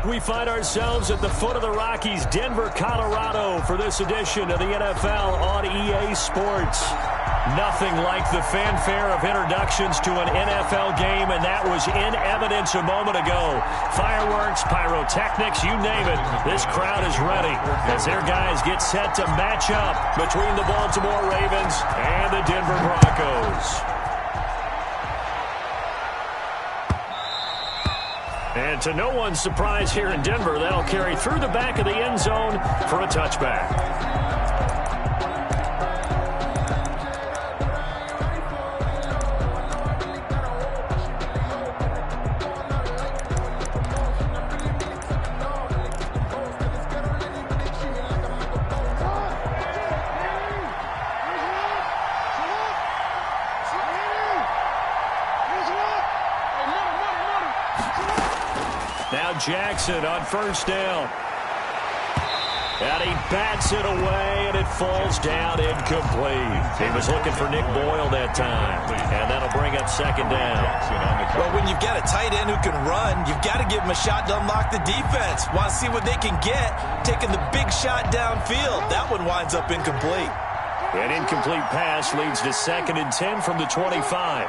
We find ourselves at the foot of the Rockies, Denver, Colorado, for this edition of the NFL on EA Sports. Nothing like the fanfare of introductions to an NFL game, and that was in evidence a moment ago. Fireworks, pyrotechnics, you name it, this crowd is ready as their guys get set to match up between the Baltimore Ravens and the Denver Broncos. And to no one's surprise here in Denver, that'll carry through the back of the end zone for a touchback. Now Jackson on first down. And he bats it away, and it falls down incomplete. He was looking for Nick Boyle that time, and that'll bring up second down. Well, when you've got a tight end who can run, you've got to give him a shot to unlock the defense. Want to see what they can get, taking the big shot downfield. That one winds up incomplete. An incomplete pass leads to 2nd and 10 from the 25.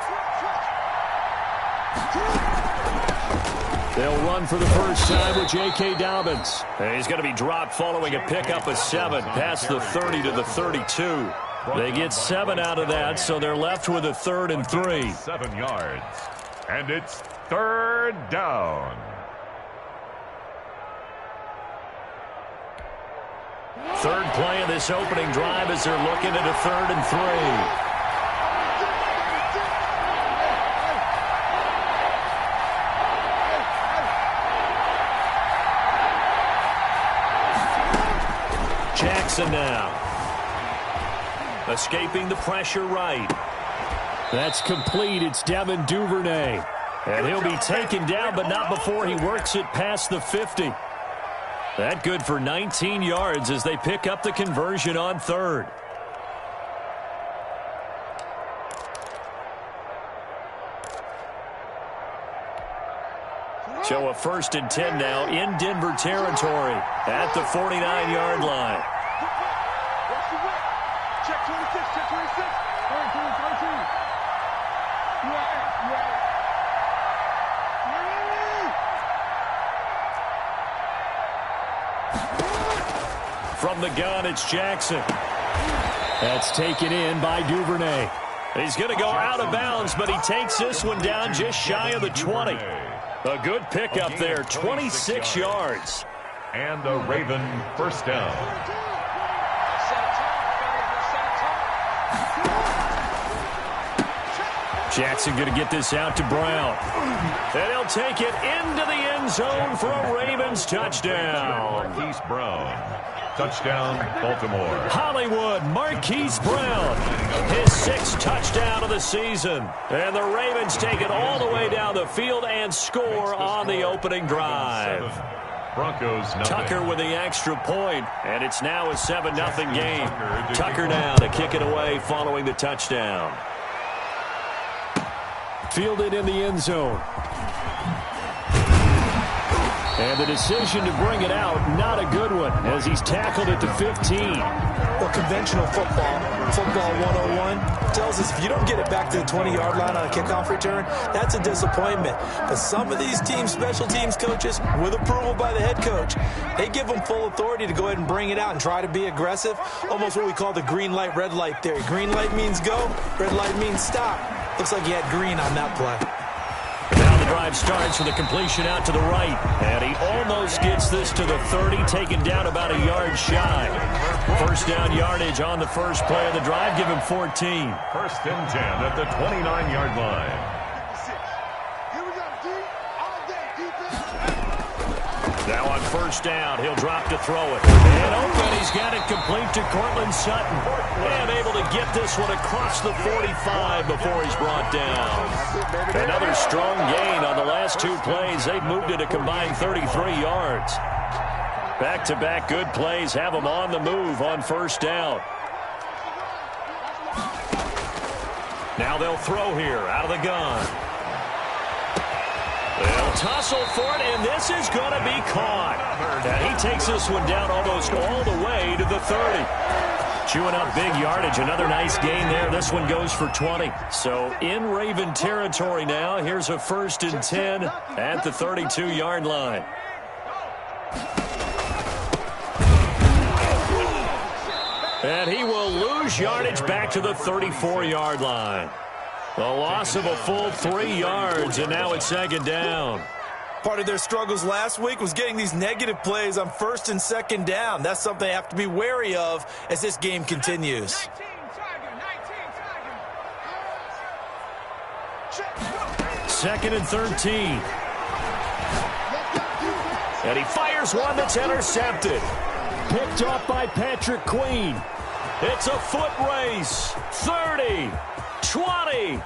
They'll run for the first time with J.K. Dobbins. And he's going to be dropped following a pickup of 7 past the 30 to the 32. They get 7 out of that, so they're left with a 3rd and 3. 7 yards. And it's 3rd down. Third play of this opening drive as they're looking at a 3rd and 3. Jackson now. Escaping the pressure right. That's complete. It's Devin Duvernay. And he'll be taken down, but not before he works it past the 50. That good for 19 yards as they pick up the conversion on 3rd. So a 1st and 10 now in Denver territory at the 49-yard line. Check 26, check 26. 13. From the gun, it's Jackson. That's taken in by Duvernay. He's going to go out of bounds, but he takes this one down just shy of the 20. A good pickup there, 26 yards. And the Raven first down. Jackson going to get this out to Brown. And he'll take it into the end zone for a Ravens touchdown. Marquise Brown. Touchdown, Baltimore. Hollywood, Marquise Brown. His 6th touchdown of the season. And the Ravens take it all the way down the field and score on the opening drive. Broncos nothing. Tucker with the extra point, and it's now a 7-0 game. Tucker now to kick it away following the touchdown. Fielded in the end zone. And the decision to bring it out, not a good one, as he's tackled at the 15. Well, conventional football 101, tells us if you don't get it back to the 20-yard line on a kickoff return, that's a disappointment. But some of these teams, special teams coaches, with approval by the head coach, they give them full authority to go ahead and bring it out and try to be aggressive, almost what we call the green light, red light theory. Green light means go, red light means stop. Looks like he had green on that play. Now the drive starts with a completion out to the right. And he almost gets this to the 30, taken down about a yard shy. First down yardage on the first play of the drive. Give him 14. 1st and 10 at the 29-yard line. Now on first down, he'll drop to throw it. And open, he's got it complete to Cortland Sutton. And able to get this one across the 45 before he's brought down. Another strong gain on the last 2 plays. They've moved it a combined 33 yards. Back-to-back good plays have them on the move on first down. Now they'll throw here out of the gun. They'll tussle for it, and this is going to be caught. And he takes this one down almost all the way to the 30. Chewing up big yardage. Another nice gain there. This one goes for 20. So in Raven territory now. Here's a 1st and 10 at the 32-yard line. And he will lose yardage back to the 34-yard line. A loss of a full 3 yards, and now it's 2nd down. Part of their struggles last week was getting these negative plays on 1st and 2nd down. That's something they have to be wary of as this game continues. 2nd and 13. And he fires one that's intercepted. Picked off by Patrick Queen. It's a foot race. 30, 20.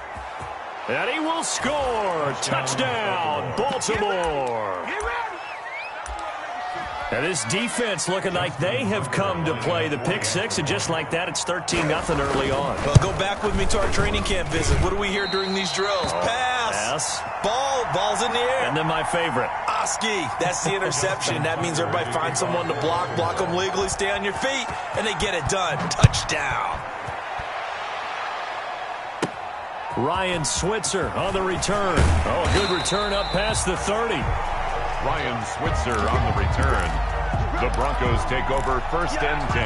And he will score. Touchdown, Baltimore. And this defense looking like they have come to play the pick six, and just like that, it's 13-0 early on. Well, go back with me to our training camp visit. What do we hear during these drills? Pass. Ball's in the air. And then my favorite. Oski, that's the interception. That means everybody finds someone to block them legally, stay on your feet, and they get it done. Touchdown. Ryan Switzer on the return. Oh, good return up past the 30. Ryan Switzer on the return. The Broncos take over 1st and 10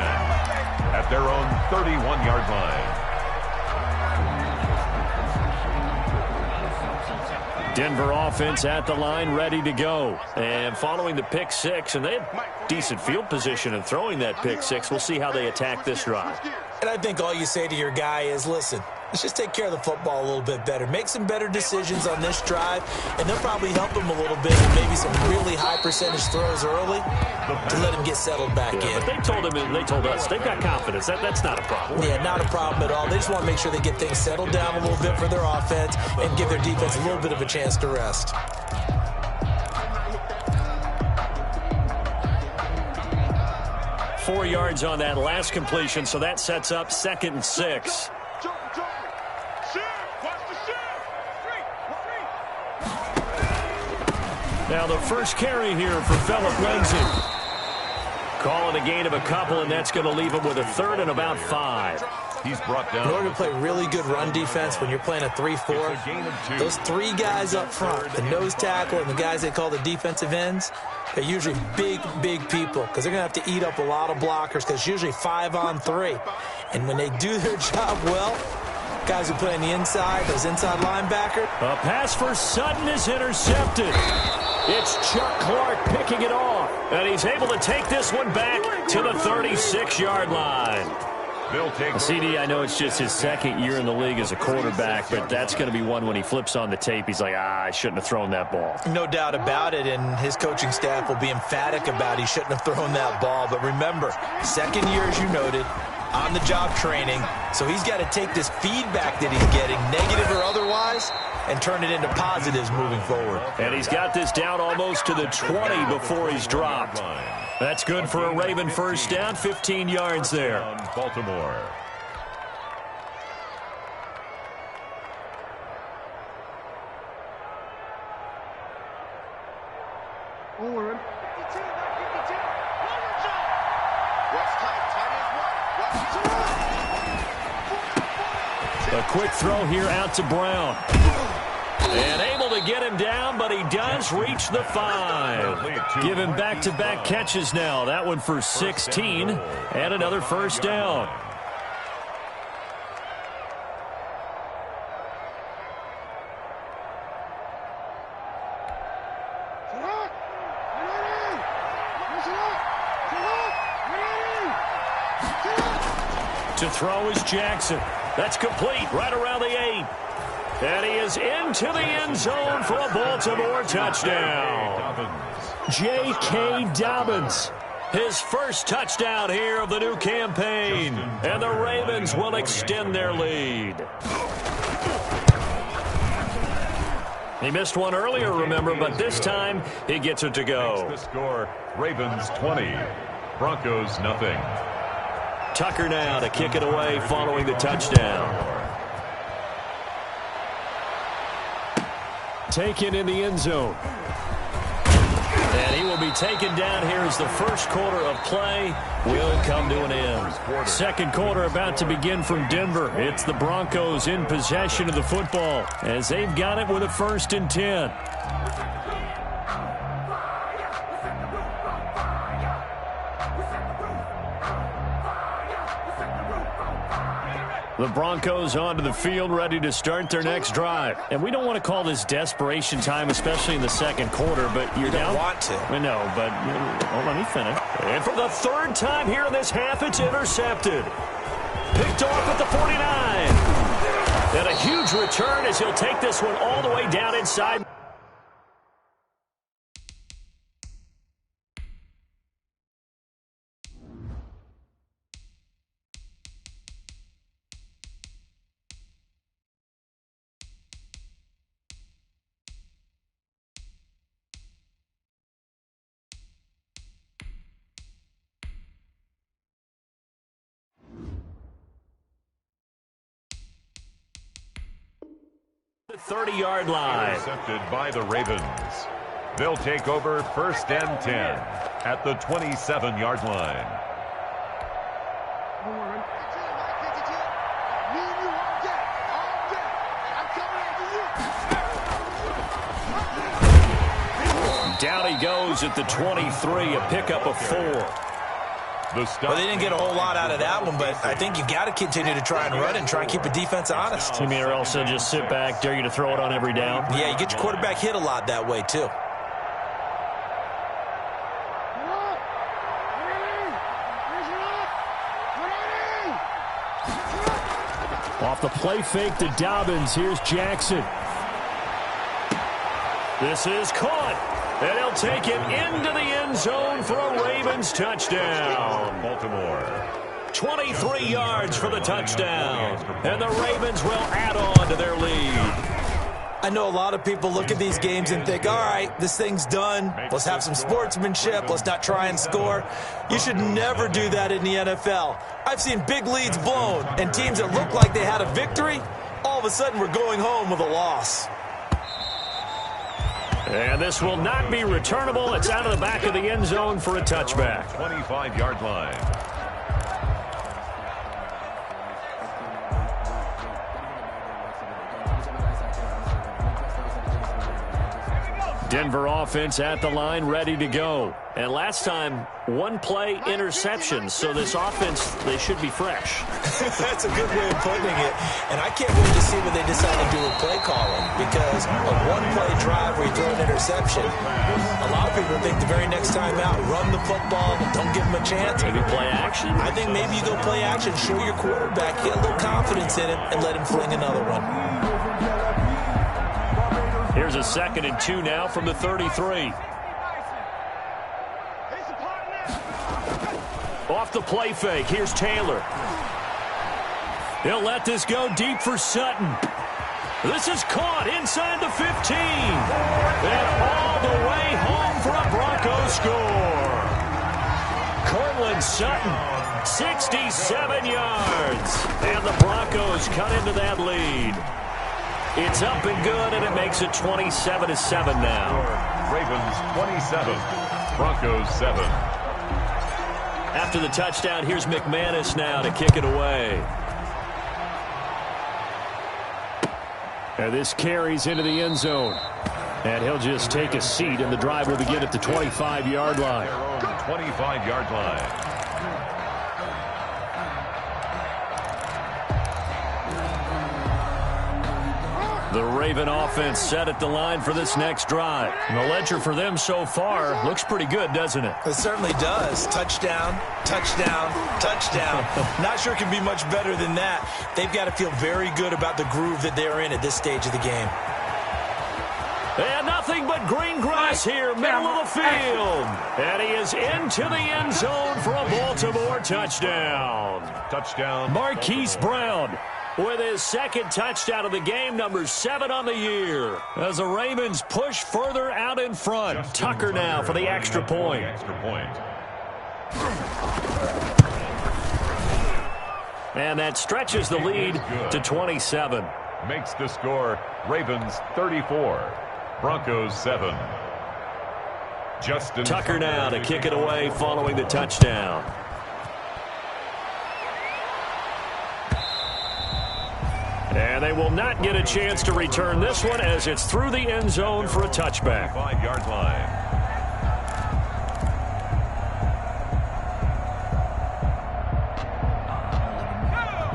at their own 31-yard line. Denver offense at the line, ready to go. And following the pick six, and they had decent field position in throwing that pick six. We'll see how they attack this drive. And I think all you say to your guy is, listen, let's just take care of the football a little bit better. Make some better decisions on this drive, and they'll probably help him a little bit with maybe some really high percentage throws early to let him get settled back in. But they told him, and they told us, they've got confidence. That's not a problem. Yeah, not a problem at all. They just want to make sure they get things settled down a little bit for their offense and give their defense a little bit of a chance to rest. Four yards on that last completion, so that sets up 2nd and 6. Now the first carry here for Phillip Lindsay. Calling a gain of a couple, and that's going to leave him with a 3rd and about 5. He's brought down. In order to play really good run defense when you're playing a 3-4, those 3 guys up front, the nose tackle and the guys they call the defensive ends, they're usually big people because they're going to have to eat up a lot of blockers because it's usually 5-on-3. And when they do their job well, guys who play on the inside, those inside linebackers. A pass for Sutton is intercepted. It's Chuck Clark picking it off. And he's able to take this one back to the 36-yard line. CD, I know it's just his 2nd year in the league as a quarterback, but that's going to be one when he flips on the tape, he's like, I shouldn't have thrown that ball. No doubt about it, and his coaching staff will be emphatic about he shouldn't have thrown that ball. But remember, 2nd year, as you noted, on-the-job training, so he's got to take this feedback that he's getting, negative or otherwise, and turn it into positives moving forward. And he's got this down almost to the 20 before he's dropped. That's good for a Raven first down, 15 yards there. Baltimore. A quick throw here out to Brown. And able to get him down, but he does reach the 5. Give him back-to-back catches now. That one for 16 and another first down. To throw is Jackson. That's complete right around the 8. And he is into the end zone for a Baltimore touchdown. J.K. Dobbins, his first touchdown here of the new campaign. And the Ravens will extend their lead. He missed one earlier, remember, but this time he gets it to go. The score, Ravens 20, Broncos nothing. Tucker now to kick it away following the touchdown. taken in the end zone. And he will be taken down here as the first quarter of play will come to an end. Second quarter about to begin from Denver. It's the Broncos in possession of the football as they've got it with a 1st and 10. The Broncos onto the field, ready to start their next drive. And we don't want to call this desperation time, especially in the second quarter, but you're down. You don't want to. I know, but let me finish. And for the 3rd time here in this half, it's intercepted. Picked off at the 49. And a huge return as he'll take this one all the way down inside. The 30-yard line. Intercepted by the Ravens. They'll take over 1st and 10 at the 27-yard line. Down he goes at the 23, a pickup of 4. Well, they didn't get a whole lot out of that one, but I think you've got to continue to try and run and try and keep the defense honest. You mean or else they'll just sit back, dare you to throw it on every down? Yeah, you get your quarterback hit a lot that way, too. Off the play fake to Dobbins. Here's Jackson. This is caught. And he'll take it into the end zone for a Ravens touchdown. Baltimore. 23 yards for the touchdown. And the Ravens will add on to their lead. I know a lot of people look at these games and think, all right, this thing's done. Let's have some sportsmanship. Let's not try and score. You should never do that in the NFL. I've seen big leads blown, and teams that look like they had a victory, all of a sudden we're going home with a loss. And this will not be returnable. It's out of the back of the end zone for a touchback. 25-yard line. Denver offense at the line, ready to go. And last time, 1-play interception. So this offense, they should be fresh. That's a good way of putting it. And I can't wait to see what they decide to do with play calling. Because a 1-play drive where you throw an interception, a lot of people think the very next time out, run the football, don't give them a chance. Maybe play action? I think maybe you go play action, show your quarterback, get a little confidence in him, and let him fling another one. Here's a 2nd and 2 now from the 33. Off the play fake, here's Taylor. He'll let this go deep for Sutton. This is caught inside the 15. And all the way home for a Broncos score. Cortland Sutton, 67 yards. And the Broncos cut into that lead. It's up and good, and it makes it 27-7 now. Ravens 27, Broncos 7. After the touchdown, here's McManus now to kick it away. And this carries into the end zone. And he'll just take a seat, and the drive will begin at the 25-yard line. 25-yard line. The Raven offense set at the line for this next drive. And the ledger for them so far looks pretty good, doesn't it? It certainly does. Touchdown, touchdown, touchdown. Not sure it can be much better than that. They've got to feel very good about the groove that they're in at this stage of the game. And nothing but green grass here, middle of the field. And he is into the end zone for a Baltimore touchdown. Touchdown. Marquise Brown with his 2nd touchdown of the game, number 7 on the year. As the Ravens push further out in front. Tucker now for the extra point. And that stretches the lead to 27. Makes the score Ravens 34, Broncos 7. Justin Tucker now to kick it away following the touchdown. And they will not get a chance to return this one as it's through the end zone for a touchback. 5-yard line.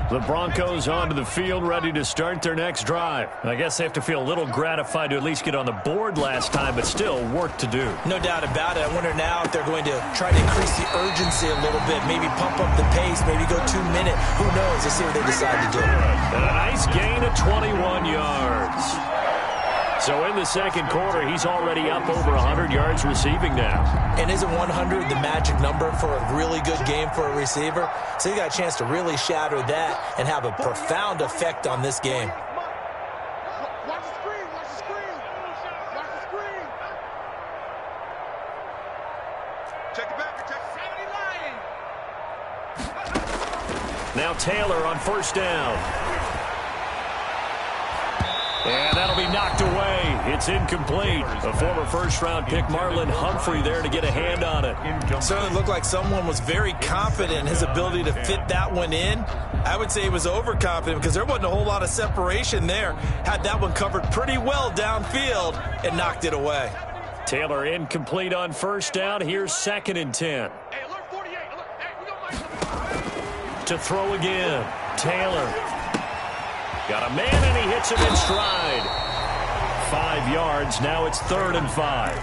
The Broncos onto the field, ready to start their next drive. I guess they have to feel a little gratified to at least get on the board last time, but still work to do. No doubt about it. I wonder now if they're going to try to increase the urgency a little bit, maybe pump up the pace, maybe go 2 minute. Who knows? Let's see what they decide to do. And a nice gain of 21 yards. So in the second quarter, he's already up over 100 yards receiving now. And isn't 100 the magic number for a really good game for a receiver? So he got a chance to really shatter that and have a profound effect on this game. Watch the screen. Watch the screen. Watch the screen. Check the back. Check the 70 line. Now Taylor on first down. And that'll be knocked away. It's incomplete. A former first-round pick, Marlon Humphrey, there to get a hand on it. Certainly looked like someone was very confident in his ability to fit that one in. I would say he was overconfident because there wasn't a whole lot of separation there. Had that one covered pretty well downfield and knocked it away. Taylor incomplete on first down. Here's 2nd and 10. Hey, alert 48. Alert. Hey, we got To throw again. Taylor. Got a man, and he hits him in stride. 5 yards. Now it's 3rd and 5.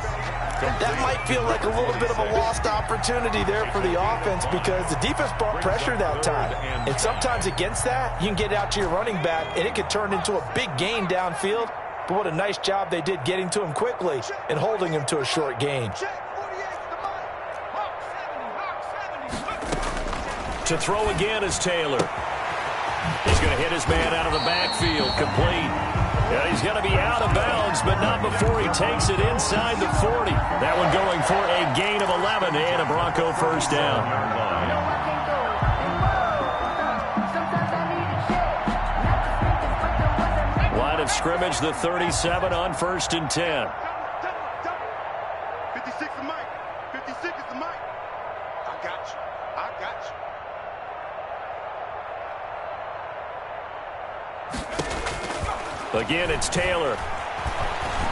That might feel like a little bit of a lost opportunity there for the offense because the defense brought pressure that time. And sometimes against that, you can get out to your running back, and it could turn into a big gain downfield. But what a nice job they did getting to him quickly and holding him to a short gain. To throw again is Taylor. He's going to hit his man out of the backfield, complete. Yeah, he's going to be out of bounds, but not before he takes it inside the 40. That one going for a gain of 11 and a Bronco first down. Line of scrimmage, the 37 on 1st and 10. 56 is Mike. 56 is the Mike. I got you. I got you. Again, it's Taylor.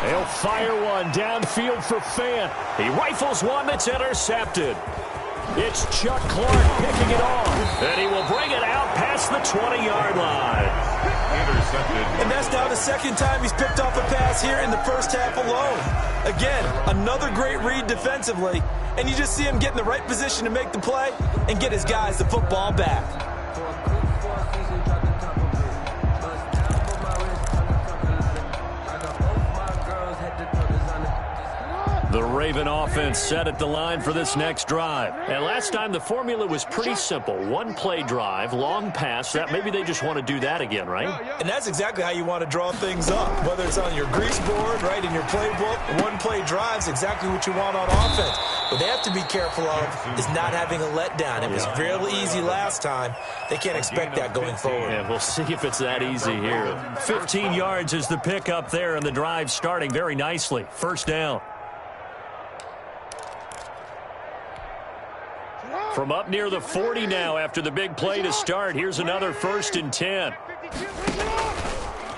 He'll fire one downfield for Fant. He rifles one that's intercepted. It's Chuck Clark picking it off. And he will bring it out past the 20-yard line. Intercepted. And that's now the 2nd time he's picked off a pass here in the first half alone. Again, another great read defensively. And you just see him get in the right position to make the play and get his guys the football back. The Raven offense set at the line for this next drive. And last time the formula was pretty simple. 1-play drive, long pass. That maybe they just want to do that again, right? And that's exactly how you want to draw things up. Whether it's on your grease board, right, in your playbook, 1-play drive's exactly what you want on offense. What they have to be careful of is not having a letdown. It was real easy last time. They can't expect that going forward. Yeah, we'll see if it's that easy here. 15 yards is the pickup there, and the drive starting very nicely. First down. From up near the 40 now after the big play to start. Here's another 1st and 10.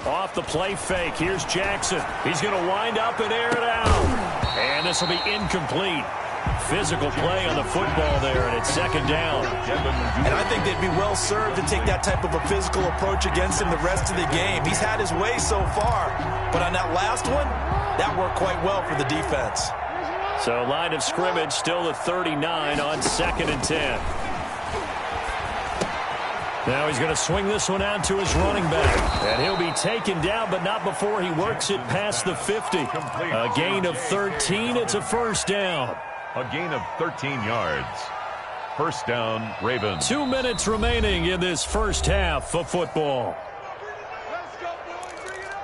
Off the play fake. Here's Jackson. He's going to wind up and air it out. And this will be incomplete. Physical play on the football there, and it's 2nd down. And I think they'd be well served to take that type of a physical approach against him the rest of the game. He's had his way so far, but on that last one, that worked quite well for the defense. So line of scrimmage still the 39 on 2nd and 10. Now he's going to swing this one out to his running back. And he'll be taken down, but not before he works it past the 50. A gain of 13. It's a first down. A gain of 13 yards. First down, Ravens. 2 minutes remaining in this first half of football. Let's go, boys. Bring it up.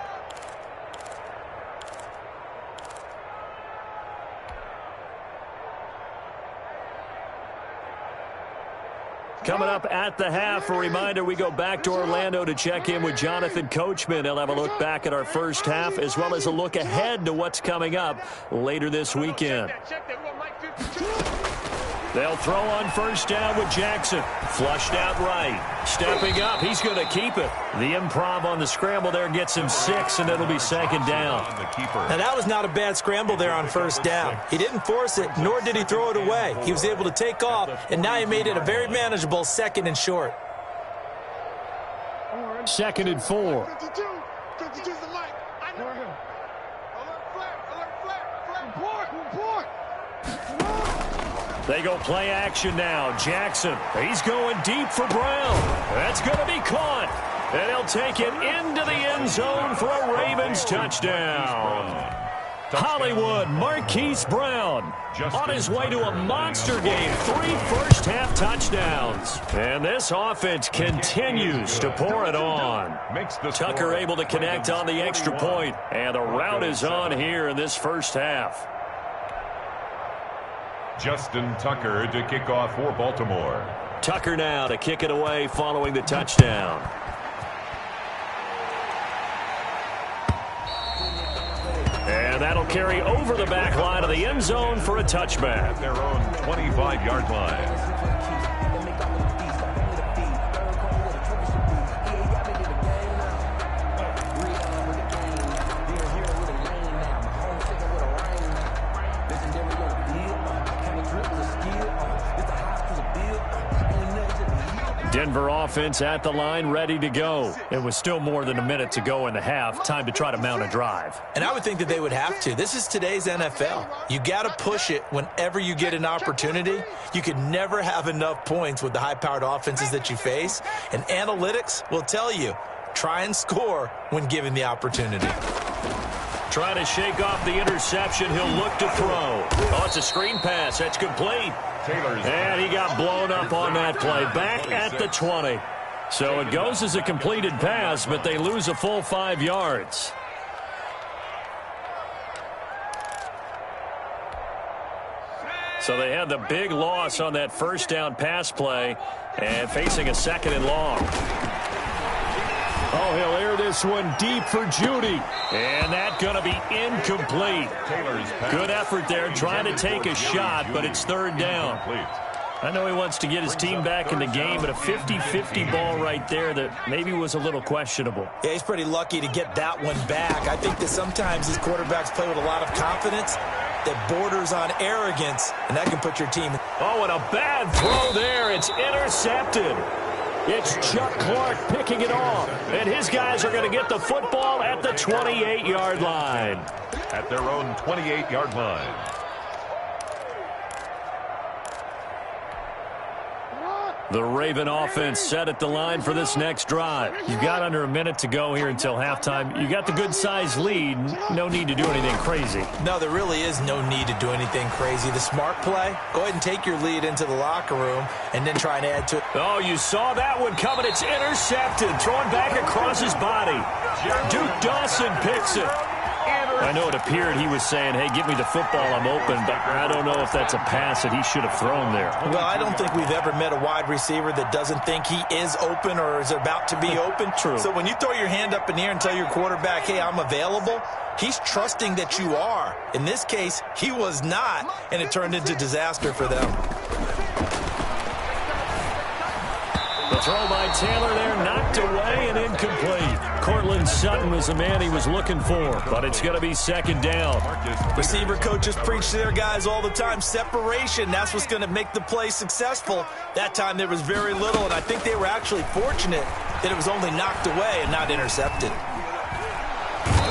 Coming up at the half, a reminder, we go back to Orlando to check in with Jonathan Coachman. He'll have a look back at our first half as well as a look ahead to what's coming up later this weekend. They'll throw on first down with Jackson. Flushed out right. Stepping up, he's going to keep it. The improv on the scramble there gets him 6, and it'll be second down. Now, that was not a bad scramble there on first down. He didn't force it, nor did he throw it away. He was able to take off, and now he made it a very manageable 2nd and short. 2nd and 4. 52's the mic. I know him. Alert flag. They go play action now. Jackson, he's going deep for Brown. That's going to be caught. And he'll take it into the end zone for a Ravens touchdown. Hollywood, Marquise Brown on his way to a monster game. 3 first-half touchdowns. And this offense continues to pour it on. Tucker able to connect on the extra point. And the route is on here in this first half. Justin Tucker to kick off for Baltimore. Tucker now to kick it away following the touchdown. And that'll carry over the back line of the end zone for a touchback. At their own 25-yard line. Denver offense at the line, ready to go. It was still more than a minute to go in the half. Time to try to mount a drive. And I would think that they would have to. This is today's NFL. You got to push it whenever you get an opportunity. You can never have enough points with the high-powered offenses that you face. And analytics will tell you, try and score when given the opportunity. Trying to shake off the interception. He'll look to throw. Oh, it's a screen pass. That's complete. And he got blown up on that play. Back at the 20. So it goes as a completed pass, but they lose a full 5 yards. So they had the big loss on that first down pass play and facing a 2nd and long. Oh, he'll air this one deep for Judy. And that's going to be incomplete. Good effort there, trying to take a shot, but it's 3rd down. I know he wants to get his team back in the game, but a 50-50 ball right there that maybe was a little questionable. Yeah, he's pretty lucky to get that one back. I think that sometimes these quarterbacks play with a lot of confidence that borders on arrogance, and that can put your team. Oh, and a bad throw there. It's intercepted. It's Chuck Clark picking it off. And his guys are going to get the football at the 28-yard line. At their own 28-yard line. The Raven offense set at the line for this next drive. You've got under a minute to go here until halftime. You got the good-sized lead. No need to do anything crazy. No, there really is no need to do anything crazy. The smart play, go ahead and take your lead into the locker room and then try and add to it. Oh, you saw that one coming. It's intercepted. Throwing back across his body. Duke Dawson picks it. I know it appeared he was saying, hey, give me the football, I'm open, but I don't know if that's a pass that he should have thrown there. Well, I don't think we've ever met a wide receiver that doesn't think he is open or is about to be open. True. So when you throw your hand up in the air and tell your quarterback, hey, I'm available, he's trusting that you are. In this case, he was not, and it turned into disaster for them. The throw by Taylor there, knocked away and incomplete. Cortland Sutton was the man he was looking for, but it's going to be 2nd down. Receiver coaches preach to their guys all the time. Separation, that's what's going to make the play successful. That time there was very little, and I think they were actually fortunate that it was only knocked away and not intercepted.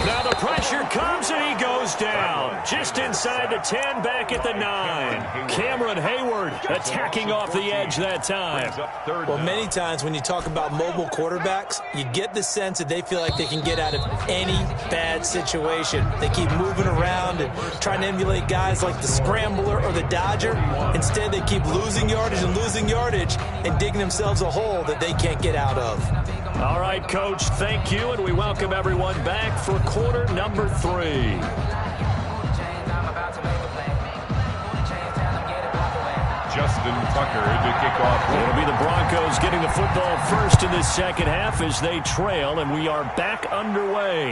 Now the pressure comes and he goes down. Just inside the 10, back at the 9. Cameron Hayward attacking off the edge that time. Well, many times when you talk about mobile quarterbacks, you get the sense that they feel like they can get out of any bad situation. They keep moving around and trying to emulate guys like the scrambler or the dodger. Instead, they keep losing yardage and digging themselves a hole that they can't get out of. All right, Coach, thank you, and we welcome everyone back for quarter number 3. Justin Justin Tucker to kick off. It'll be the Broncos getting the football first in this second half as they trail, and we are back underway.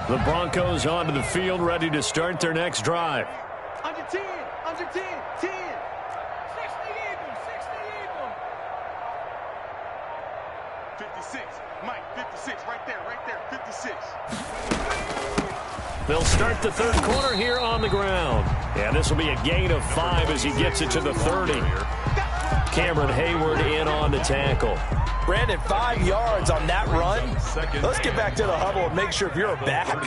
The Broncos onto the field, ready to start their next drive. Under 10, under 10, 10. 60 Eagles, 56, Mike, 56, right there, 56. They'll start the third quarter here on the ground. And this will be a gain of 5 as he gets it to the 30. Cameron Hayward in on the tackle. Brandon, 5 yards on that run. Let's get back to the huddle and make sure if you're a back,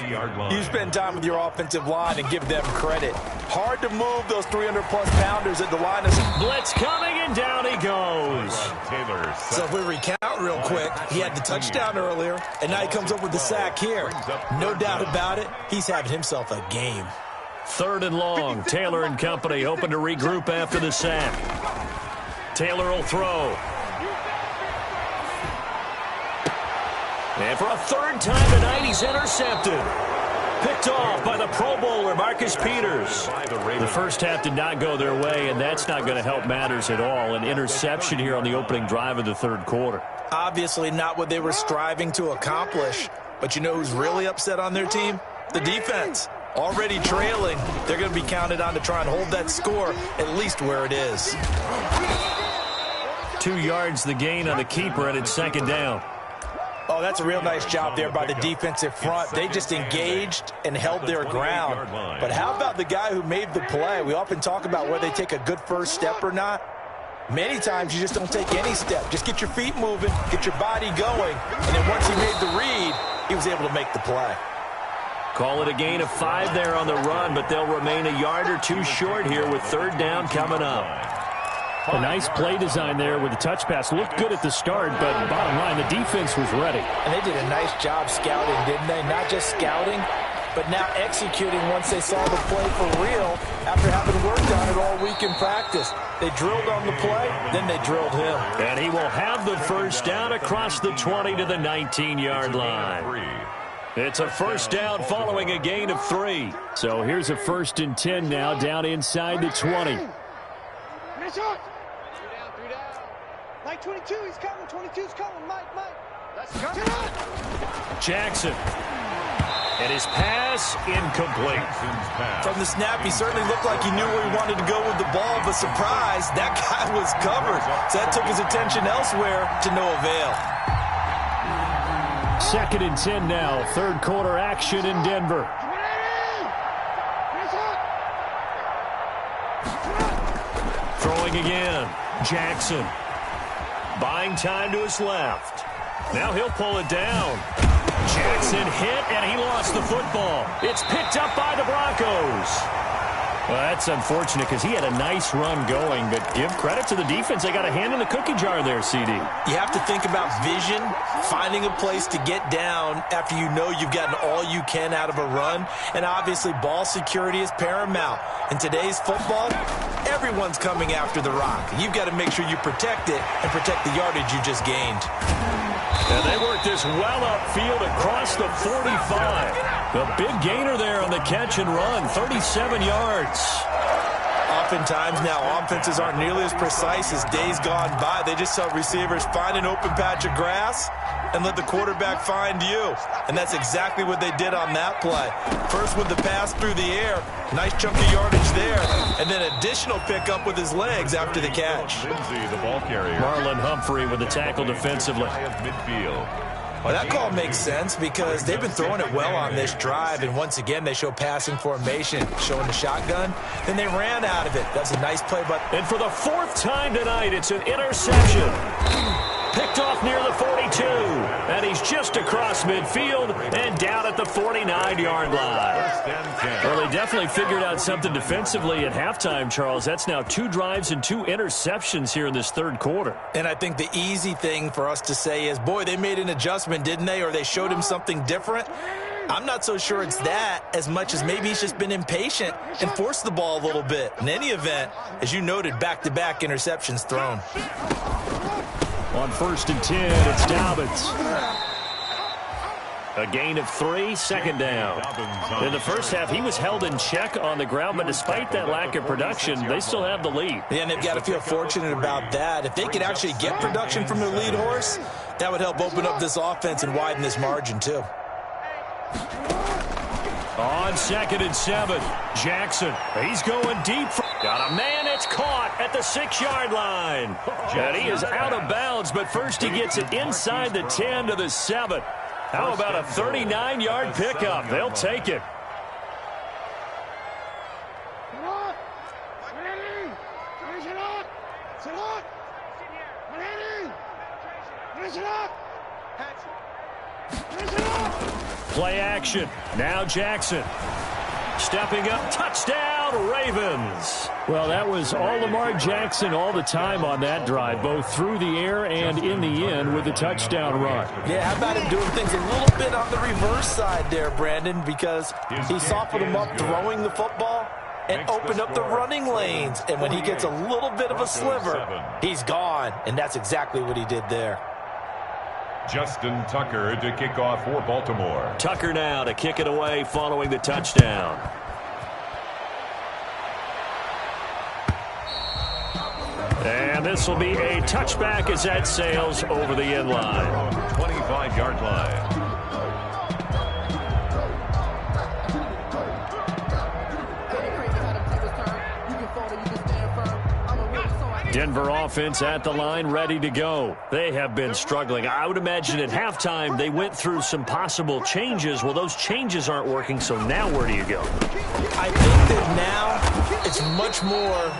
you spend time with your offensive line and give them credit. Hard to move those 300-plus pounders at the line. Blitz coming, and down he goes. So if we recount real quick, he had the touchdown earlier, and now he comes up with the sack here. No doubt about it, he's having himself a game. Third and long. Taylor and company hoping to regroup after the sack. Taylor will throw. And for a third time tonight, he's intercepted. Picked off by the Pro Bowler, Marcus Peters. The first half did not go their way, and that's not going to help matters at all. An interception here on the opening drive of the third quarter. Obviously not what they were striving to accomplish. But you know who's really upset on their team? The defense. Already trailing. They're going to be counted on to try and hold that score at least where it is. 2 yards the gain on the keeper, and it's second down. Oh, that's a real nice job there by the defensive front. They just engaged and held their ground. But how about the guy who made the play? We often talk about whether they take a good first step or not. Many times you just don't take any step. Just get your feet moving, get your body going, and then once he made the read, he was able to make the play. Call it a gain of 5 there on the run, but they'll remain a yard or two short here with third down coming up. A nice play design there with the touch pass. Looked good at the start, but bottom line, the defense was ready. And they did a nice job scouting, didn't they? Not just scouting, but now executing once they saw the play for real after having worked on it all week in practice. They drilled on the play, then they drilled him. And he will have the first down across the 20 to the 19-yard line. It's a first down following a gain of 3. So here's a 1st and 10 now down inside the 20. Mike 22, he's coming. 22's coming. Mike. Let's go. Jackson. And his pass incomplete. From the snap, he certainly looked like he knew where he wanted to go with the ball, but surprise, that guy was covered. So that took his attention elsewhere to no avail. 2nd and 10 now. Third quarter action in Denver. Throwing again. Jackson. Buying time to his left. Now he'll pull it down. Jackson hit, and he lost the football. It's picked up by the Broncos. Well, that's unfortunate because he had a nice run going, but give credit to the defense. They got a hand in the cookie jar there, CD. You have to think about vision, finding a place to get down after you know you've gotten all you can out of a run, and obviously ball security is paramount. In today's football, everyone's coming after the rock. You've got to make sure you protect it and protect the yardage you just gained. And they work this well upfield across the 45. The big gainer there on the catch and run, 37 yards. Oftentimes now offenses aren't nearly as precise as days gone by. They just saw receivers find an open patch of grass and let the quarterback find you. And that's exactly what they did on that play. First with the pass through the air, nice chunk of yardage there, and then additional pickup with his legs after the catch. Lindsay, the ball carrier. Marlon Humphrey with the tackle defensively. Midfield. Well, that call makes sense because they've been throwing it well on this drive, and once again they show passing formation, showing the shotgun. Then they ran out of it. That's a nice play, but and for the 4th time tonight, it's an interception. Picked off near the 42. And he's just across midfield and down at the 49-yard line. Well, they definitely figured out something defensively at halftime, Charles. That's now 2 drives and 2 interceptions here in this third quarter. And I think the easy thing for us to say is, boy, they made an adjustment, didn't they? Or they showed him something different. I'm not so sure it's that as much as maybe he's just been impatient and forced the ball a little bit. In any event, as you noted, back-to-back interceptions thrown. On 1st and 10, it's Dobbins. A gain of 3, second down. In the first half, he was held in check on the ground, but despite that lack of production, they still have the lead. Yeah, and they've got to feel fortunate about that. If they could actually get production from their lead horse, that would help open up this offense and widen this margin, too. On 2nd and 7, Jackson. He's going deep. Got a man. It's caught at the 6-yard line. And he is out of bounds, but first he gets it inside the 10 to the 7. How about a 39-yard pickup? They'll take it. Play action. Now Jackson. Stepping up. Touchdown, Ravens. Well, that was all Lamar Jackson all the time on that drive, both through the air and in the end with the touchdown run. Yeah, how about him doing things a little bit on the reverse side there, Brandon, because he softened him up throwing the football and opened up the running lanes. And when he gets a little bit of a sliver, he's gone. And that's exactly what he did there. Justin Tucker to kick off for Baltimore. Tucker now to kick it away following the touchdown. And this will be a touchback as that sails over the end line. 25-yard line. Denver offense at the line, ready to go. They have been struggling. I would imagine at halftime they went through some possible changes. Well, those changes aren't working, so now where do you go? I think that now it's much more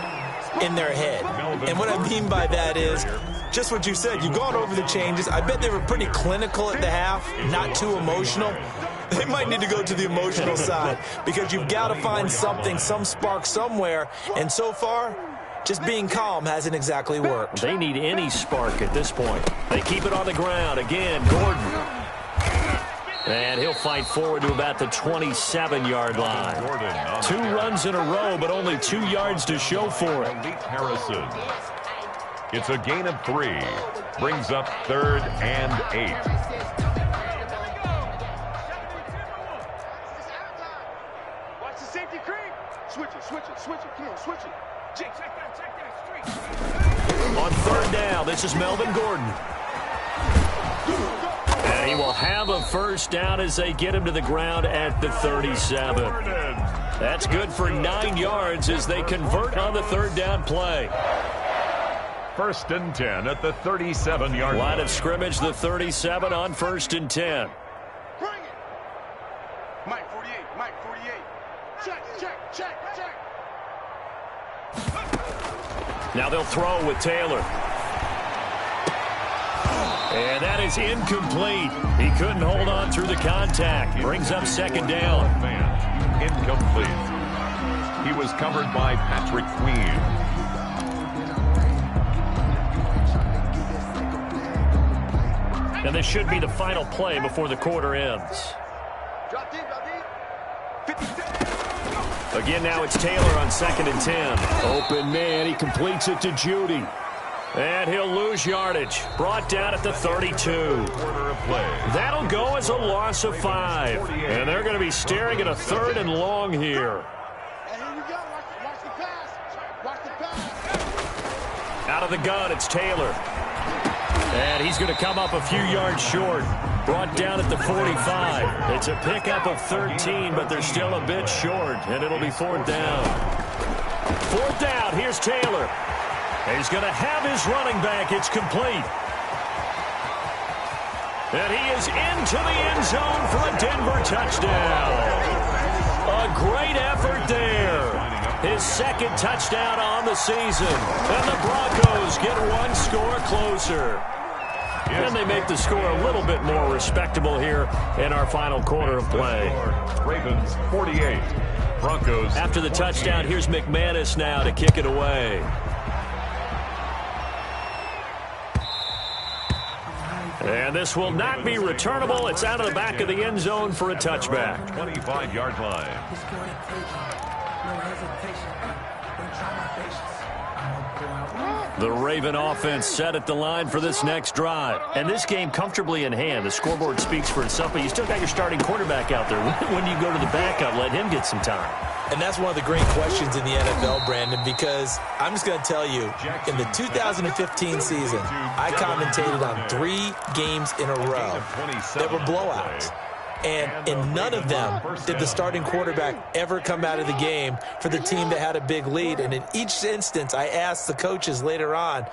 in their head. And what I mean by that is just what you said. You've gone over the changes. I bet they were pretty clinical at the half, not too emotional. They might need to go to the emotional side because you've got to find something, some spark somewhere. And so far, just being calm hasn't exactly worked. They need any spark at this point. They keep it on the ground. Again, Gordon. And he'll fight forward to about the 27-yard line. 2 runs in a row, but only 2 yards to show for it. Harrison. It's a gain of 3. Brings up 3rd and 8. Watch the safety creep. Switch it. Come on, switch it. Jake, check that street. On 3rd down, this is Melvin Gordon. And he will have a first down as they get him to the ground at the 37. That's good for 9 yards as they convert on the 3rd down play. 1st and 10 at the 37-yard line. Line of scrimmage, the 37 on 1st and 10. Bring it. Mike 48. Check. Now they'll throw with Taylor. And that is incomplete. He couldn't hold on through the contact. Brings up 2nd down. Incomplete. He was covered by Patrick Queen. And this should be the final play before the quarter ends. Drop deep. 50. Again, now it's Taylor on 2nd and 10. Open man, he completes it to Judy. And he'll lose yardage. Brought down at the 32. That'll go as a loss of 5. And they're going to be staring at a 3rd and long here. And here we go. Watch the pass. Out of the gun, it's Taylor. And he's going to come up a few yards short. Brought down at the 45. It's a pickup of 13, but they're still a bit short, and it'll be 4th down. 4th down, here's Taylor. He's going to have his running back. It's complete. And he is into the end zone for a Denver touchdown. A great effort there. His 2nd touchdown on the season. And the Broncos get 1 score closer. And they make the score a little bit more respectable here in our final quarter of play. Ravens 48, Broncos. After the touchdown, here's McManus now to kick it away. And this will not be returnable. It's out of the back of the end zone for a touchback. 25-yard line. The Raven offense set at the line for this next drive. And this game comfortably in hand. The scoreboard speaks for itself, but you still got your starting quarterback out there. When you go to the backup, let him get some time. And that's one of the great questions in the NFL, Brandon, because I'm just going to tell you, in the 2015 season, I commentated on 3 games in a row that were blowouts. And in none of them did the starting quarterback ever come out of the game for the team that had a big lead. And in each instance, I asked the coaches later on,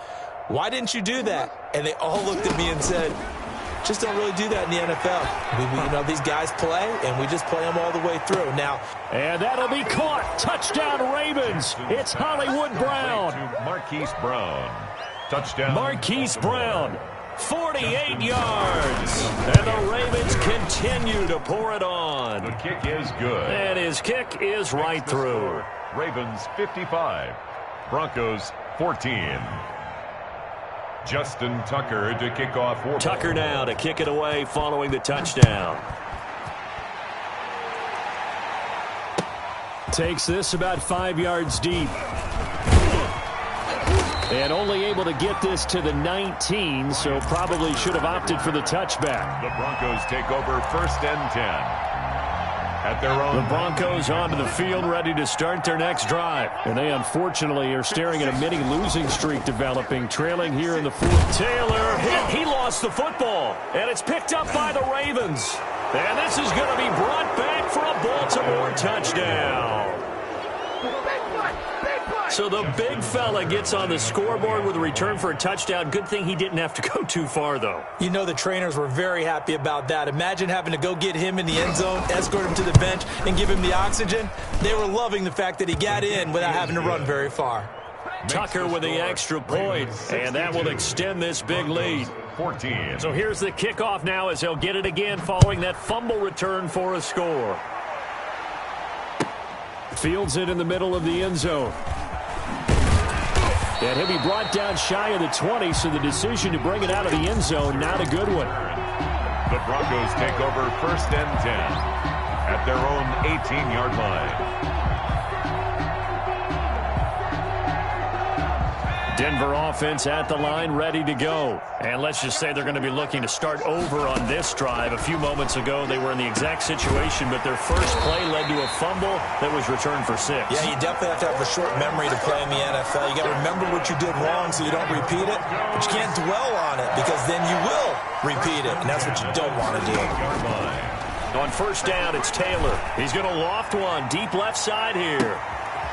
why didn't you do that? And they all looked at me and said, just don't really do that in the NFL. You know, these guys play, and we just play them all the way through. Now, and that'll be caught. Touchdown, Ravens. It's Hollywood Brown. Marquise Brown. Touchdown. Marquise Brown. 48 yards. And the Ravens continue to pour it on. The kick is good. And his kick is right through. Ravens 55, Broncos 14. Justin Tucker to kick off. Tucker now to kick it away following the touchdown. Takes this about 5 yards deep. And only able to get this to the 19, so probably should have opted for the touchback. The Broncos take over 1st and 10. At their own. The Broncos onto the field, ready to start their next drive. And they unfortunately are staring at a mini losing streak developing, trailing here in the 4th. Taylor, he lost the football, and it's picked up by the Ravens. And this is going to be brought back for a Baltimore touchdown. So the big fella gets on the scoreboard with a return for a touchdown. Good thing he didn't have to go too far, though. You know the trainers were very happy about that. Imagine having to go get him in the end zone, escort him to the bench, and give him the oxygen. They were loving the fact that he got in without having to run very far. Tucker with the extra point, and that will extend this big lead. 14. So here's the kickoff now as they'll get it again following that fumble return for a score. Fields it in the middle of the end zone. And he'll be brought down shy of the 20, so the decision to bring it out of the end zone, not a good one. The Broncos take over 1st and 10 at their own 18-yard line. Denver offense at the line, ready to go. And let's just say they're going to be looking to start over on this drive. A few moments ago, they were in the exact situation, but their first play led to a fumble that was returned for 6. Yeah, you definitely have to have a short memory to play in the NFL. You got to remember what you did wrong so you don't repeat it, but you can't dwell on it because then you will repeat it, and that's what you don't want to do. On 1st down, it's Taylor. He's going to loft one deep left side here.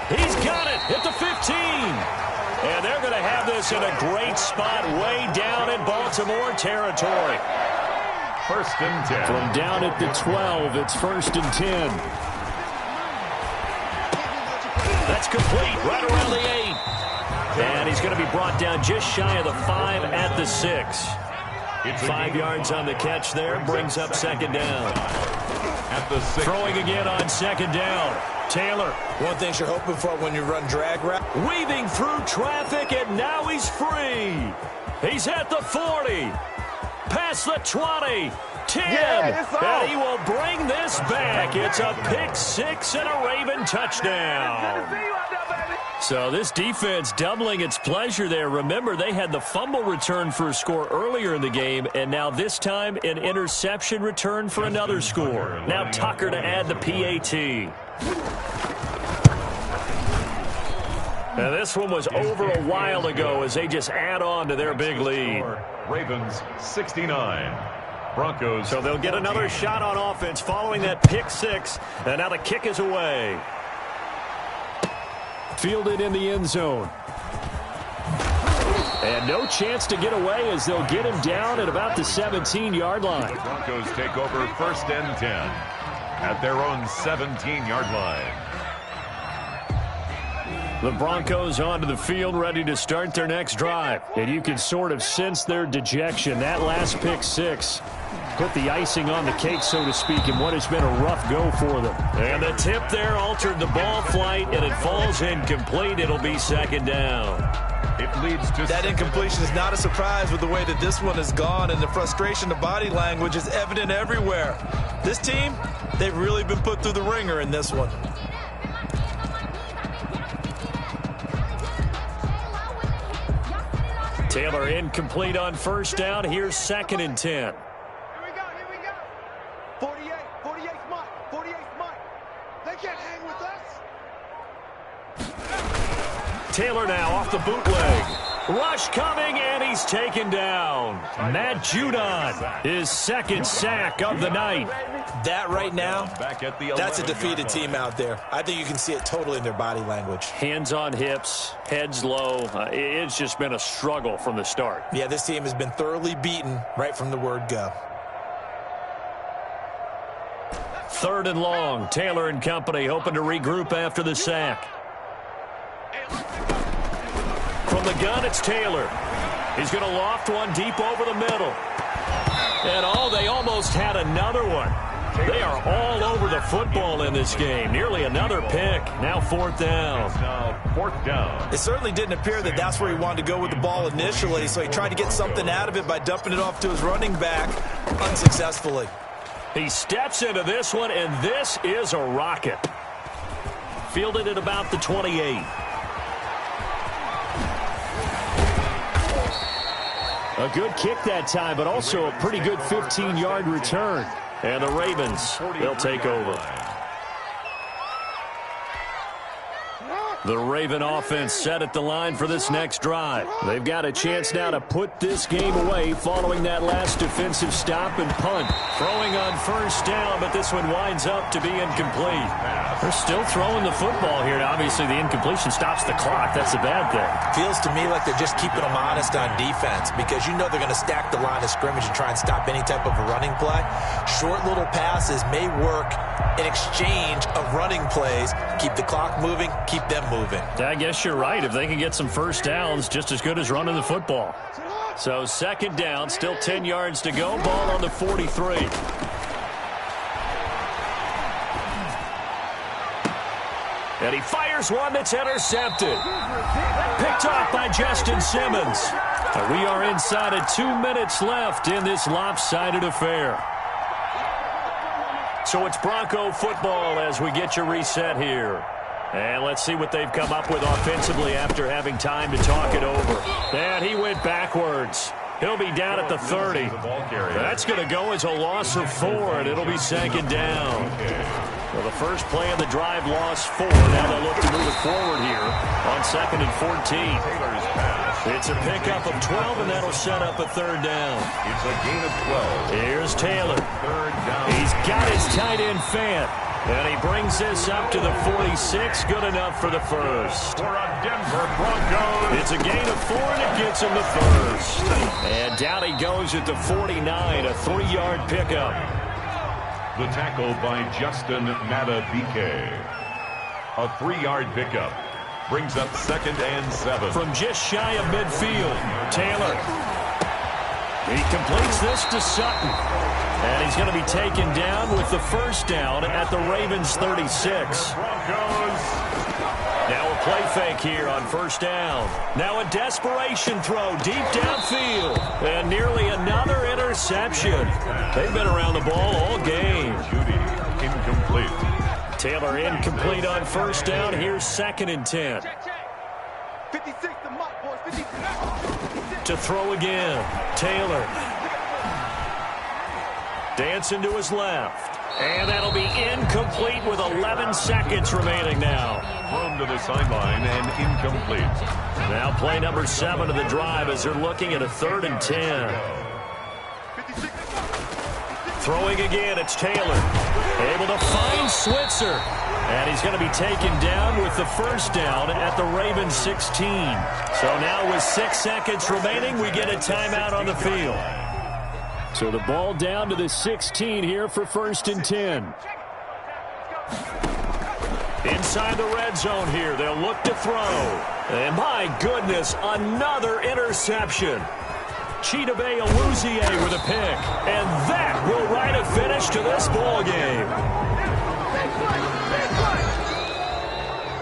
He's got it at the 15. And they're going to have this in a great spot way down in Baltimore territory. 1st and 10. From down at the 12, it's 1st and 10. That's complete right around the 8. And he's going to be brought down just shy of the 5 at the 6. 5 yards on the catch there, brings up 2nd down. At the 6. Throwing again on 2nd down. Taylor. One thing you're hoping for when you run drag route. Weaving through traffic, and now he's free. He's at the 40. Past the 20. 10. And he will bring this back. It's a pick 6 and a Raven touchdown. So this defense doubling its pleasure there. Remember, they had the fumble return for a score earlier in the game, and now this time an interception return for another score. Now Tucker to add the PAT. Now this one was over a while ago as they just add on to their big lead. Ravens 69. Broncos. So they'll get another shot on offense following that pick 6, and now the kick is away. Fielded in the end zone. And no chance to get away as they'll get him down at about the 17-yard line. The Broncos take over 1st and 10 at their own 17-yard line. The Broncos onto the field, ready to start their next drive. And you can sort of sense their dejection. That last pick six put the icing on the cake, so to speak, in what has been a rough go for them. And the tip there altered the ball flight, and it falls incomplete. It'll be second down. It leads to that incompletion is not a surprise with the way that this one has gone, and the frustration, the body language is evident everywhere. This team, they've really been put through the ringer in this one. Taylor incomplete on first down. Here's 2nd and 10. Here we go. 48's Mike. 48's Mike. They can't hang with us. Taylor now off the bootleg. Rush coming, and he's taken down. Matt Judon, his 2nd sack of the night. That right now, back at the that's a defeated team out there. I think you can see it totally in their body language. Hands on hips, heads low. It's just been a struggle from the start. Yeah, this team has been thoroughly beaten right from the word go. 3rd and long. Taylor and company hoping to regroup after the sack. From the gun, it's Taylor. He's going to loft one deep over the middle. And they almost had another one. They are all over the football in this game. Nearly another pick. Now 4th down. Now 4th down. It certainly didn't appear that that's where he wanted to go with the ball initially, so he tried to get something out of it by dumping it off to his running back unsuccessfully. He steps into this one, and this is a rocket. Fielded at about the 28. A good kick that time, but also a pretty good 15-yard return. And the Ravens, they'll take over. The Raven offense set at the line for this next drive. They've got a chance now to put this game away following that last defensive stop and punt. Throwing on first down, but this one winds up to be incomplete. They're still throwing the football here. Obviously, the incompletion stops the clock. That's a bad thing. Feels to me like they're just keeping them honest on defense because you know they're going to stack the line of scrimmage and try and stop any type of a running play. Short little passes may work in exchange of running plays. Keep the clock moving, keep them moving. I guess you're right. If they can get some first downs, just as good as running the football. So 2nd down, still 10 yards to go. Ball on the 43. And he fires one that's intercepted. Picked off by Justin Simmons. And we are inside of 2 minutes left in this lopsided affair. So it's Bronco football as we get you reset here. And let's see what they've come up with offensively after having time to talk it over. And he went backwards. He'll be down at the 30. That's going to go as a loss of 4, and it'll be 2nd down. Well, the first play of the drive lost 4. Now they'll look to move it forward here on 2nd and 14. It's a pickup of 12, and that'll set up a 3rd down. It's a gain of 12. Here's Taylor. 3rd down. He's got his tight end Fant. And he brings this up to the 46. Good enough for the first. For a Denver Broncos. It's a gain of 4, and it gets him the first. And down he goes at the 49, a 3-yard pickup. The tackle by Justin Matabike. A 3-yard pickup. Brings up 2nd and 7. From just shy of midfield, Taylor. He completes this to Sutton. And he's going to be taken down with the first down at the Ravens 36. Now a play fake here on first down. Now a desperation throw deep downfield. And nearly another interception. They've been around the ball all game. Judy, incomplete. Taylor incomplete on first down. Here's 2nd and 10. 56 to Mike, boys. 56. To throw again. Taylor. Dancing to his left. And that'll be incomplete with 11 seconds remaining now. Thrown to the sideline and incomplete. Now play number 7 of the drive as they're looking at a 3rd and 10. Throwing again, it's Taylor. Able to find Switzer. And he's going to be taken down with the first down at the Ravens 16. So now with 6 seconds remaining, we get a timeout on the field. So the ball down to the 16 here for 1st and 10. Inside the red zone here, they'll look to throw. And my goodness, another interception. Chidobe Awuzie with a pick. And that will write a finish to this ball game.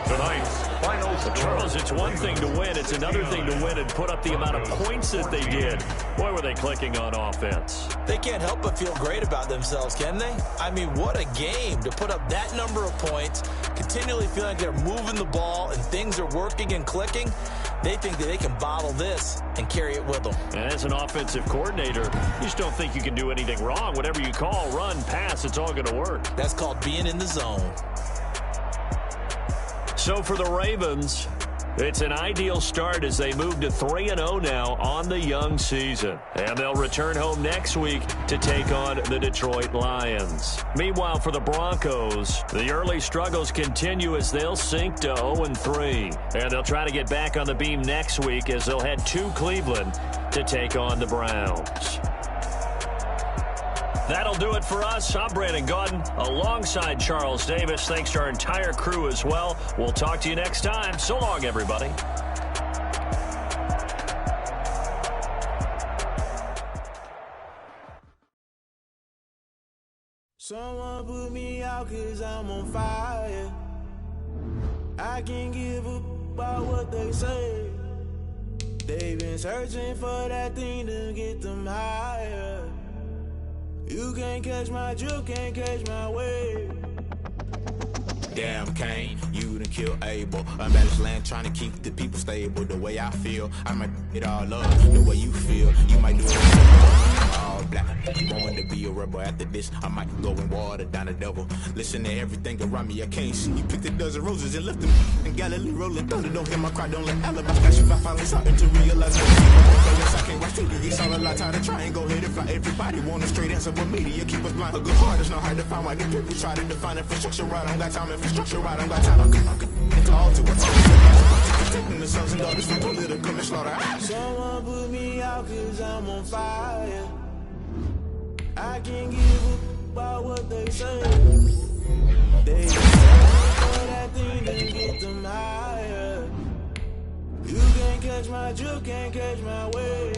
Tonight's final score. Charles, it's one thing to win. It's another thing to win and put up the amount of points that they did. Boy, were they clicking on offense. They can't help but feel great about themselves, can they? I mean, what a game to put up that number of points, continually feeling like they're moving the ball and things are working and clicking. They think that they can bottle this and carry it with them. And as an offensive coordinator, you just don't think you can do anything wrong. Whatever you call, run, pass, it's all going to work. That's called being in the zone. So for the Ravens, it's an ideal start as they move to 3-0 now on the young season. And they'll return home next week to take on the Detroit Lions. Meanwhile, for the Broncos, the early struggles continue as they'll sink to 0-3. And they'll try to get back on the beam next week as they'll head to Cleveland to take on the Browns. That'll do it for us. I'm Brandon Gaudin alongside Charles Davis. Thanks to our entire crew as well. We'll talk to you next time. So long, everybody. Someone put me out 'cause I'm on fire. I can't give a about what they say. They've been searching for that thing to get them higher. You can't catch my drift, can't catch my wave. Damn, Kane, you done killed Abel. Unbalanced land trying to keep the people stable. The way I feel, I might it all up. The way you feel, you might do it all black. Going to be a rebel after this. I might go and water down the devil. Listen to everything around me, I can't see. You picked a dozen roses and left them in Galilee rolling thunder. Don't hear my cry, don't let alibi flash. If I finally started to realize I can't watch TV. It's all a lot, time to try and go ahead and fly. Everybody want a straight answer, but media keep us blind. A good heart is not hard to find. Why the people try to define infrastructure right? I don't got time. Infrastructure right, I don't got time. I'm called to what's protecting the sons and daughters from political slaughter. Someone put me out 'cause I'm on fire. I can't give a about what they say. They searching for that thing to get them higher. You can't catch my drift, can't catch my wave.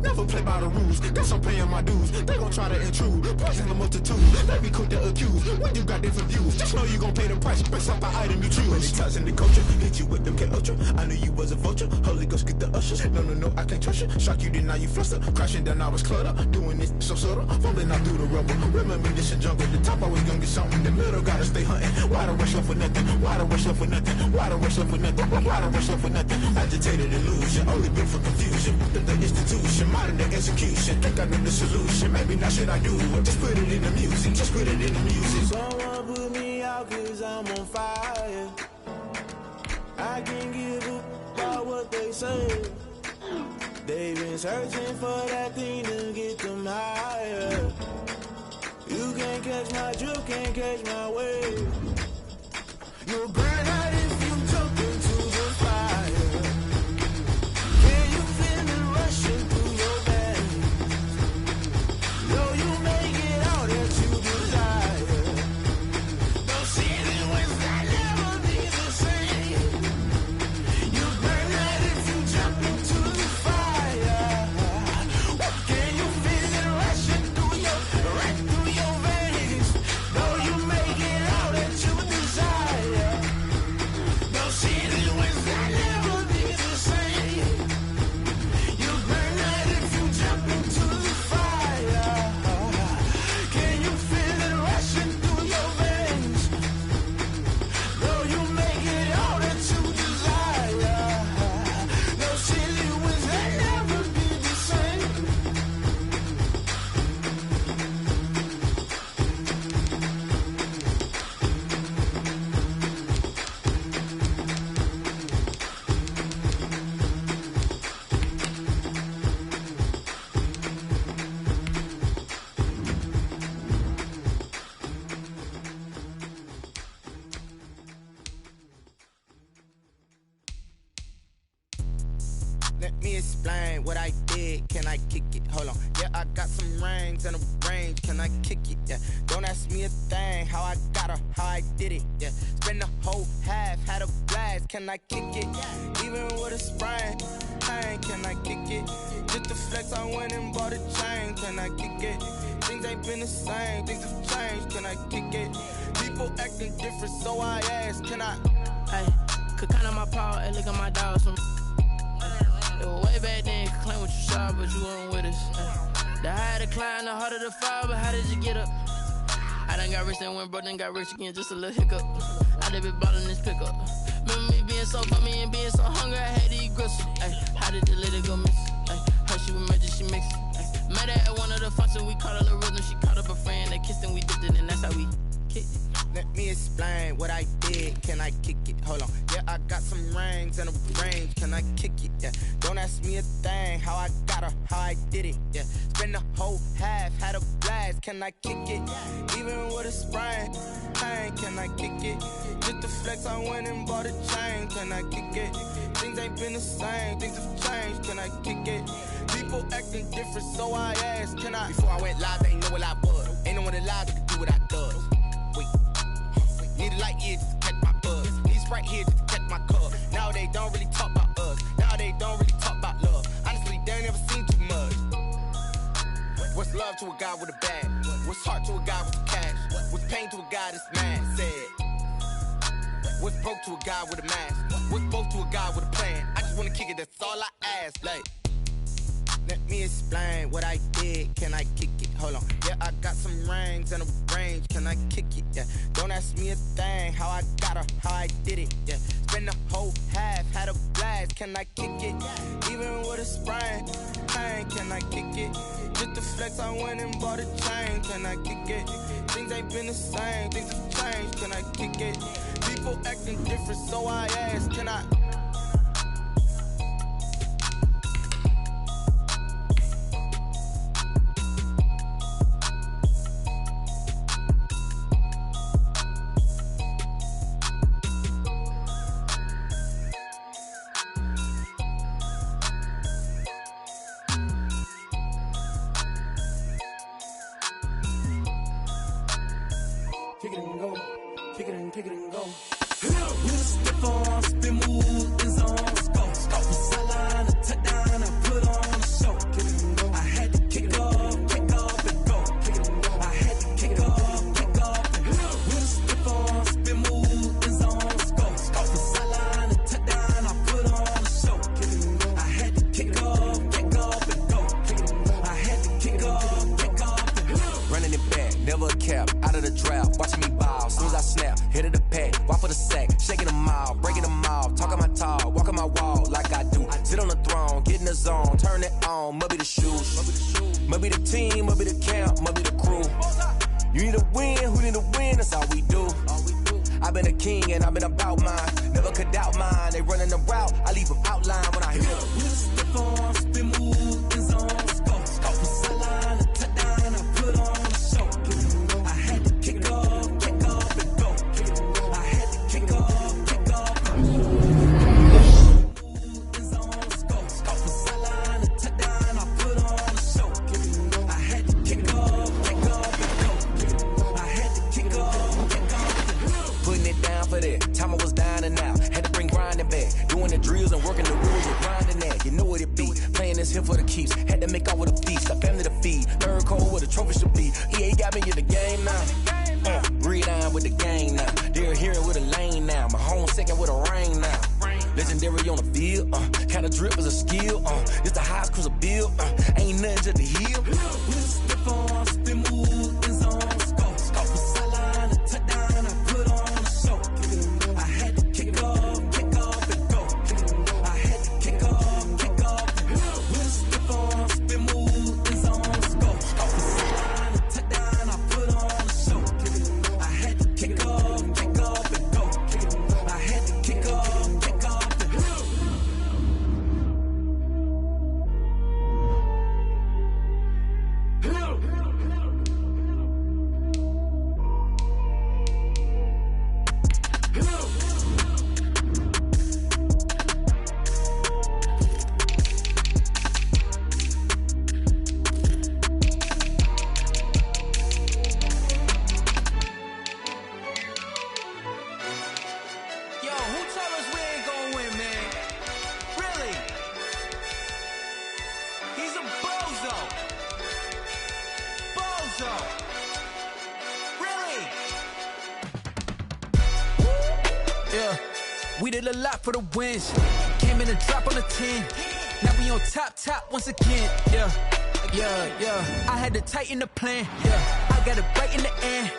Never play by the rules, guess I'm paying my dues. They gon' try to intrude, poison the multitude. They be quick to accuse, when you got different views. Just know you gon' pay the price, based off the item you choose. When it's touching the culture, hit you with them K-Ultra. I knew you was a vulture, Holy Ghost get the ushers. No, I can't trust you. Shock you, then now you fluster. Crashing down, I was clutter. Doing this so subtle, falling out through the rubble. Remember this a jungle, the top always gonna get something. In the middle, gotta stay hunting. Why the rush left for nothing? Why the rush left for nothing? Why the rush left for nothing? Why the rush left for nothing? Agitated illusion, only built for confusion. The institution, modern day execution. Think I know the solution. Maybe not should I do it? Just put it in the music. Just put it in the music. Someone put me out 'cause I'm on fire. I can't give a about what they say. They've been searching for that thing to get them higher. You can't catch my drift, can't catch my wave. You'll burn out if you jump into the fire. Can you feel it rushing through your veins? Know you make it all that you desire. Don't see it when I never be the same. You burn out if you jump into the fire. Can you feel it rushing through your veins? Know you make it all that you desire. Let me explain what I did. Can I kick it? Hold on. Yeah, I got some rings and a range. Can I kick it? Yeah. Don't ask me a thing. How I got her, how I did it. Yeah. Spend the whole half, had a blast. Can I kick it? Even with a sprain. Pain, can I kick it? Just the flex, I went and bought a chain. Can I kick it? Things ain't been the same. Things have changed. Can I kick it? People acting different, so I ask. Can I? Hey, could count on my power and look at my dogs. It was way back then, could claim what you saw, but you weren't with us. The higher the climb, the harder the fall, but how did you get up? I done got rich and went broke, then got rich again, just a little hiccup. I done been ballin' this pickup. Remember me being so funny and being so hungry, I had to eat gristle. Ay, how did the lady go miss? Ay, how she was magic, she mixed. Met her at one of the functions, we caught her the rhythm, she caught up a friend, they kissed and we dipped it, and that's how we kicked it. Let me explain what I did. Can I kick it? Hold on. Yeah, I got some rings and a range. Can I kick it? Yeah. Don't ask me a thing. How I got her, how I did it. Yeah. Spend the whole half, had a blast. Can I kick it? Even with a sprain. Pain, can I kick it? Just the flex, I went and bought a chain. Can I kick it? Things ain't been the same. Things have changed. Can I kick it? People acting different, so I asked. Can I? Before I went live, they ain't know what I was. Ain't no one alive that could do what I does. Wait. Need a light here just to catch my buzz. Need Sprite here just to catch my cup. Now they don't really talk about us. Now they don't really talk about love. Honestly, they ain't never seen too much. What's love to a guy with a bag? What's heart to a guy with cash? What's pain to a guy that's mad? Said. What's broke to a guy with a mask? What's both to a guy with a plan? I just wanna kick it, that's all I ask. Like, let me explain what I did. Can I kick it? Hold on. Yeah, I got some rings and a range. Can I kick it? Yeah. Don't ask me a thing. How I got her, how I did it. Yeah. Spend the whole half, had a blast. Can I kick it? Even with a sprain. Pain, can I kick it? Just the flex, I went and bought a chain. Can I kick it? Things ain't been the same. Things have changed. Can I kick it? People acting different, so I ask. Can I? Kick it and go, kick it and go. With a stiff on, spin move, in zone, go. From sideline to touchdown, I put on a show. Kick it and go. I had to kick off and go. Kick it and go. I had to kick off and go. With a stiff on, spin move, in zone, go. From sideline to touchdown, I put on a show. Kick it and go. I had to kick off and go. Kick it and go. I had to kick off and go. Running it back, never a cap, out of the drought, watching me ball, soon as I snap, hit of the pack, walk for the sack, shaking them all, breaking them off, talking my talk, walking my wall like I do, sit on the throne, get in the zone, turn it on, must be the shoes, must be the team, must be the camp, must be the crew, you need a win, who need a win, that's all we do, I've been a king and I've been about mine, never could doubt mine, they running the route, I leave them outline when I hit them. With a stiff on, spin move, in zone, go. From sideline to touchdown, I put on a show. I had to kick off and go. I had to kick off and go. In zone, go. From sideline to touchdown, I put on a show. I had to kick off and go. I had to kick off and go. Putting it down for that, time I was down and out, had to bring grinding back, doing the drills and working the rules and grinding that, you know what it be, playing this here for the keeps, had to make out with a feast, a family to feed, third cold where the trophy should be, EA got me in the game now, read on with the game now, they're hearing with a lane now, my home second with a rain now, legendary on the field, kind of drip is a skill, it's the highest cruiser bill, ain't nothing to the hill. With a stiff on, spin move, in zone, go. From sideline to touchdown, I put on a show. I had to kick off and go. I had to kick off and go. With a stiff on, spin move, in zone, go. From sideline to touchdown, I put on a show. I had to kick off and go. I had to kick off and go. tell us we ain't gonna win, man? Really? He's a bozo. Bozo. Really? Yeah. We did a lot for the wins. Came in a drop on the 10. Now we on top once again. Yeah. I had to tighten the plan. Yeah. I got it right in the end.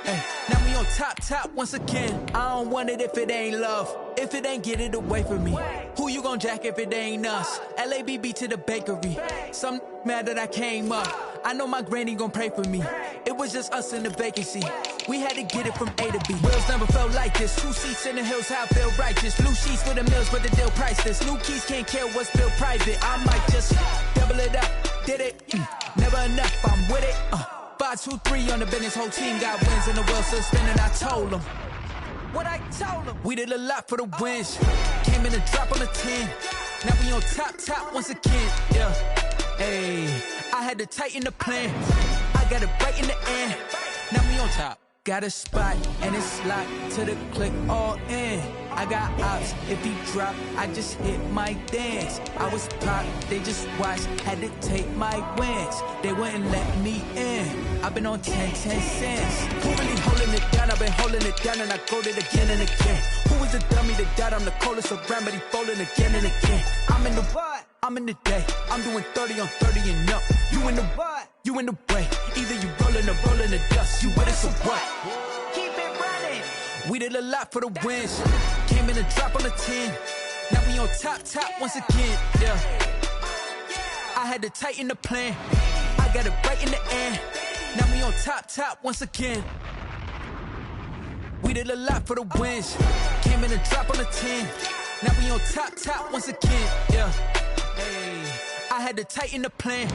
Now we on top once again. I don't want it if it ain't love. If it ain't, get it away from me. Who you gon' jack if it ain't us? LABB to the bakery. Some mad that I came up. I know my granny gon' pray for me. It was just us in the vacancy. We had to get it from A to B. Wheels never felt like this. 2 seats in the hills, how I feel righteous. Blue sheets for the mills, but the deal priceless. New keys can't care what's built private. I might just double it up. Did it? Never enough, I'm with it. 5, 2, 3 on the business. Whole team got wins and the wheels still spinning. I told them what I told them. We did a lot for the wins. Came in a drop on the 10. Now we on top once again. Yeah. Hey, I had to tighten the plan. I got it right in the end. Now we on top. Got a spot and it's locked to the click all in. I got ops, if he drop, I just hit my dance. I was pop, they just watched, had to take my wins. They wouldn't let me in. I've been on 10 cents. Who really holding it down? I've been holding it down and I go it again and again. Who was the dummy that died? I'm the coldest around, but he falling again and again. I'm in the what? I'm in the day. I'm doing 30 on 30 and up. You in the what? You in the way. Either you rolling or rolling the dust. You with us or what? Keep it running. We did a lot for the wins. Came in a drop on the 10. Now we on top once again. Yeah. I had to tighten the plan. I got it right in the end. Now we on top once again. We did a lot for the wins. Came in a drop on the 10. Now we on top once again. Yeah. Hey, I had to tighten the plan.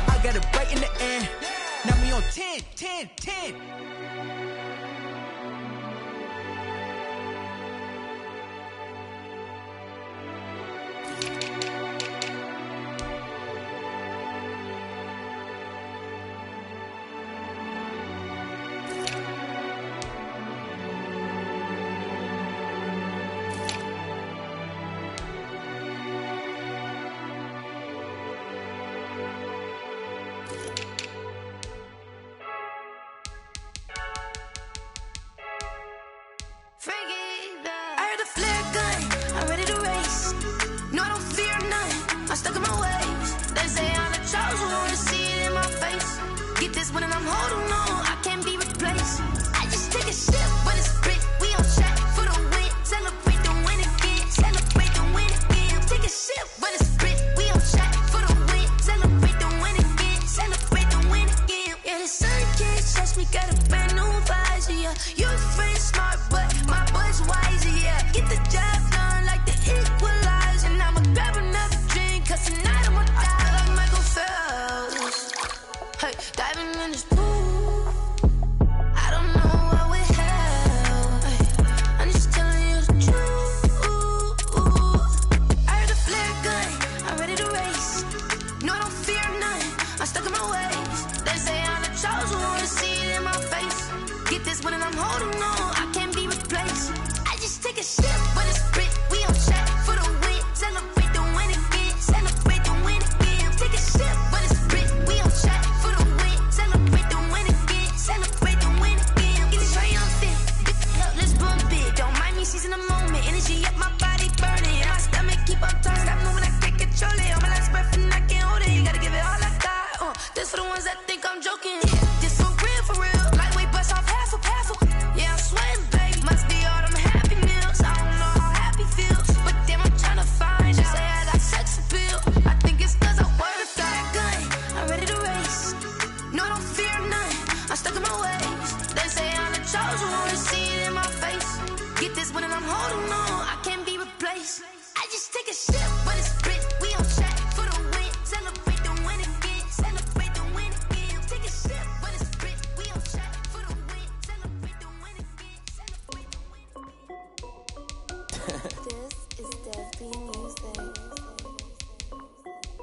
I got it right in the end. Now we on 10.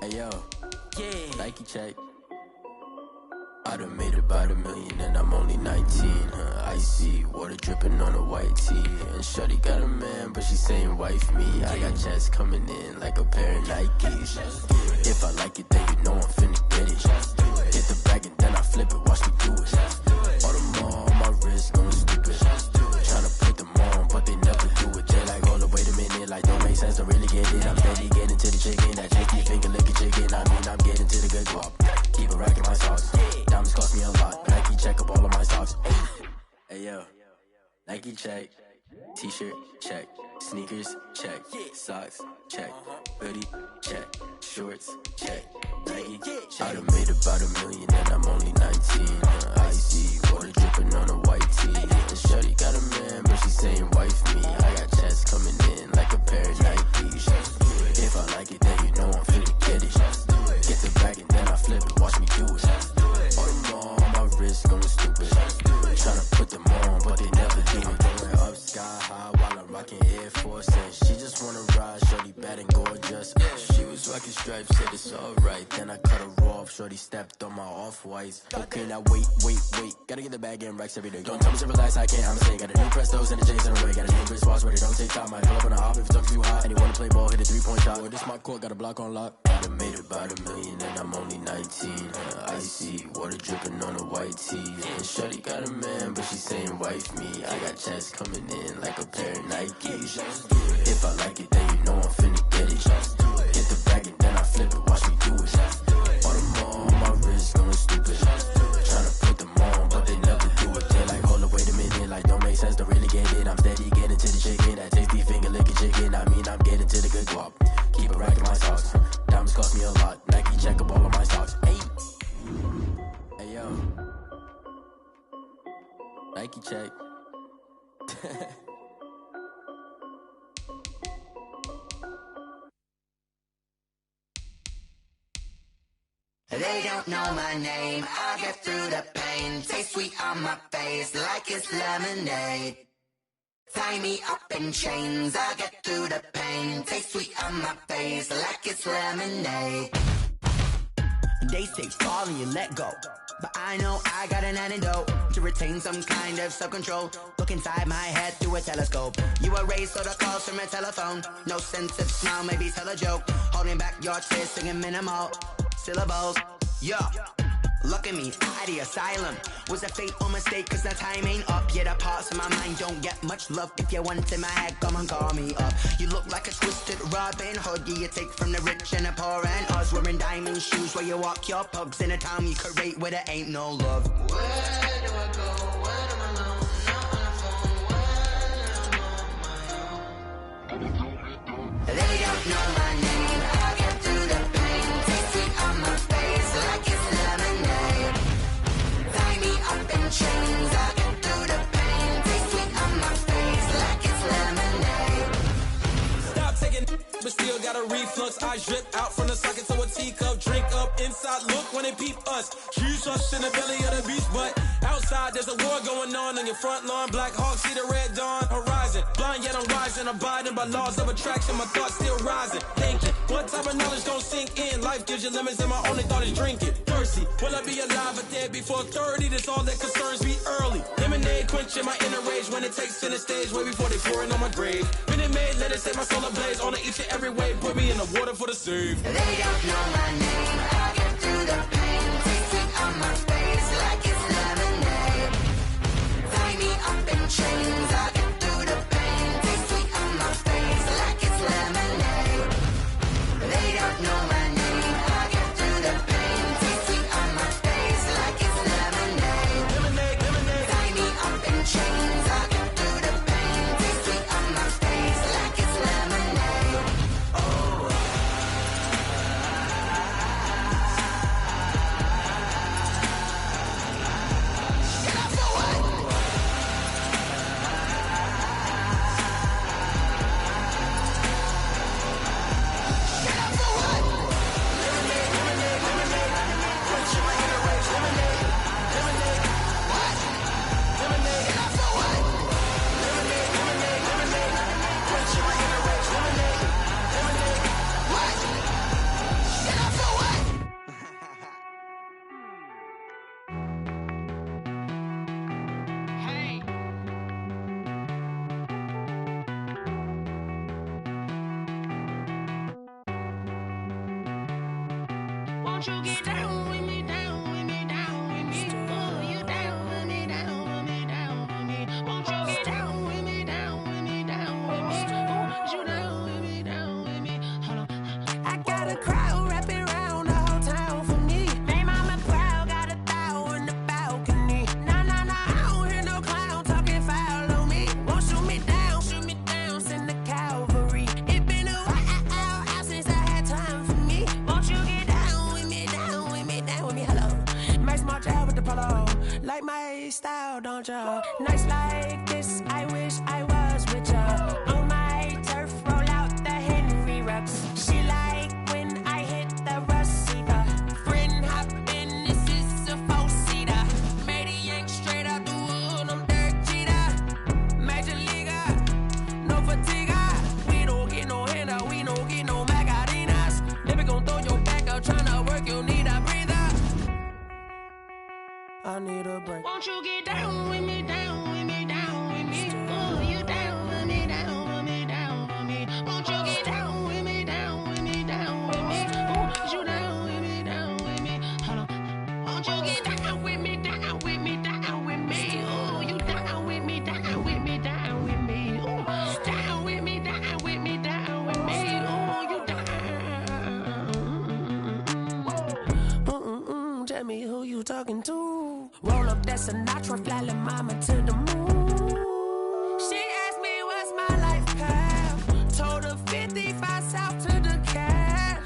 Hey yo, Nike check. I done made about $1 million and I'm only 19. Icy water dripping on a white tee. And Shorty got a man, but she saying wife me. I got checks coming in like a pair of Nikes. If I like it, then you know I'm finna get it. Hit the bag and then I flip it, watch me do it. All the more on my wrist going stupid. Tryna put them on, but they never do it. They like, hold up, wait a minute, like don't make sense, don't really get it. I'm steady getting to the chicken, that tasty finger licking chicken. I mean, I'm getting to the good guap. Keep it racking my socks. Diamonds cost me a lot. Nike check up all of my socks. Hey yo, Nike check. T-shirt check. Sneakers check. Socks check. Hoodie check. Shorts check. Nike check. I done made about $1 million and I'm only 19. Icy water dripping on a white tee. And shorty got a man, but she saying wife me. I got checks coming in like a pair of Nikes. If I like it, then you know I'm finna get it. Get the bag and then I flip it, watch me do it. All the more on my wrist going stupid. Tryna put them on, but they never do it. Going up sky high while I'm rocking Air Force. And she just wanna ride, shorty bad and gorgeous. She was rocking stripes, said it's alright. Then I cut her off, shorty stepped on my off-whites. Okay, now wait. Gotta get the bag and racks every day. Don't tell me to relax, I can't, I'm saying. Got a new Prestos and a J's in the way. Got a new wristwatch where they don't take time. Might pull up on a hop if it's too hot. And you wanna play ball, hit a 3-point shot. Well, this my court, got a block on lock. I done made about $1 million and I'm only 19. Icy water dripping on a white tee. And shorty got a man, but she saying wife me. I got checks coming in like a pair of Nikes. If I like it, then you know I'm finna get it. Hit the bag and then I flip it, watch me do it. All the more on my wrist going stupid. Tryna put them on, but they never do it. They like, hold up, wait a minute, like don't make sense, don't really get it. I'm steady getting to the chicken, that tasty finger licking chicken. I mean, I'm getting to the good guap. Keep it racking my socks. Diamonds cost me a lot. Nike check up all of my socks. Hey yo, Nike check. They don't know my name, I get through the pain. Taste sweet on my face like it's lemonade. Tie me up in chains, I get through the pain. Taste sweet on my face like it's lemonade. They say fall and you let go, but I know I got an antidote to retain some kind of self-control. Look inside my head through a telescope. You erase all the calls from a telephone. No sense of smile, maybe tell a joke. Holding back your tears, singing minimal syllables. Yo, look at me, out the asylum. Was a fate or mistake, cause the time ain't up. Yeah, the parts of my mind don't get much love. If you want in my head, come and call me up. You look like a twisted Robin Hood. Yeah, you take from the rich and the poor and us. Wearing diamond shoes where you walk your pugs in a town you create where there ain't no love. Where do I go? When am I alone? Not on the phone. When I'm on my own. They don't know my name. I get through the pain. Taste sweet on my face like it's lemonade. Tie me up in chains. I get through the pain. Taste sweet on my face like it's lemonade. Stop taking, but still got a reflux. I drip out from the socket to a teacup. Drink up inside, look when they peep us. Choose us in the belly of the beast, but outside there's a war going on your front lawn. Black Hawk, see the red dawn horizon. Blind yet I'm rising, abiding by laws of attraction. My thoughts still rising, thinking what type of knowledge gon' sink in? Life gives you limits and my only thought is drinking. Thirsty, will I be alive or dead before 30? That's all that concerns me early. Lemonade quenching my inner rage when it takes center stage way before they pouring on my grave. Minute Maid, let it set my soul ablaze on each and every way. Put me in the water for the save. They don't know my name. I get through the pain. Taste sweet on my face like it's lemonade. Tie me up in chains. I get through the pain. Taste sweet on my face like it's lemonade. They don't know my name. I get through the pain. Taste sweet on my face like it's lemonade. Tie me up in chains. I get through the pain. Taste sweet on my face like it's lemonade. Oh. Won't you get down with me, down with me, down with me? Oh, you down with me, down with me, down with me. Won't you get down with me, down with me, down with me? Oh, you down with me, down with me? Hold on. I got a crowd wrapping around the whole town for me. They mama proud, got a thou in the balcony. Nah, nah, nah, I don't hear no clown talking foul on me. Won't shoot me down, send the cavalry. It been a while since I had time for me. Won't you get down with me, down with me, down with me? Hello. Nice march out with the polo. Like my style, don't ya? Nice like this, I wish I was with ya. On my turf, roll out the Henry Rux. She like when I hit the receiver. Friend hop in, this is a four-seater. Made a yank straight out the wood, I'm Derek Jeter. Major leaguer, no fatigue. We don't get no handout, we don't get no Magarinas. Never gon' throw your back out, tryna work, you need a breather. I need a break. Won't you get down with me, down with me, down with me? Oh, you down with me, down with me, down with me. Won't you get down with me, down with me, down with me? Oh, you down with me, down with me? Hold on. Won't you get down with me, down with me, down with me? Oh, you down with me, down with me, down with me? Oh, down with me, down with me, down with me? Oh, you down. Tell me who you talking to. Roll up that Sinatra, fly la mama to the moon. She asked me what's my life path. Told her 55 south to the cash.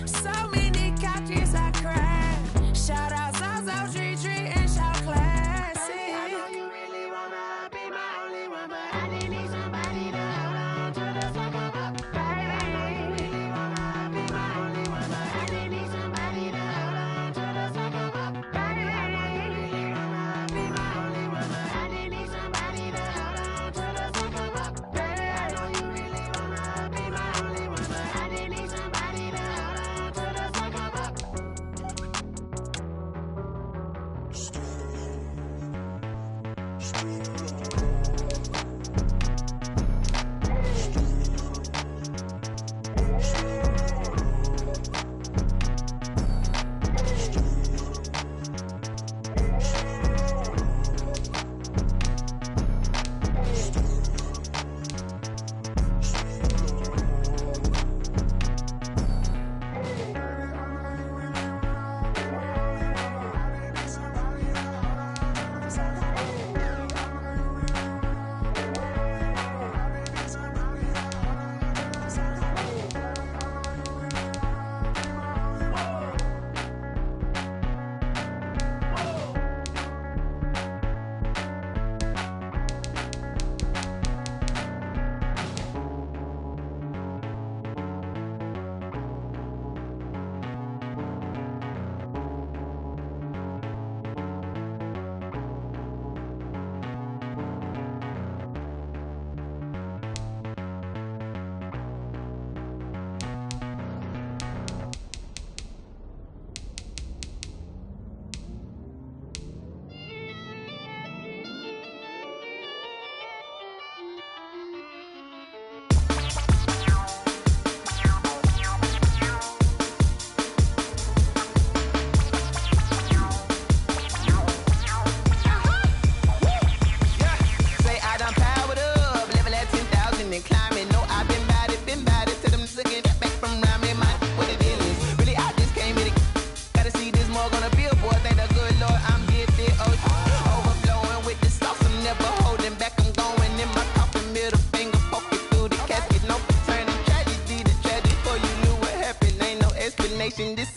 So many couches I crashed. Shout out South Street and shout classy. I know you really wanna be my only one, but I didn't need somebody to hold on to the fuck up, baby. I know you really wanna be my only one, but I didn't need somebody to hold on to the fuck up, baby. I know you really wanna be my only one, but I didn't need somebody to hold on to the fuck up, baby. I know you really wanna be my only one, but I didn't need somebody to hold on to the fuck up.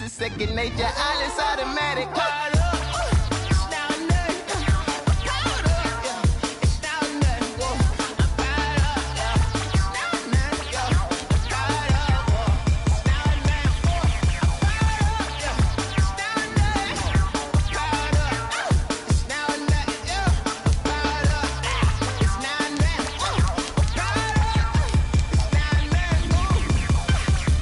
Second nature, all is automatic.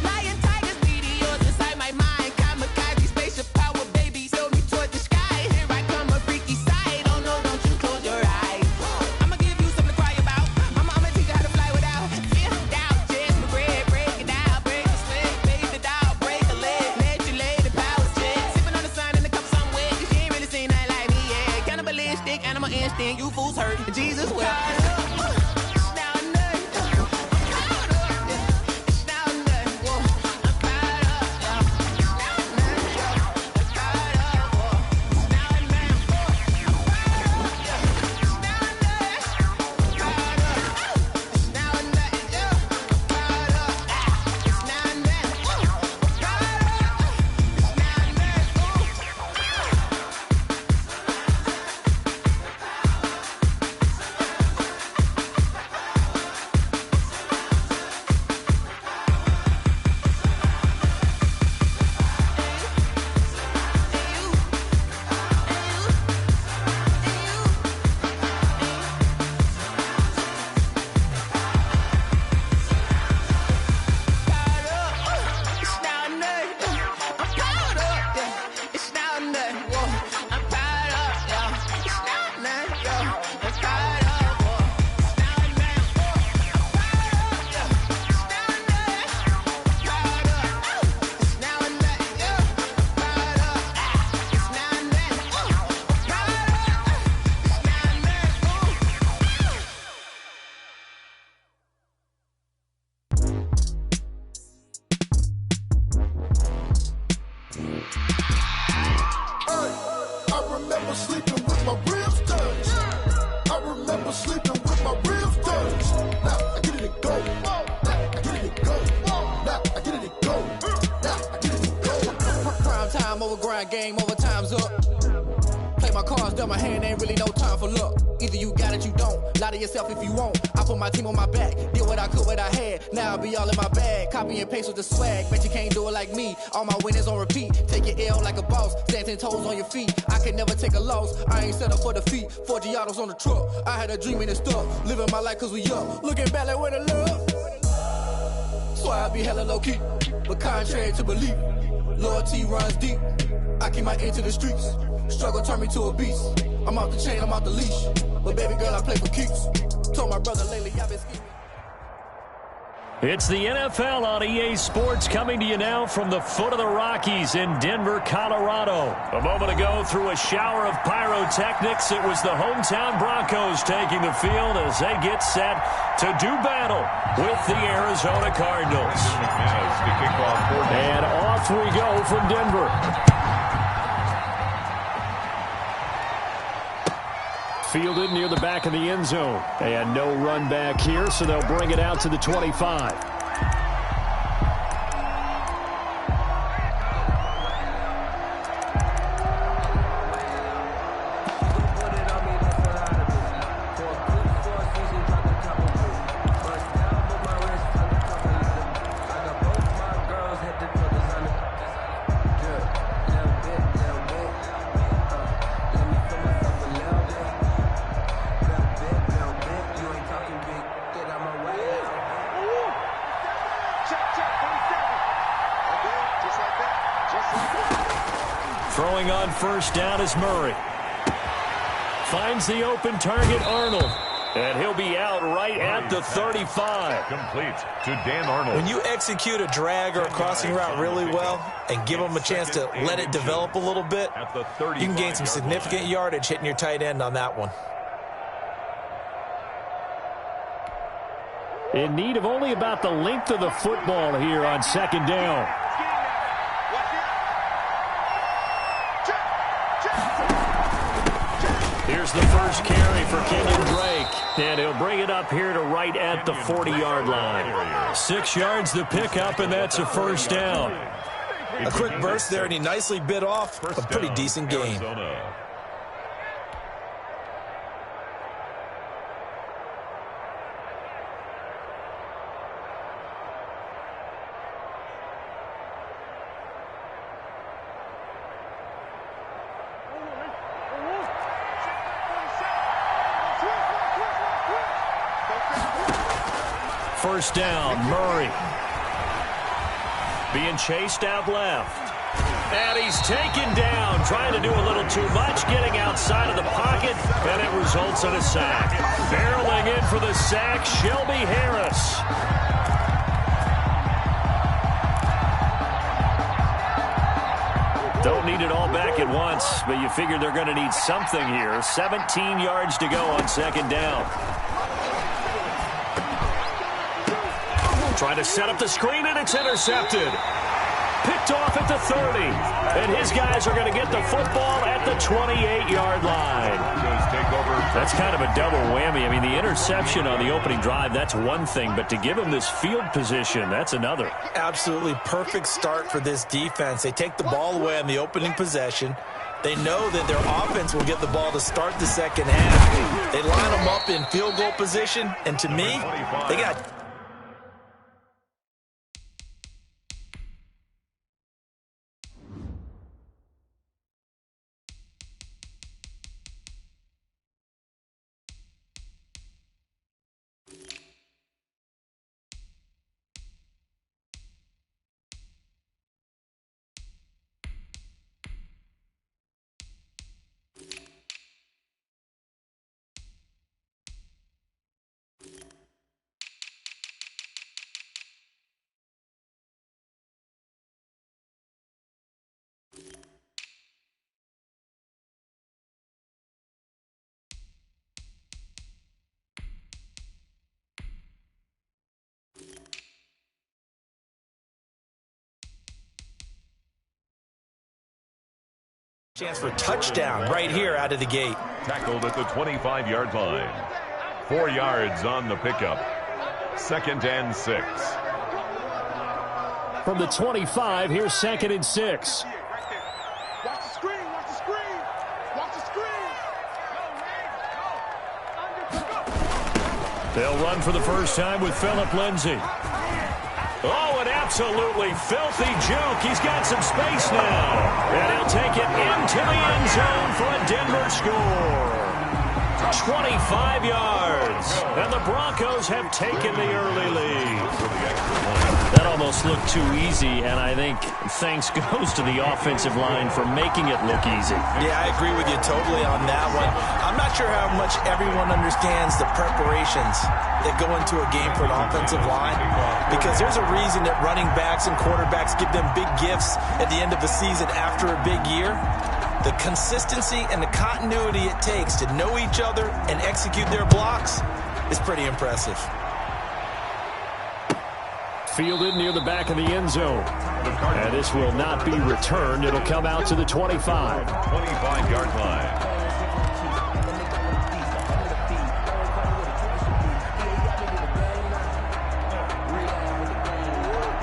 Lion, tigers, meteors inside my mind. Kamikaze, spaceship power, baby. Tell me torch with my ribs touched. I remember sleeping with my ribs touched. Now I get it and go. Now I get it and go. Now I get it and go. Now I get it and go. Prime time over grind game, over time's up. Play my cards, dealt my hand, ain't really no time for luck. Either you got it, you don't. Lie to yourself if you won't. I put my team on my back. Did what I could, what I had. Now I'll be all in my bag. Copy and paste with the swag. Bet you can't do it like me. All my winners on repeat. Take your L like a boss. Stand 10 toes on your feet. I can never take a loss. I ain't set up for defeat. 4 Giottos on the truck. I had a dream and it stuck. Living my life cause we up. Looking back like where the love. So I be hella low key. But contrary to belief, loyalty runs deep. I keep my ear to the streets. Struggle turned me to a beast. I'm off the chain, I'm off the leash. But baby girl, I play for keeps. Told my brother lately, I've been scheming. It's the NFL on EA Sports coming to you now from the foot of the Rockies in Denver, Colorado. A moment ago, through a shower of pyrotechnics, it was the hometown Broncos taking the field as they get set to do battle with the Arizona Cardinals. And off we go from Denver. Fielded near the back of the end zone. And no run back here, so they'll bring it out to the 25. Throwing on first down is Murray. Finds the open target, Arnold. And he'll be out right at the 35. Complete to Dan Arnold. When you execute a drag or a crossing route really well and give them a chance to let it develop a little bit, you can gain some significant yardage hitting your tight end on that one. In need of only about the length of the football here on second down. Here's the first carry for Kenyon Drake. And he'll bring it up here to right at the 40-yard line. 6 yards the pickup, and that's a first down. A quick burst there, and he nicely bit off a pretty decent game. First down, Murray. Being chased out left. And he's taken down, trying to do a little too much, getting outside of the pocket, and it results in a sack. Barreling in for the sack, Shelby Harris. Don't need it all back at once, but you figure they're going to need something here. 17 yards to go on second down. Trying to set up the screen, and it's intercepted. Picked off at the 30. And his guys are going to get the football at the 28-yard line. That's kind of a double whammy. I mean, the interception on the opening drive, that's one thing. But to give him this field position, that's another. Absolutely perfect start for this defense. They take the ball away on the opening possession. They know that their offense will get the ball to start the second half. They line them up in field goal position. And to me, they got... chance for a touchdown right here out of the gate. Tackled at the 25-yard line. 4 yards on the pickup. 2nd and 6. From the 25, here's 2nd and 6. Watch the screen, watch the screen. Watch the screen. They'll run for the first time with Phillip Lindsay. Oh, an absolutely filthy juke. He's got some space now. And he'll take it into the end zone for a Denver score. 25 yards. And the Broncos have taken the early lead. That almost looked too easy, and I think thanks goes to the offensive line for making it look easy. Yeah, I agree with you totally on that one. I'm not sure how much everyone understands the preparations that go into a game for an offensive line, because there's a reason that running backs and quarterbacks give them big gifts at the end of the season after a big year. The consistency and the continuity it takes to know each other and execute their blocks is pretty impressive. Fielded near the back of the end zone. And this will not be returned. It'll come out to the 25. 25-yard line.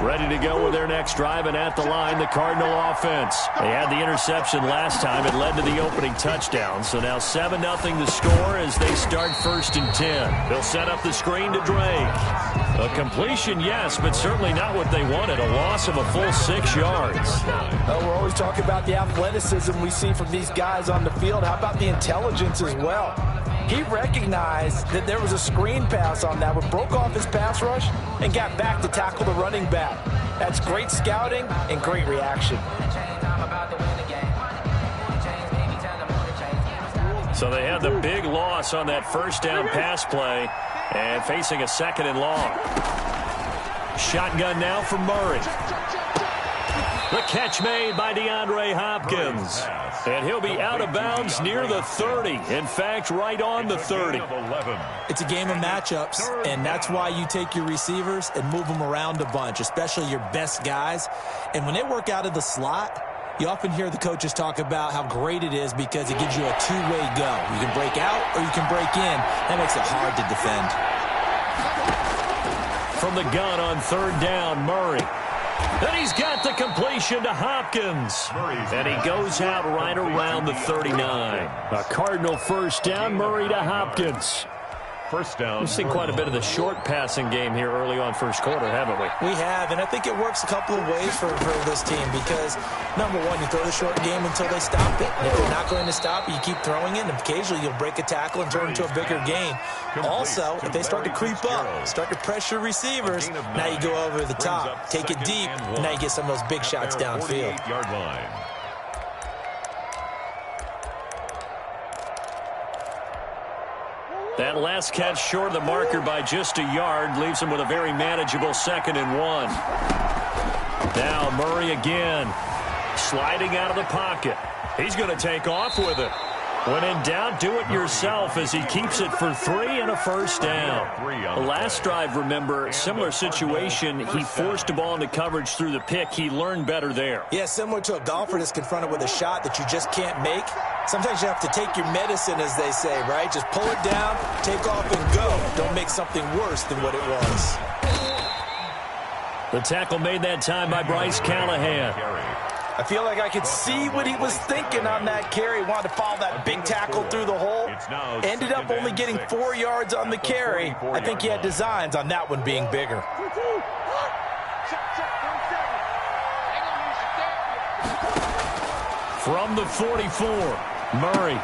Ready to go with their next drive, and at the line, the Cardinal offense. They had the interception last time. It led to the opening touchdown. So now 7-0 the score as they start 1st and 10. They'll set up the screen to Drake. A completion, yes, but certainly not what they wanted. A loss of a full 6 yards. We're always talking about the athleticism we see from these guys on the field. How about the intelligence as well? He recognized that there was a screen pass on that one, broke off his pass rush, and got back to tackle the running back. That's great scouting and great reaction. So they had the big loss on that first down pass play and facing a 2nd and long. Shotgun now for Murray. The catch made by DeAndre Hopkins. And he'll be out of bounds near the 30. In fact, right on the 30. It's a game of matchups, and that's why you take your receivers and move them around a bunch, especially your best guys. And when they work out of the slot, you often hear the coaches talk about how great it is because it gives you a two-way go. You can break out or you can break in. That makes it hard to defend. From the gun on 3rd down, Murray. And he's got the completion to Hopkins. And he goes out right around the 39. A Cardinal first down, Murray to Hopkins. First down. We've seen quite a bit of the short passing game here early on first quarter, haven't we? We have, and I think it works a couple of ways for this team because, number one, you throw the short game until they stop it. And if they're not going to stop it, you keep throwing it, and occasionally you'll break a tackle and turn it into a bigger game. Also, if they start to creep up, start to pressure receivers, now you go over the top, take it deep, and now you get some of those big shots downfield. 48-yard line. That last catch short of the marker by just a yard leaves him with a very manageable 2nd and 1. Now Murray again, sliding out of the pocket. He's going to take off with it. When in doubt, do it yourself as he keeps it for 3 and a first down. The last drive, remember, similar situation. He forced a ball into coverage through the pick. He learned better there. Yeah, similar to a golfer that's confronted with a shot that you just can't make. Sometimes you have to take your medicine, as they say, right? Just pull it down, take off, and go. Don't make something worse than what it was. The tackle made that time by Bryce Callahan. I feel like I could see what he was thinking on that carry. Wanted to follow that big tackle through the hole. Ended up only getting 4 yards on the carry. I think he had designs on that one being bigger. From the 44, Murray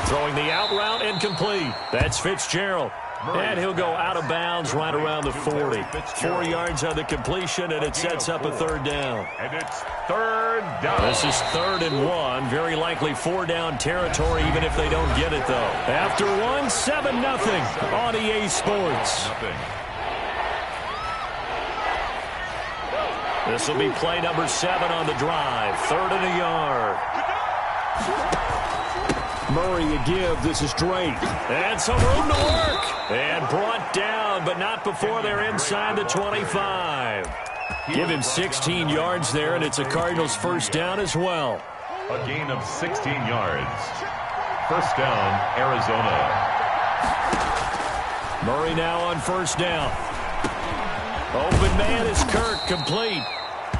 throwing the out route incomplete. That's Fitzgerald. And he'll go out of bounds right around the 40. 4 yards on the completion, and it sets up a 3rd down. And it's 3rd down. This is 3rd and 1. Very likely 4-down territory, even if they don't get it, though. After 1, 7-0 on EA Sports. This will be play number 7 on the drive. 3rd and a yard. Murray a give. This is Drake. And some room to work. And brought down, but not before they're inside the 25. Give him 16 yards there, and it's a Cardinals first down as well. A gain of 16 yards. First down, Arizona. Murray now on first down. Open man is Kirk, complete.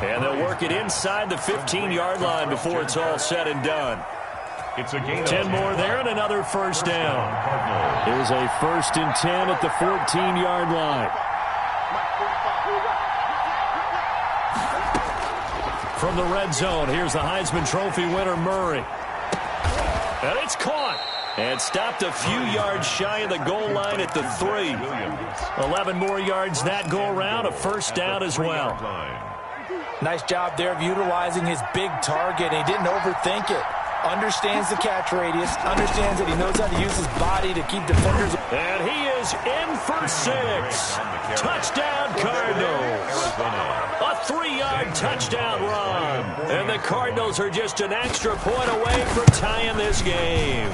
And they'll work it inside the 15-yard line before it's all said and done. It's a gain of 10 more there and another first down. Here's a 1st and 10 at the 14-yard line. From the red zone, here's the Heisman Trophy winner, Murray. And it's caught. And stopped a few yards shy of the goal line at the 3. 11 more yards that go around, a first down as well. Nice job there of utilizing his big target. He didn't overthink it. Understands the catch radius. Understands that he knows how to use his body to keep defenders. And he is in for 6. Touchdown, Cardinals. A 3-yard touchdown run. And the Cardinals are just an extra point away from tying this game.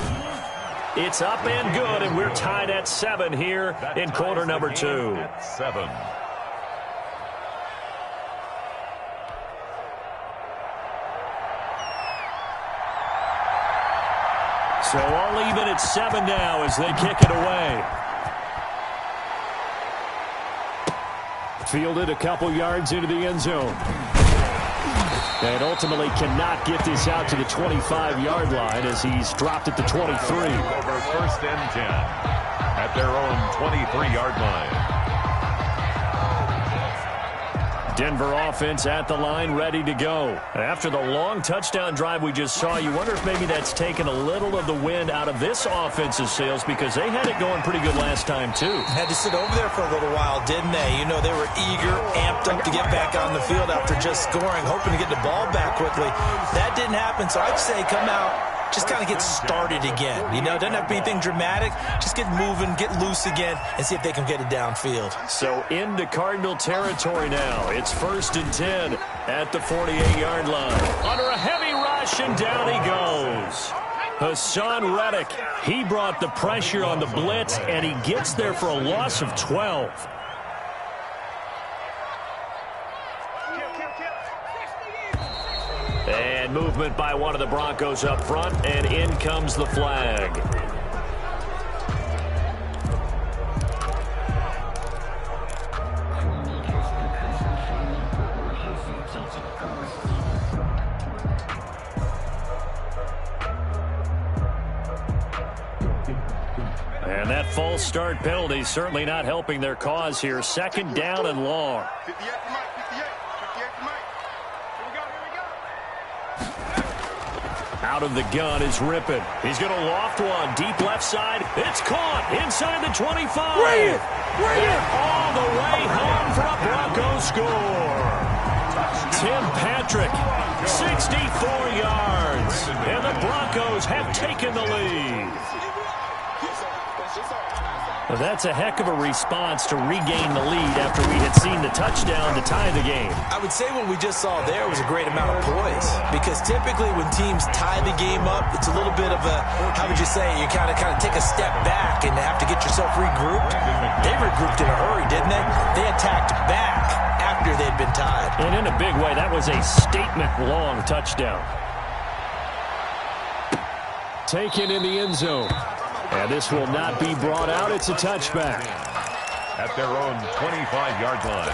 It's up and good, and we're tied at 7 here in quarter number 2. 7. So all even at 7 now as they kick it away. Fielded a couple yards into the end zone. And ultimately cannot get this out to the 25-yard line as he's dropped at the 23. Over 1st and 10 at their own 23-yard line. Denver offense at the line, ready to go. After the long touchdown drive we just saw, you wonder if maybe that's taken a little of the wind out of this offense's sails because they had it going pretty good last time, too. Had to sit over there for a little while, didn't they? You know, they were eager, amped up to get back on the field after just scoring, hoping to get the ball back quickly. That didn't happen, so I'd say come out, just kind of get started again. You know, doesn't have to be anything dramatic. Just get moving, get loose again, and see if they can get it downfield. So into Cardinal territory now. It's 1st and 10 at the 48-yard line. Under a heavy rush, and down he goes. Hassan Reddick, he brought the pressure on the blitz, and he gets there for a loss of 12. And movement by one of the Broncos up front, and in comes the flag. And that false start penalty certainly not helping their cause here. 2nd down and long. 58 for Mike, 58 for Mike. Here we go. Out of the gun is Rippon. He's going to loft one. Deep left side. It's caught inside the 25. Bring it! All the way home for a Broncos score. Tim Patrick, 64 yards. And the Broncos have taken the lead. Well, that's a heck of a response to regain the lead after we had seen the touchdown to tie the game. I would say what we just saw there was a great amount of poise, because typically when teams tie the game up, it's a little bit of a, how would you say, you kind of take a step back and have to get yourself regrouped. They regrouped in a hurry, didn't they? They attacked back after they'd been tied. And in a big way, that was a statement-long touchdown. Taken in the end zone. And this will not be brought out. It's a touchback. At their own 25-yard line.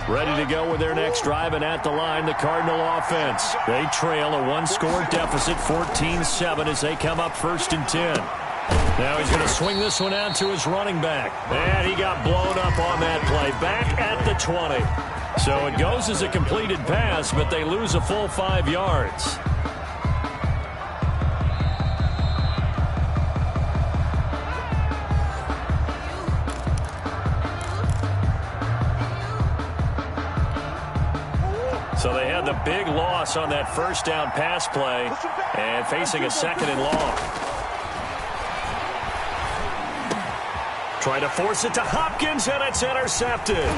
Ready to go with their next drive, and at the line, the Cardinal offense. They trail a one-score deficit, 14-7, as they come up 1st and 10. Now he's going to swing this one out to his running back. And he got blown up on that play. Back at the 20. So it goes as a completed pass, but they lose a full 5 yards. So they had the big loss on that 1st down pass play and facing a 2nd and long. Trying to force it to Hopkins, and it's intercepted.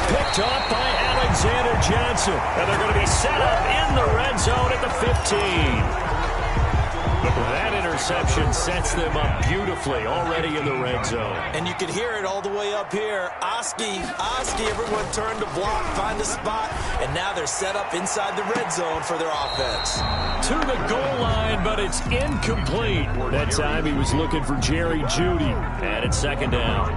Picked off by Alexander Johnson. And they're going to be set up in the red zone at the 15. That interception sets them up beautifully already in the red zone. And you can hear it all the way up here. Oski, everyone turned to block, find a spot, and now they're set up inside the red zone for their offense. To the goal line, but it's incomplete. That time he was looking for Jerry Jeudy. And it's second down.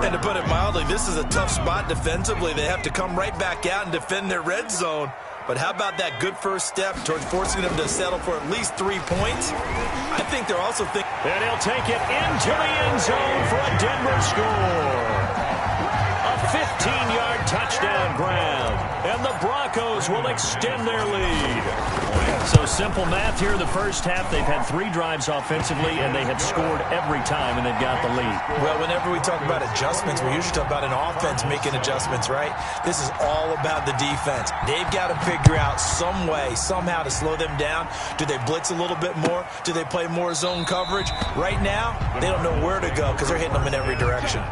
And to put it mildly, this is a tough spot defensively. They have to come right back out and defend their red zone. But how about that good first step towards forcing them to settle for at least 3 points? I think they're also thinking... And he'll take it into the end zone for a Denver score. A 15-yard touchdown grab. And the Broncos will extend their lead. So simple math here in the first half. They've had 3 drives offensively, and they have scored every time, and they've got the lead. Well, whenever we talk about adjustments, we usually talk about an offense making adjustments, right? This is all about the defense. They've got to figure out some way, somehow to slow them down. Do they blitz a little bit more? Do they play more zone coverage? Right now, they don't know where to go because they're hitting them in every direction.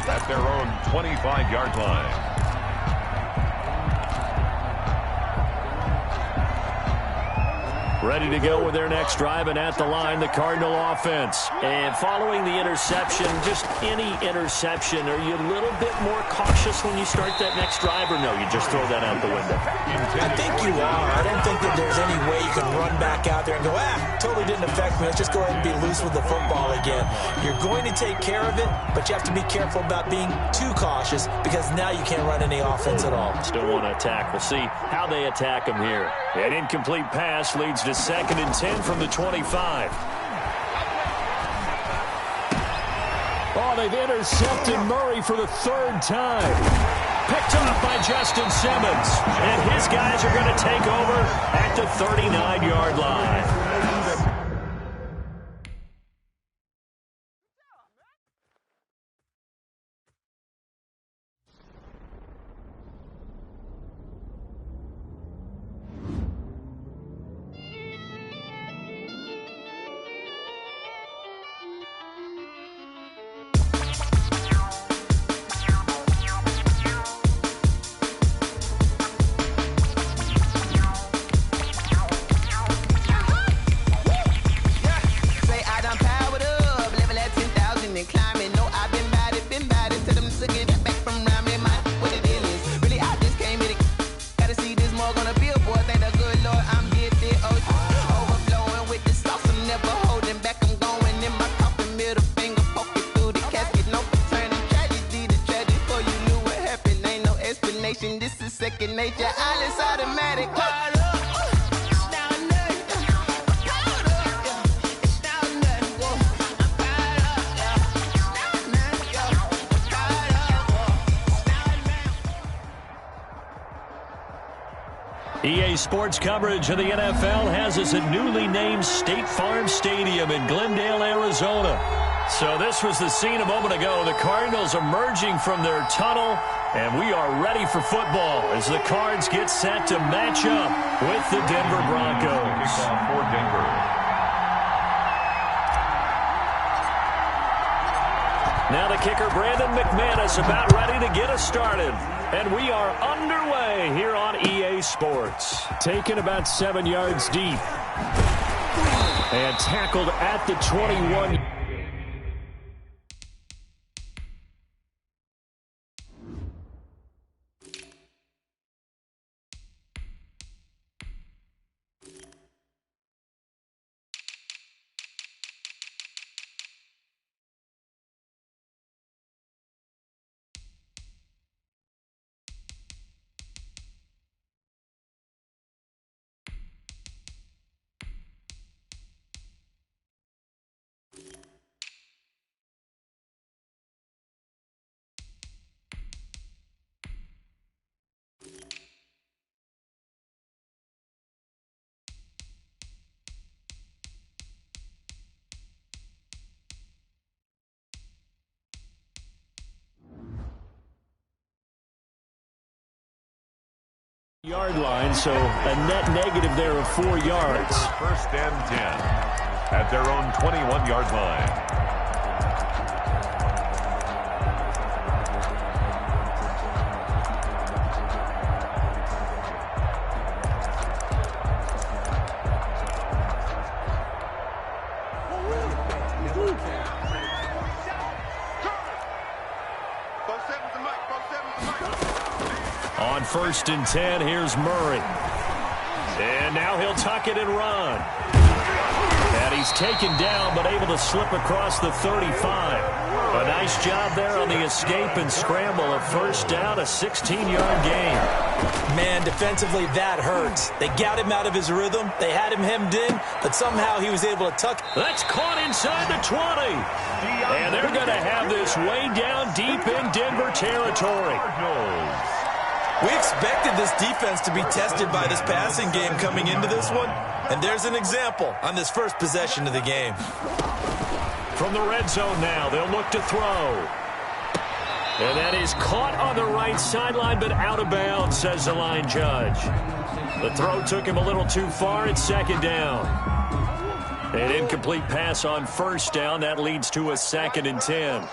At their own 25-yard line. Ready to go with their next drive, and at the line, the Cardinal offense. And following the interception, just any interception, are you a little bit more cautious when you start that next drive, or no, you just throw that out the window? I think you are. I don't think that there's any way you can run back out there and go, totally didn't affect me. Let's just go ahead and be loose with the football again. You're going to take care of it, but you have to be careful about being too cautious because now you can't run any offense at all. Still want to attack. We'll see how they attack them here. An incomplete pass leads to 2nd and 10 from the 25. Oh, they've intercepted Murray for the 3rd time. Picked off by Justin Simmons. And his guys are going to take over at the 39-yard line. This is second nature. All is automatic. EA Sports coverage of the NFL has us at newly named State Farm Stadium in Glendale, Arizona. So this was the scene a moment ago. The Cardinals emerging from their tunnel, and we are ready for football as the Cards get set to match up with the Denver Broncos. For Denver. Now the kicker, Brandon McManus, about ready to get us started. And we are underway here on EA Sports. Taken about 7 yards deep. And tackled at the 21. Yard line, so a net negative there of 4 yards. First and 10 at their own 21-yard line. On 1st and 10, here's Murray. And now he'll tuck it and run. And he's taken down, but able to slip across the 35. A nice job there on the escape and scramble. A first down, a 16-yard gain. Man, defensively, that hurts. They got him out of his rhythm. They had him hemmed in, but somehow he was able to tuck. That's caught inside the 20. And they're going to have this way down deep in Denver territory. We expected this defense to be tested by this passing game coming into this one, and there's an example on this first possession of the game. From the red zone now, they'll look to throw. And that is caught on the right sideline, but out of bounds, says the line judge. The throw took him a little too far. It's 2nd down. An incomplete pass on 1st down. That leads to a 2nd and 10.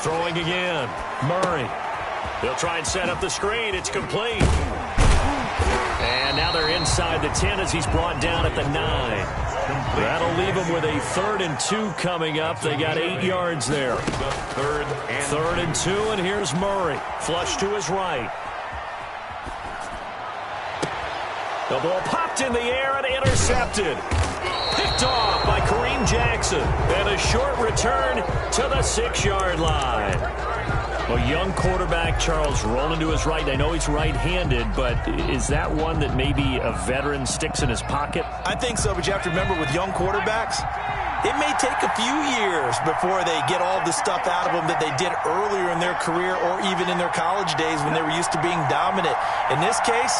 Throwing again. Murray. They'll try and set up the screen. It's complete. And now they're inside the 10 as he's brought down at the 9. That'll leave them with a 3rd and 2 coming up. They got 8 yards there. 3rd and 2, and here's Murray. Flush to his right. The ball popped in the air and intercepted. Picked off by Kareem Jackson. And a short return to the 6-yard line. A young quarterback, Charles, rolling to his right. I know he's right-handed, but is that one that maybe a veteran sticks in his pocket? I think so, but you have to remember with young quarterbacks, it may take a few years before they get all the stuff out of them that they did earlier in their career or even in their college days when they were used to being dominant. In this case,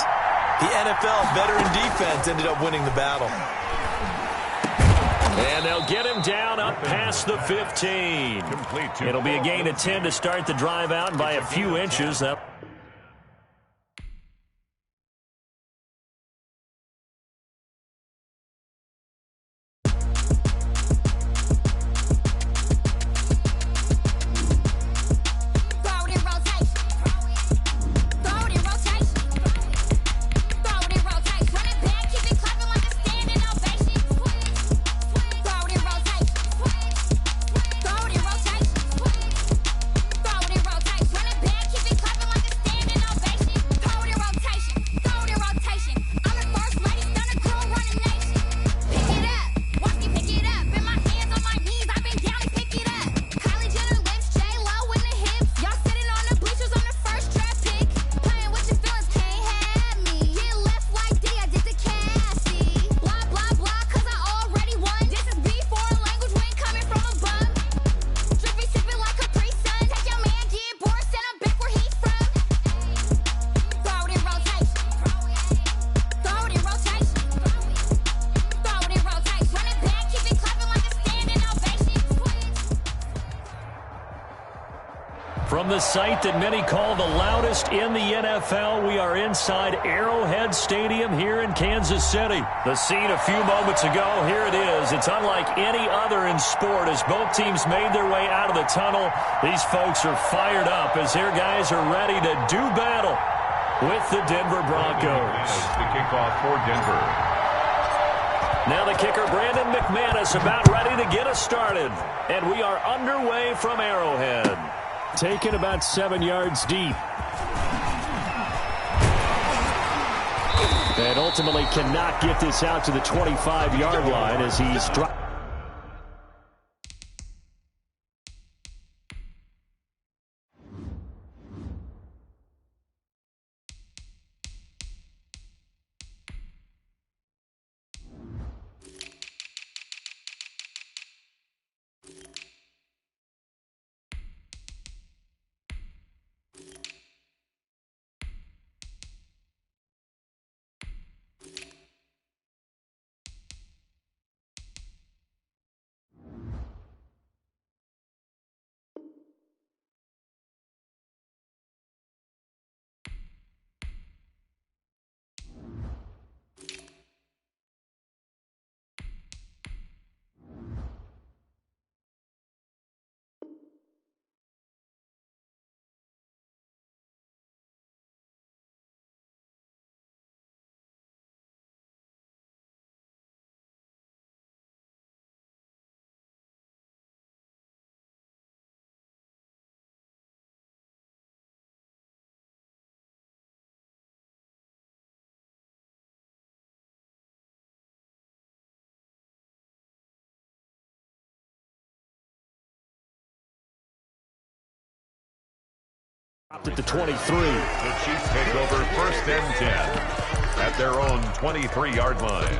the NFL veteran defense ended up winning the battle. And they'll get him down up past the 15. It'll be a gain of 10 to start the drive out by a few inches. From the site that many call the loudest in the NFL, we are inside Arrowhead Stadium here in Kansas City. The scene a few moments ago, here it is. It's unlike any other in sport as both teams made their way out of the tunnel. These folks are fired up as their guys are ready to do battle with the Denver Broncos. The kickoff for Denver. Now the kicker, Brandon McManus, about ready to get us started. And we are underway from Arrowhead. Taken about 7 yards deep. And ultimately cannot get this out to the 25-yard line as he's dropped. At the 23. The Chiefs take over first and 10 at their own 23-yard line.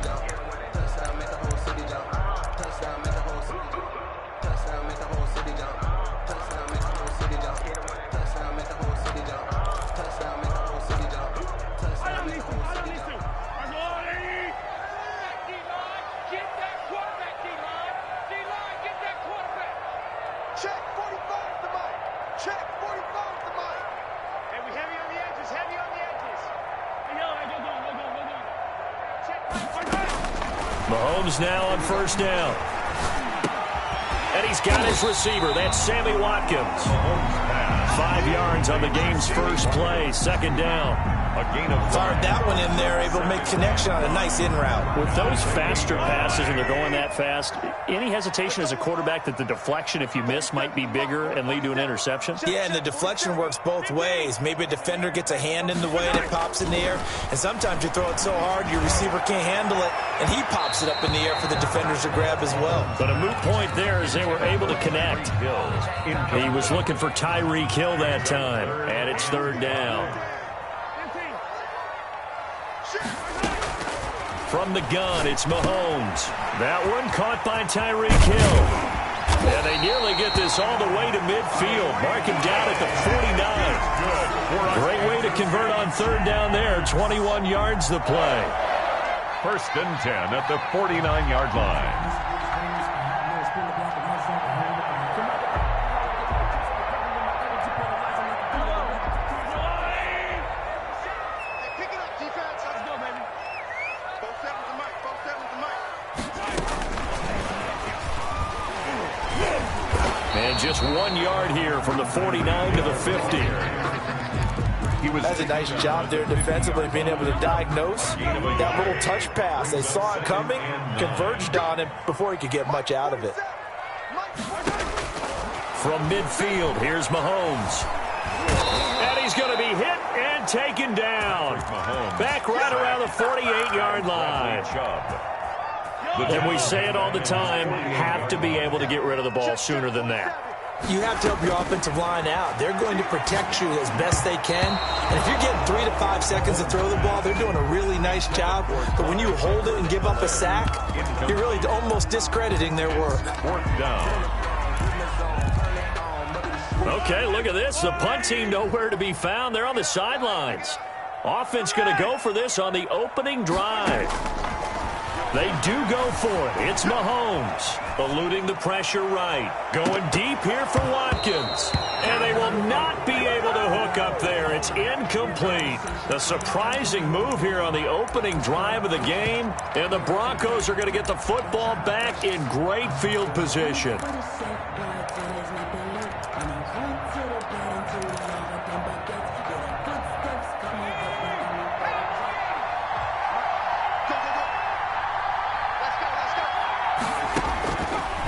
Mahomes now on first down. And he's got his receiver. That's Sammy Watkins. 5 yards on the game's first play. Second down. A gain of 5. Fired that one in there, able to make connection on a nice in route. With those faster passes, and they're going that fast, any hesitation as a quarterback that the deflection, if you miss, might be bigger and lead to an interception? Yeah, and the deflection works both ways. Maybe a defender gets a hand in the way and it pops in the air. And sometimes you throw it so hard your receiver can't handle it, and he pops it up in the air for the defenders to grab as well. But a moot point there as they were able to connect. He was looking for Tyreek Hill that time, and it's third down. From the gun, it's Mahomes. That one caught by Tyreek Hill. And they nearly get this all the way to midfield. Mark him down at the 49. Great way to convert on third down there. 21 yards the play. First and 10 at the 49-yard line. And just 1 yard here from the 49 to the 50. That's a nice job there defensively, being able to diagnose that little touch pass. They saw it coming, converged on him before he could get much out of it. From midfield, here's Mahomes. And he's going to be hit and taken down. Back right around the 48-yard line. And we say it all the time, have to be able to get rid of the ball sooner than that. You have to help your offensive line out. They're going to protect you as best they can. And if you're getting 3 to 5 seconds to throw the ball, they're doing a really nice job. But when you hold it and give up a sack, you're really almost discrediting their work. Fourth down. Okay, look at this. The punt team nowhere to be found. They're on the sidelines. Offense going to go for this on the opening drive. They do go for it. It's Mahomes eluding the pressure right. Going deep here for Watkins. And they will not be able to hook up there. It's incomplete. A surprising move here on the opening drive of the game. And the Broncos are going to get the football back in great field position.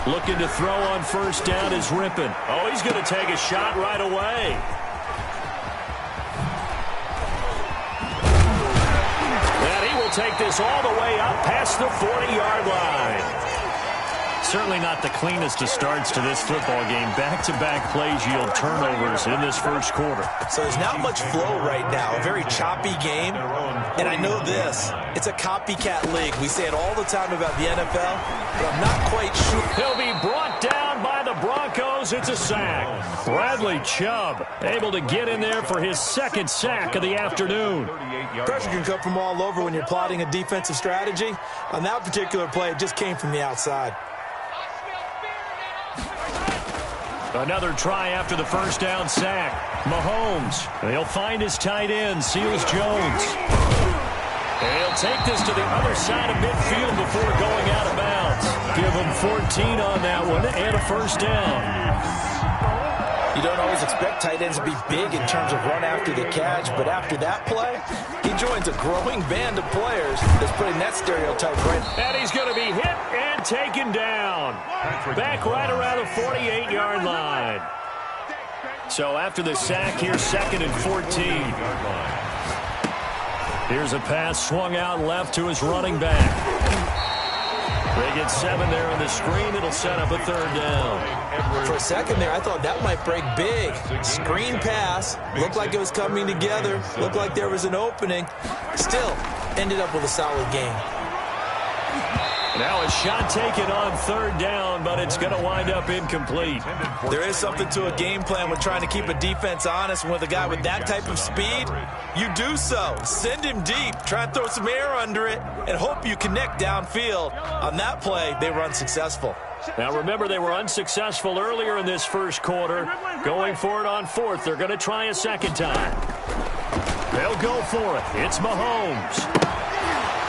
Looking to throw on first down is Rippon. Oh, he's going to take a shot right away. And he will take this all the way up past the 40-yard line. Certainly not the cleanest of starts to this football game. Back-to-back plays yield turnovers in this first quarter. So there's not much flow right now. A very choppy game. And I know this. It's a copycat league. We say it all the time about the NFL, but I'm not quite sure. He'll be brought down by the Broncos. It's a sack. Bradley Chubb able to get in there for his second sack of the afternoon. Pressure can come from all over when you're plotting a defensive strategy. On that particular play, it just came from the outside. Another try after the first down sack. Mahomes. He'll find his tight end, Seals Jones. And he'll take this to the other side of midfield before going out of bounds. Give him 14 on that one and a first down. You don't always expect tight ends to be big in terms of run after the catch, but after that play, he joins a growing band of players that's putting that stereotype right. And he's going to be hit and taken down. Back right around the 48-yard line. So after the sack here, 2nd and 14. Here's a pass swung out left to his running back. They get 7 there on the screen. It'll set up a 3rd down. For a second there, I thought that might break big. Screen pass. Looked like it was coming together. Looked like there was an opening. Still, ended up with a solid gain. Now a shot taken on 3rd down, but it's going to wind up incomplete. There is something to a game plan when trying to keep a defense honest. With a guy with that type of speed, you do so. Send him deep. Try and throw some air under it and hope you connect downfield. On that play, they were unsuccessful. Now remember, they were unsuccessful earlier in this first quarter. Going for it on 4th. They're going to try a second time. They'll go for it. It's Mahomes.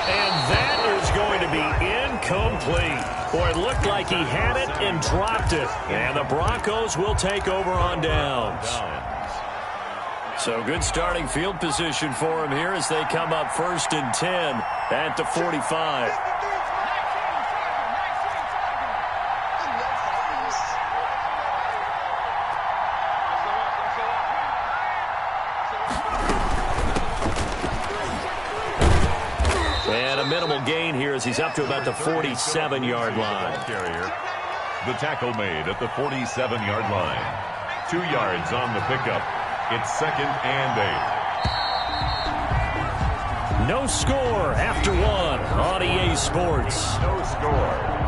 And that is going to be incomplete. Boy, it looked like he had it and dropped it. And the Broncos will take over on downs. So good starting field position for him here as they come up 1st and 10 at the 45. Minimal gain here as he's up to about the 47-yard line. The tackle made at the 47-yard line. 2 yards on the pickup. It's 2nd and 8. No score after 1 on EA Sports. No score.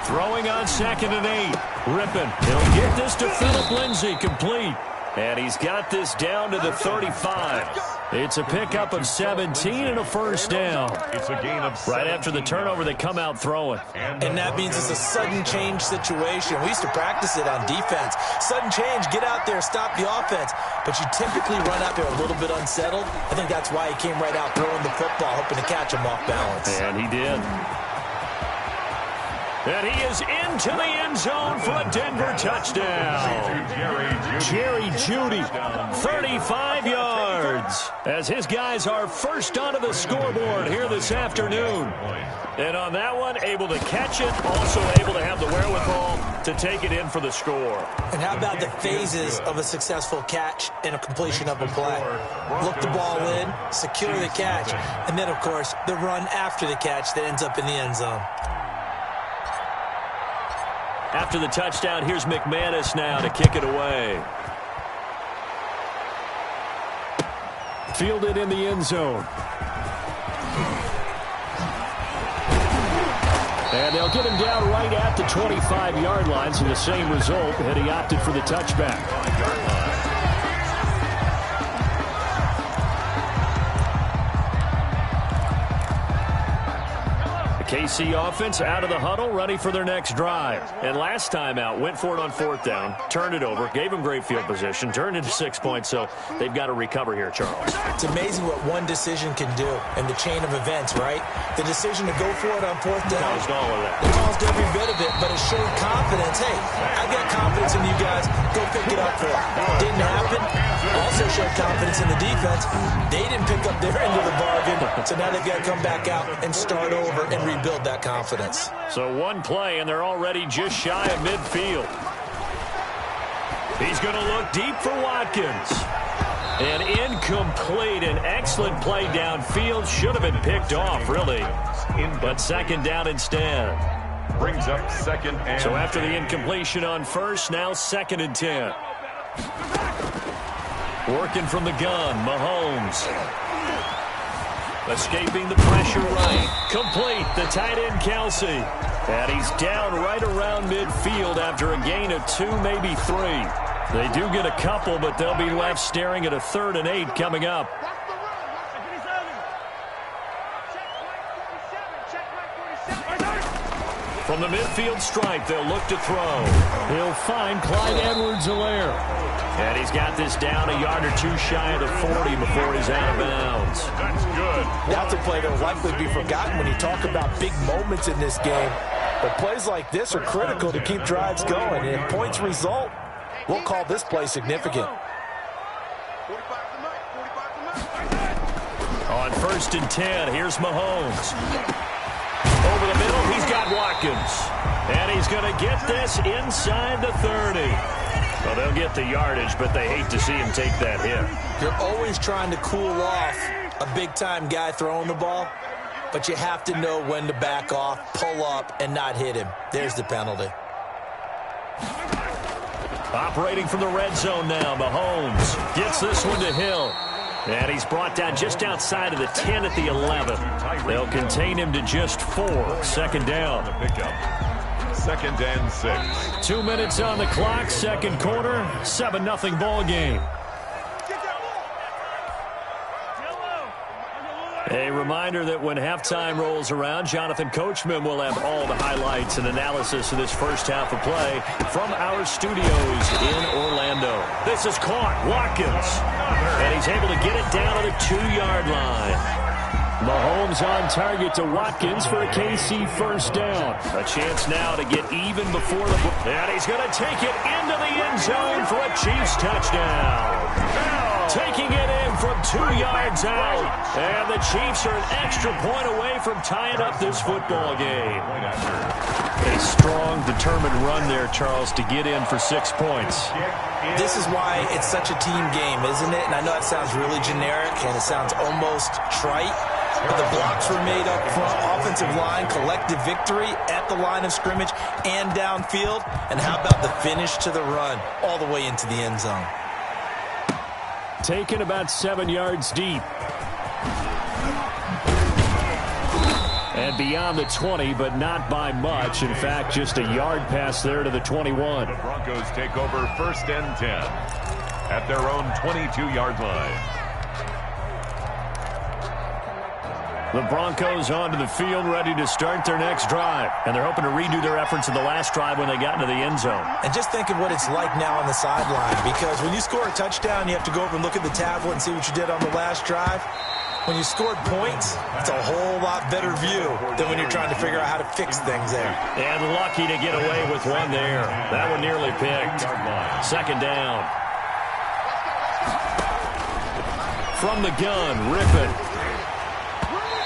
Throwing on 2nd and 8. Rippon. He'll get this to Phillip Lindsay, complete. And he's got this down to the 35. It's a pickup of 17 and a 1st down. It's a gain of 17. Right after the turnover, they come out throwing. And that means it's a sudden change situation. We used to practice it on defense. Sudden change, get out there, stop the offense. But you typically run out there a little bit unsettled. I think that's why he came right out throwing the football, hoping to catch him off balance. And he did. And he is into the end zone for a Denver touchdown. Jerry Jeudy, 35 yards, as his guys are first onto the scoreboard here this afternoon. And on that one, able to catch it, also able to have the wherewithal to take it in for the score. And how about the phases of a successful catch and a completion of a play? Look the ball in, secure the catch, and then, of course, the run after the catch that ends up in the end zone. After the touchdown, here's McManus now to kick it away. Fielded in the end zone. And they'll get him down right at the 25-yard line, so the same result had he opted for the touchback. KC offense out of the huddle, ready for their next drive. And last time out, went for it on 4th down, turned it over, gave them great field position, turned into 6 points, so they've got to recover here, Charles. It's amazing what one decision can do in the chain of events, right? The decision to go for it on 4th down. Caused all of that. It caused every bit of it, but it showed confidence. Hey, I got confidence in you guys. Go pick it up for it. Didn't happen. Also showed confidence in the defense. They didn't pick up their end of the bargain, so now they've got to come back out and start over and rebuild that confidence. So one play, and they're already just shy of midfield. He's going to look deep for Watkins. And incomplete. An excellent play downfield. Should have been picked off, really. But 2nd down instead. Brings up 2nd and so after the incompletion on 1st, now 2nd and 10. Working from the gun, Mahomes. Escaping the pressure right. Complete, the tight end, Kelsey. And he's down right around midfield after a gain of 2, maybe 3. They do get a couple, but they'll be left staring at a 3rd and 8 coming up. From the midfield stripe, they'll look to throw. He'll find Clyde Edwards-Helaire. And he's got this down a yard or 2 shy of the 40 before he's out of bounds. That's good. That's a play that will likely be forgotten when you talk about big moments in this game. But plays like this are critical to keep drives going. And if points result, we'll call this play significant. first and 10. Here's Mahomes. Over the middle, he's got Watkins. And he's going to get this inside the 30. Well, they'll get the yardage, but they hate to see him take that hit. You're always trying to cool off a big-time guy throwing the ball, but you have to know when to back off, pull up, and not hit him. There's the penalty. Operating from the red zone now, Mahomes gets this one to Hill. And he's brought down just outside of the 10 at the 11. They'll contain him to just 4. Second down. Second and 6. 2 minutes on the clock, second quarter, 7-0 ball game. A reminder that when halftime rolls around, Jonathan Coachman will have all the highlights and analysis of this first half of play from our studios in Orlando. This is caught, Watkins, and he's able to get it down to the 2-yard line. Mahomes on target to Watkins for a KC first down. A chance now to get even before the... And he's going to take it into the end zone for a Chiefs touchdown. Taking it in from 2 yards out. And the Chiefs are an extra point away from tying up this football game. A strong, determined run there, Charles, to get in for 6 points. This is why it's such a team game, isn't it? And I know it sounds really generic and it sounds almost trite, but the blocks were made up front, offensive line, collective victory at the line of scrimmage and downfield. And how about the finish to the run all the way into the end zone? Taken about 7 yards deep. And beyond the 20, but not by much. In fact, just a yard pass there to the 21. The Broncos take over first and 10 at their own 22-yard line. The Broncos onto the field, ready to start their next drive. And they're hoping to redo their efforts in the last drive when they got into the end zone. And just think of what it's like now on the sideline, because when you score a touchdown, you have to go over and look at the tablet and see what you did on the last drive. When you scored points, it's a whole lot better view than when you're trying to figure out how to fix things there. And lucky to get away with one there. That one nearly picked. Second down. From the gun, Rippon.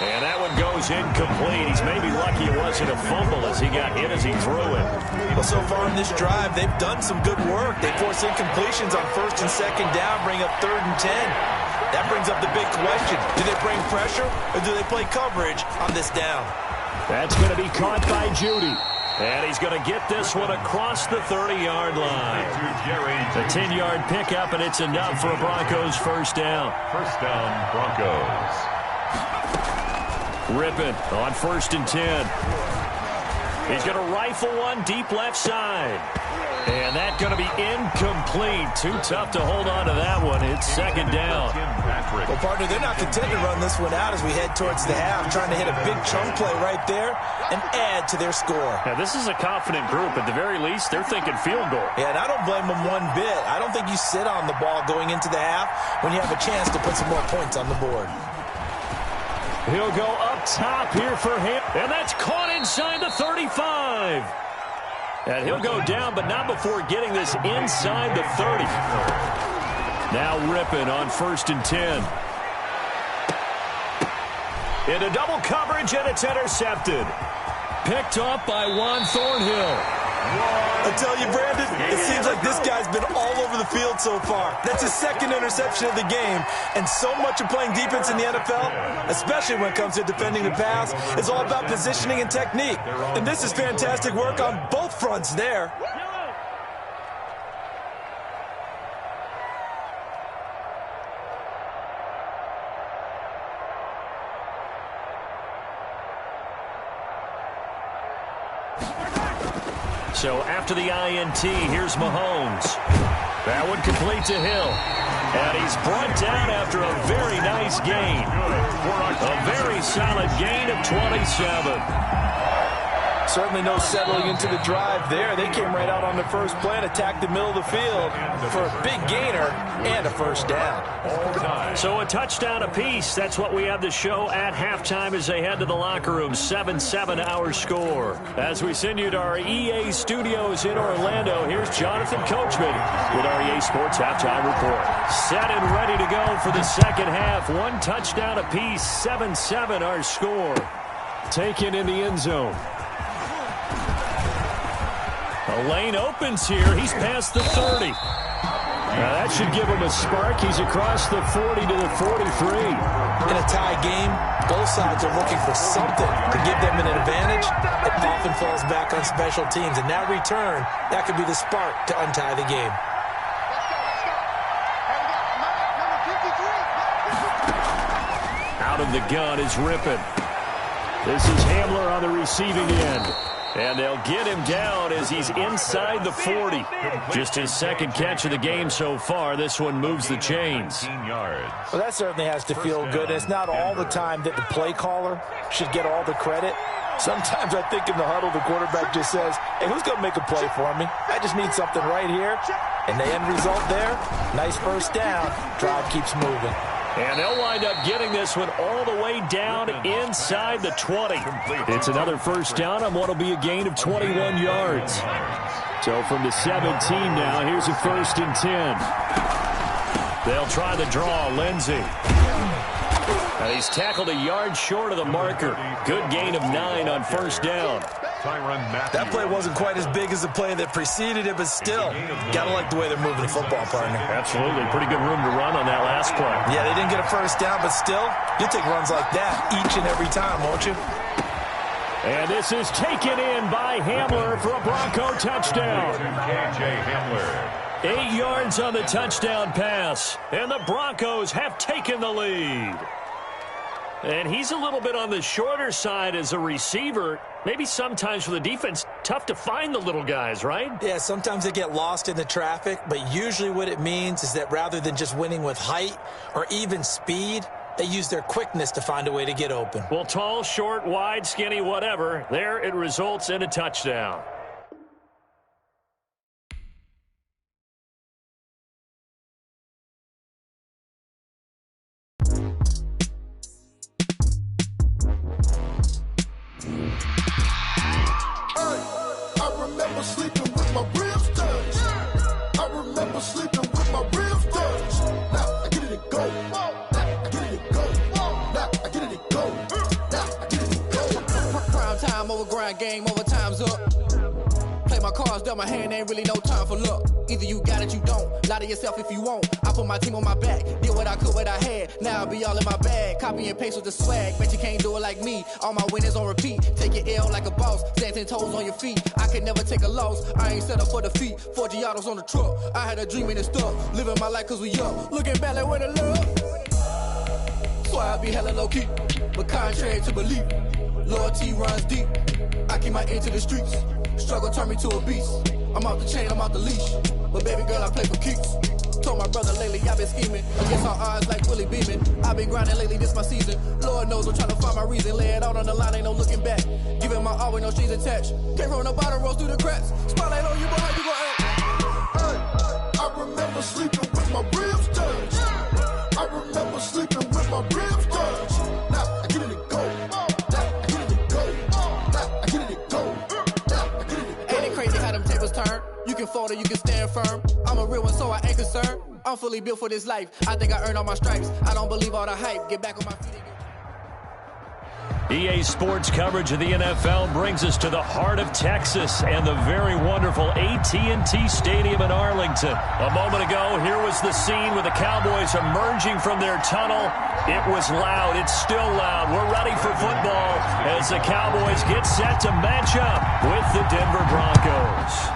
And that one goes incomplete. He's maybe lucky it wasn't a fumble as he got hit as he threw it. Well, so far in this drive, they've done some good work. They force incompletions on first and second down, bring up third and 10. That brings up the big question. Do they bring pressure or do they play coverage on this down? That's going to be caught by Judy. And he's going to get this one across the 30-yard line. A 10-yard pickup, and it's enough for a Broncos first down. First down, Broncos. Rippon on first and 10. He's going to rifle one deep left side. And that's going to be incomplete. Too tough to hold on to that one. It's second down. Well, partner, they're not content to run this one out as we head towards the half, trying to hit a big chunk play right there and add to their score. Now, this is a confident group. At the very least, they're thinking field goal. Yeah, and I don't blame them one bit. I don't think you sit on the ball going into the half when you have a chance to put some more points on the board. He'll go up top here for him. And that's caught inside the 35. And he'll go down, but not before getting this inside the 30. Now Rippon on first and 10. Into double coverage, and it's intercepted. Picked off by Juan Thornhill. I tell you, Brandon, it seems like this guy's been all over the field so far. That's his second interception of the game. And so much of playing defense in the NFL, especially when it comes to defending the pass, is all about positioning and technique. And this is fantastic work on both fronts there. So after the INT, here's Mahomes. That one complete to Hill. And he's brought down after a very nice gain. A very solid gain of 27. Certainly no settling into the drive there. They came right out on the first play and attacked the middle of the field for a big gainer and a first down. So a touchdown apiece. That's what we have to show at halftime as they head to the locker room. 7-7 our score. As we send you to our EA studios in Orlando, here's Jonathan Coachman with our EA Sports Halftime Report. Set and ready to go for the second half. One touchdown apiece. 7-7 our score. Taken in the end zone. A lane opens here. He's past the 30. Now that should give him a spark. He's across the 40 to the 43. In a tie game, both sides are looking for something to give them an advantage. It often falls back on special teams. And that return, that could be the spark to untie the game. Out of the gun is Rippon. This is Hamler on the receiving end. And they'll get him down as he's inside the 40. Just his second catch of the game so far. This one moves the chains. Well, that certainly has to feel good. It's not all the time that the play caller should get all the credit. Sometimes I think in the huddle, the quarterback just says, hey, who's going to make a play for me? I just need something right here. And the end result there, nice first down. Drive keeps moving. And they'll wind up getting this one all the way down inside the 20. It's another first down on what will be a gain of 21 yards. So from the 17 now, here's a 1st and 10. They'll try the draw, Lindsey. And he's tackled a yard short of the marker. Good gain of 9 on first down. That play wasn't quite as big as the play that preceded it, but still, gotta like the way they're moving the football, partner. Absolutely. Pretty good room to run on that last play. Yeah, they didn't get a first down, but still, you'll take runs like that each and every time, won't you? And this is taken in by Hamler for a Bronco touchdown. K.J. Hamler. 8 yards on the touchdown pass, and the Broncos have taken the lead. And he's a little bit on the shorter side as a receiver. Maybe sometimes for the defense, tough to find the little guys, right? Yeah, sometimes they get lost in the traffic, but usually what it means is that rather than just winning with height or even speed, they use their quickness to find a way to get open. Well, tall, short, wide, skinny, whatever, there it results in a touchdown. Sleeping with my ribs touched. I remember sleeping with my ribs touched. Now I get it and go. Now I get it and go. Now I get it and go. Now I get it and go. Prime time over grind game, over time's up. Play my cards, dealt my hand, ain't really no time for luck. Either you got it, you don't. Lie to yourself if you won't. I put my team on my back, did what I could, what I had. Now I be all in my bag, copy and paste with the swag. Bet you can't do it like me. All my winners on repeat. Take your L like a boss, stand 10 toes on your feet. I could never take a loss. I ain't set up for defeat. 4 Giottos on the truck. I had a dream and it's stuck. Living my life cause we up. Looking back like where the love. So I be hella low key, but contrary to belief, loyalty runs deep. I keep my ear to the streets. Struggle turned me to a beast. I'm out the chain, I'm out the leash. But baby girl, I play for keeps. Told my brother lately, I've been scheming against all odds like Willie Beeman. I've been grinding lately, this my season. Lord knows I'm trying to find my reason. Lay it out on the line, ain't no looking back. Giving my all with no strings attached. Came from the bottom, rose through the cracks. Spotlight on you, boy, how you gon' act? I remember sleeping with my ribs touched. I remember sleeping with my ribs touched. Now I get it and go. Now I get it and go. Now I get it and go. Now I get it and go. Ain't it crazy how them tables turn? You can fold or you can stand firm. I'm a real one, so I ain't concerned. I'm fully built for this life. I think I earned all my stripes. I don't believe all the hype. Get back on my feet. EA Sports coverage of the NFL brings us to the heart of Texas and the very wonderful AT&T Stadium in Arlington. A moment ago, here was the scene with the Cowboys emerging from their tunnel. It was loud. It's still loud. We're ready for football as the Cowboys get set to match up with the Denver Broncos.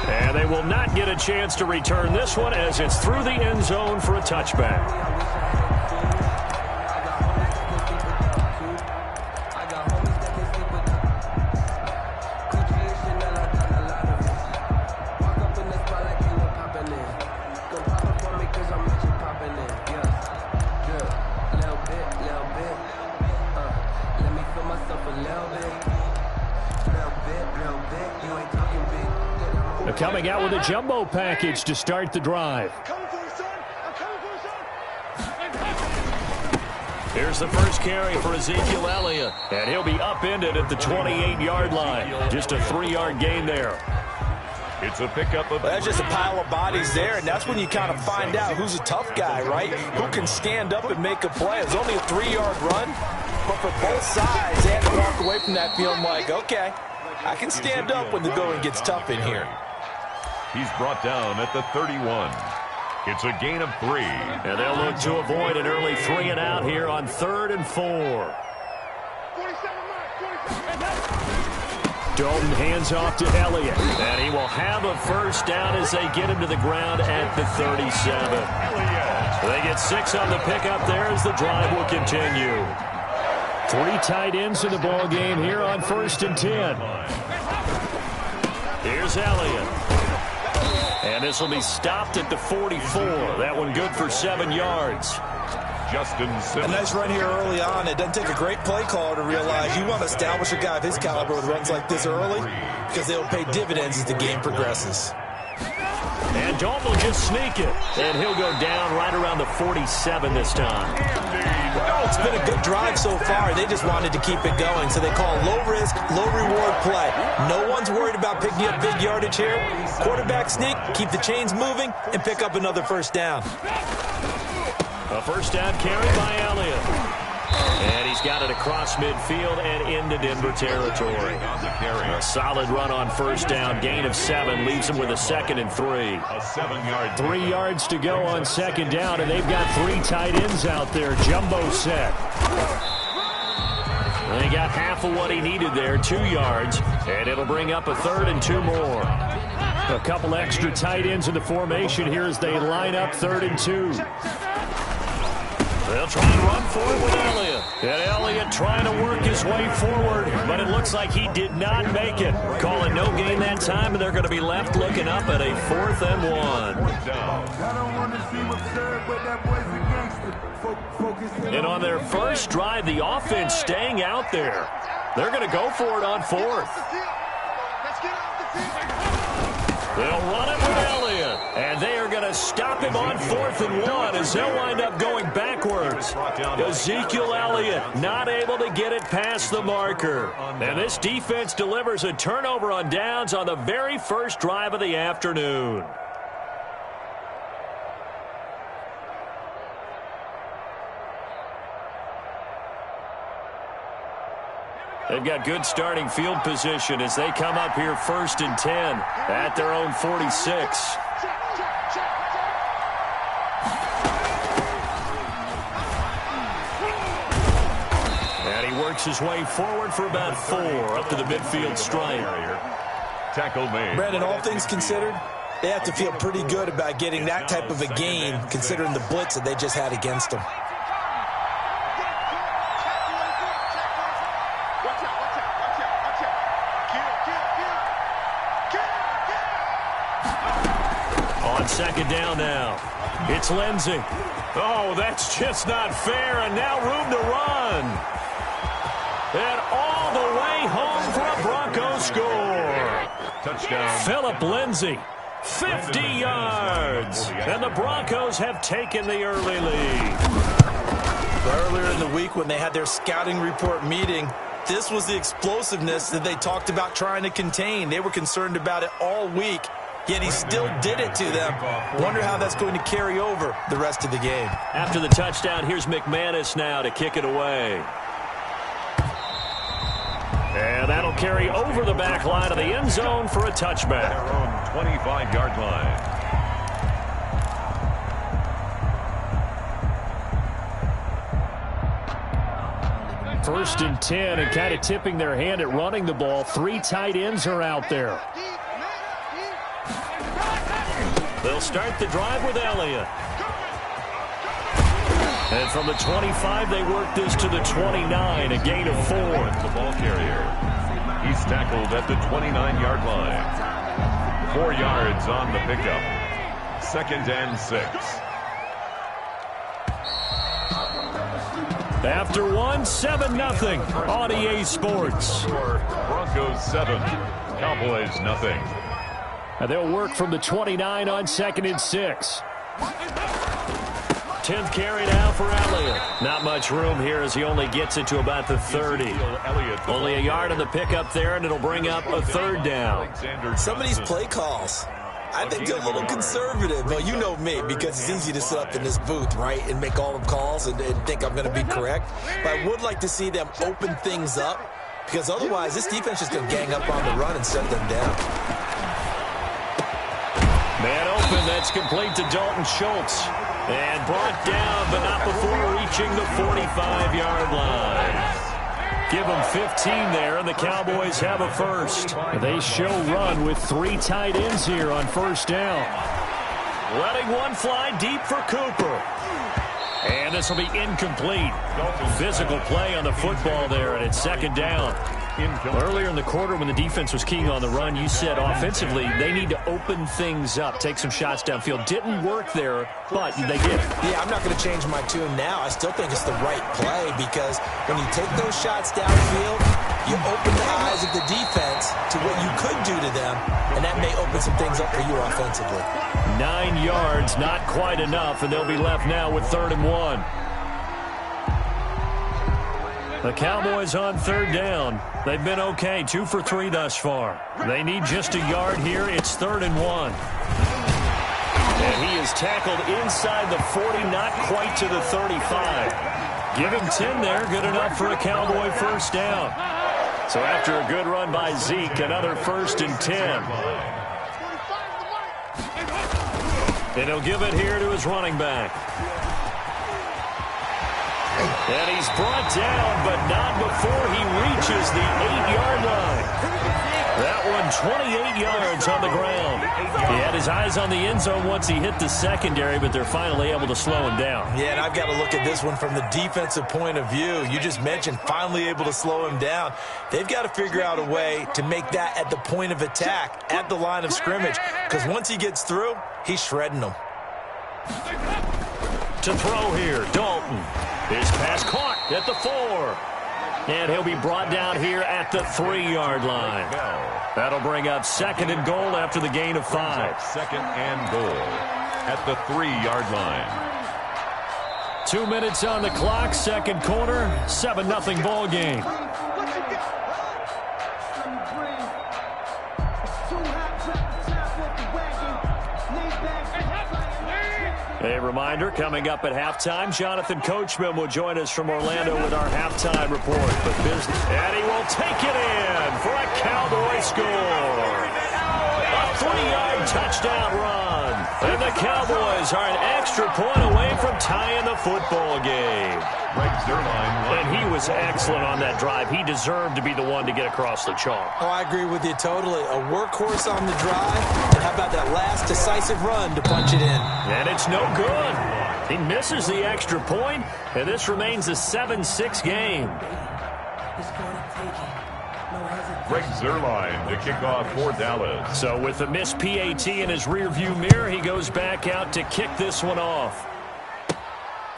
And they will not get a chance to return this one as it's through the end zone for a touchback. coming out with a jumbo package to start the drive. Here's the first carry for Ezekiel Elliott, and he'll be upended at the 28-yard line. Just a 3-yard gain there. It's a pickup of... Well, that's just a pile of bodies there, and that's when you kind of find out who's a tough guy, right? Who can stand up and make a play. It's only a 3-yard run, but for both sides, they had to walk away from that feeling like, okay, I can stand up when the going gets tough in here. He's brought down at the 31. It's a gain of 3. And they'll look to avoid an early 3 and out here on 3rd and 4. Dalton hands off to Elliott. And he will have a first down as they get him to the ground at the 37. They get 6 on the pickup there as the drive will continue. 3 tight ends in the ball game here on 1st and 10. Here's Elliott. And this will be stopped at the 44. That one good for 7 yards. Justin Simmons. A nice run here early on. It doesn't take a great play caller to realize you want to establish a guy of his caliber with runs like this early because they'll pay dividends as the game progresses. And Dalton will just sneak it. And he'll go down right around the 47 this time. Well, it's been a good drive so far. They just wanted to keep it going, so they call low-risk, low-reward play. No one's worried about picking up big yardage here. Quarterback sneak, keep the chains moving, and pick up another first down. A first down carry by Elliott. And he's got it across midfield and into Denver territory. A solid run on first down. Gain of 7 leaves him with a 2nd and 3. A 7-yard. 3 yards to go on 2nd down, and they've got 3 tight ends out there. Jumbo set. And he got half of what he needed there, 2 yards. And it'll bring up a 3rd and 2 more. A couple extra tight ends in the formation here as they line up 3rd and 2. They'll try and run for it with Elliott. And Elliott trying to work his way forward, but it looks like he did not make it. Calling no gain that time, and they're going to be left looking up at a 4th and 1. And on their first drive, the offense staying out there. They're going to go for it on 4th. They'll run it with Elliott, and they are going to stop him on 4th and 1 as they'll wind up going backwards. Ezekiel Elliott not able to get it past the marker. And this defense delivers a turnover on downs on the very first drive of the afternoon. They've got good starting field position as they come up here 1st and 10 at their own 46. And he works his way forward for about 4 up to the midfield stripe. Tackle made. Brandon, all things considered, they have to feel pretty good about getting that type of a gain considering the blitz that they just had against them. On 2nd down now, it's Lindsey. Oh, that's just not fair, and now room to run. And all the way home for a Broncos score. Touchdown. Philip Lindsey, 50 yards. And the Broncos have taken the early lead. Earlier in the week when they had their scouting report meeting, this was the explosiveness that they talked about trying to contain. They were concerned about it all week. Yet he still did it to them. Wonder how that's going to carry over the rest of the game. After the touchdown, here's McManus now to kick it away. And that'll carry over the back line of the end zone for a touchback. Their own 25-yard line. First and 10, and kind of tipping their hand at running the ball. 3 tight ends are out there. They'll start the drive with Elliott. And from the 25, they work this to the 29, a gain of 4. The ball carrier. He's tackled at the 29-yard line. 4 yards on the pickup. 2nd and 6. After 1, 7-0 on EA Sports. Broncos 7, Cowboys 0. And they'll work from the 29 on 2nd and 6. 10th carry now for Elliott. Not much room here as he only gets it to about the 30. Only a yard on the pickup there, and it'll bring up a 3rd down. Some of these play calls, I think they're a little conservative, but you know me, because it's easy to sit up in this booth, right, and make all the calls and think I'm going to be correct. But I would like to see them open things up, because otherwise this defense is going to gang up on the run and shut them down. Man open, that's complete to Dalton Schultz. And brought down, but not before reaching the 45-yard line. Give them 15 there, and the Cowboys have a first. They show run with 3 tight ends here on 1st down. Letting one fly deep for Cooper. And this will be incomplete. Physical play on the football there, and it's 2nd down. Earlier in the quarter when the defense was keying on the run, you said offensively they need to open things up, take some shots downfield. Didn't work there, but they did. Yeah, I'm not going to change my tune now. I still think it's the right play because when you take those shots downfield, you open the eyes of the defense to what you could do to them, and that may open some things up for you offensively. 9 yards, not quite enough, and they'll be left now with 3rd and 1. The Cowboys on 3rd down. They've been okay, 2 for 3 thus far. They need just a yard here. It's 3rd and 1. And he is tackled inside the 40, not quite to the 35. Give him 10 there, good enough for a Cowboy 1st down. So after a good run by Zeke, another 1st and 10. And he'll give it here to his running back. And he's brought down, but not before he reaches the 8-yard line. That one 28 yards on the ground. He had his eyes on the end zone once he hit the secondary, but they're finally able to slow him down. Yeah, and I've got to look at this one from the defensive point of view. You just mentioned finally able to slow him down. They've got to figure out a way to make that at the point of attack, at the line of scrimmage, because once he gets through, he's shredding them. To throw here, Dalton. His pass caught at the 4. And he'll be brought down here at the 3-yard line. That'll bring up 2nd and goal after the gain of 5. 2nd and goal at the 3-yard line. 2 minutes on the clock, 2nd quarter, 7-0 ball game. A reminder, coming up at halftime, Jonathan Coachman will join us from Orlando with our halftime report. And he will take it in for a Cowboy score. A 3-yard touchdown run. And the Cowboys are an extra point away from tying the football game. And he was excellent on that drive. He deserved to be the one to get across the chalk. Oh, I agree with you totally. A workhorse on the drive. And how about that last decisive run to punch it in? And it's no good. He misses the extra point, and this remains a 7-6 game. Greg Zuerlein to kick off for Dallas. So with the missed PAT in his rearview mirror, he goes back out to kick this one off.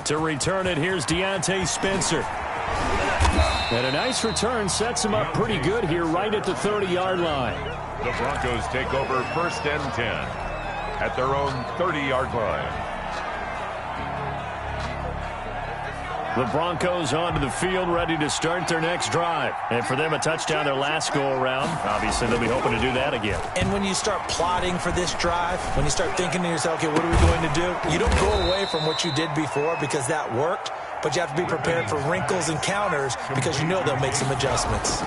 To return it, here's Deontay Spencer. And a nice return sets him up pretty good here right at the 30-yard line. The Broncos take over 1st and 10 at their own 30-yard line. The Broncos onto the field, ready to start their next drive. And for them, a touchdown their last go-around. Obviously, they'll be hoping to do that again. And when you start plotting for this drive, when you start thinking to yourself, okay, what are we going to do? You don't go away from what you did before because that worked, but you have to be prepared for wrinkles and counters because you know they'll make some adjustments.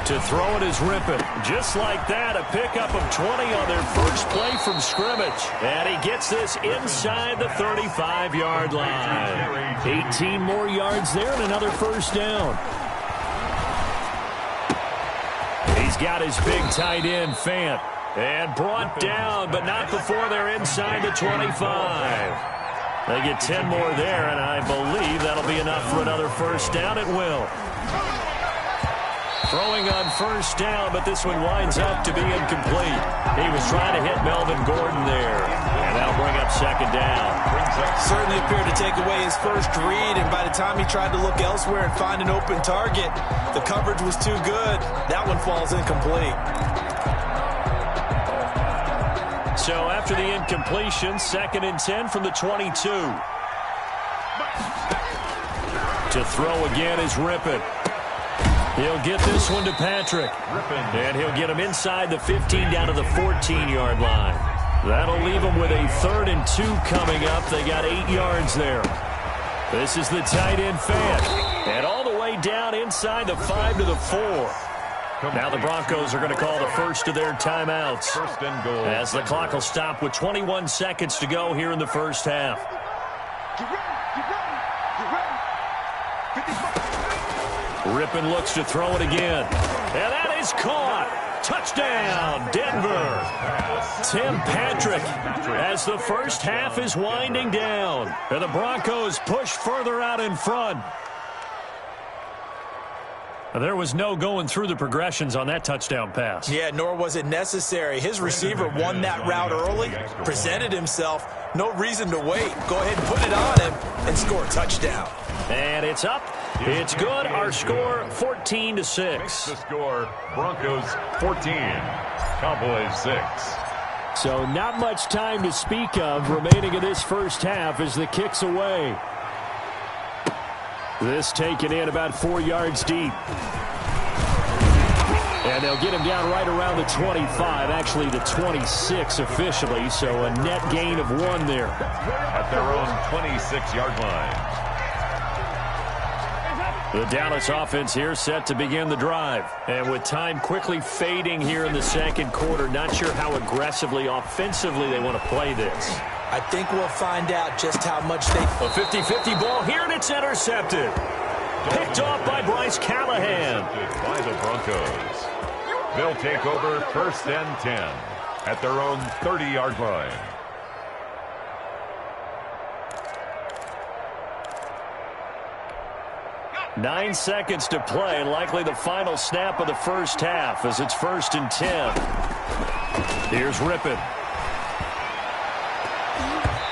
To throw it is Rippon. Just like that, a pickup of 20 on their first play from scrimmage. And he gets this inside the 35-yard line. 18 more yards there and another 1st down. He's got his big tight end, Fant. And brought down, but not before they're inside the 25. They get 10 more there, and I believe that'll be enough for another 1st down. It will. Throwing on 1st down, but this one winds up to be incomplete. He was trying to hit Melvin Gordon there, and that'll bring up 2nd down. Certainly appeared to take away his first read, and by the time he tried to look elsewhere and find an open target, the coverage was too good. That one falls incomplete. So after the incompletion, 2nd and 10 from the 22. To throw again is Rippon. He'll get this one to Patrick. And he'll get him inside the 15 down to the 14-yard line. That'll leave them with a 3rd and 2 coming up. They got 8 yards there. This is the tight end fan. And all the way down inside the 5 to the 4. Now the Broncos are going to call the first of their timeouts. First and goal. As the clock will stop with 21 seconds to go here in the first half. Rippon looks to throw it again. And that is caught. Touchdown, Denver. Tim Patrick as the first half is winding down. And the Broncos push further out in front. There was no going through the progressions on that touchdown pass. Yeah, nor was it necessary. His receiver won that route early, presented himself. No reason to wait. Go ahead and put it on him and score a touchdown. And it's up. It's good. Our score, 14-6. The score, Broncos 14, Cowboys 6. So not much time to speak of remaining in this first half as the kick's away. This taken in about 4 yards deep. And they'll get him down right around the 25, actually the 26 officially, so a net gain of 1 there. At their own 26-yard line. The Dallas offense here set to begin the drive. And with time quickly fading here in the second quarter, not sure how aggressively, offensively they want to play this. I think we'll find out just how much they... A 50-50 ball here, and it's intercepted. Picked off by Bryce Callahan. By the Broncos. They'll take over 1st and 10 at their own 30-yard line. Nine seconds to play, likely the final snap of the first half as it's 1st and 10. Here's Rippon.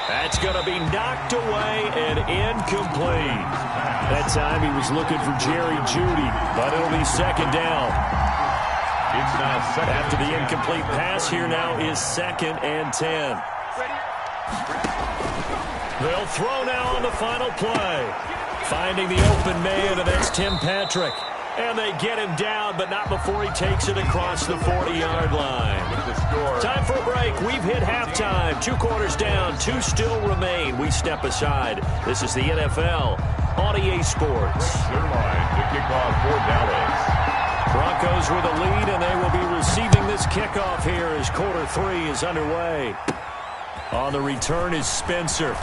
That's going to be knocked away and incomplete. That time he was looking for Jerry Jeudy, but it'll be 2nd down. It's now 2nd. After the incomplete pass, here now is 2nd and 10. They'll throw now on the final play. Finding the open man, and that's Tim Patrick. And they get him down, but not before he takes it across the 40-yard line. Time for a break. We've hit halftime. 2 quarters down, 2 still remain. We step aside. This is the NFL on EA Sports. Their line to kick off for Dallas. Broncos with a lead, and they will be receiving this kickoff here as quarter 3 is underway. On the return is Spencer.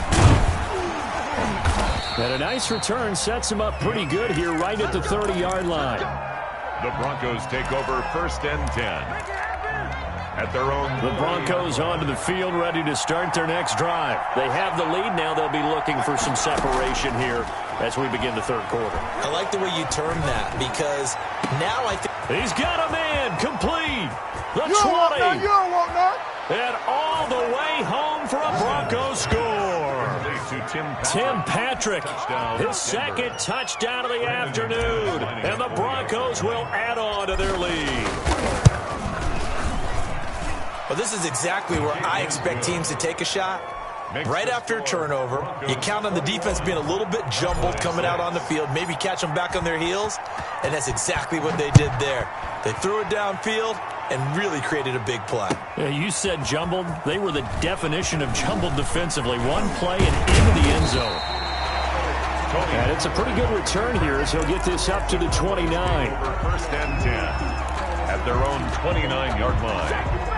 And a nice return sets him up pretty good here right at the 30-yard line. The Broncos take over 1st and 10. At their own... The Broncos onto the field ready to start their next drive. They have the lead now. They'll be looking for some separation here as we begin the 3rd quarter. I like the way you term that because now I think... He's got a man complete. The 20. You don't want that. And all the way home for a Broncos score. Tim Patrick, his 2nd touchdown of the afternoon. And the Broncos will add on to their lead. Well, this is exactly where I expect teams to take a shot. Right after a turnover, you count on the defense being a little bit jumbled coming out on the field, maybe catch them back on their heels, and that's exactly what they did there. They threw it downfield and really created a big play. Yeah, you said jumbled. They were the definition of jumbled defensively. One play and into the end zone. And it's a pretty good return here as he'll get this up to the 29. 1st and 10 at their own 29-yard line.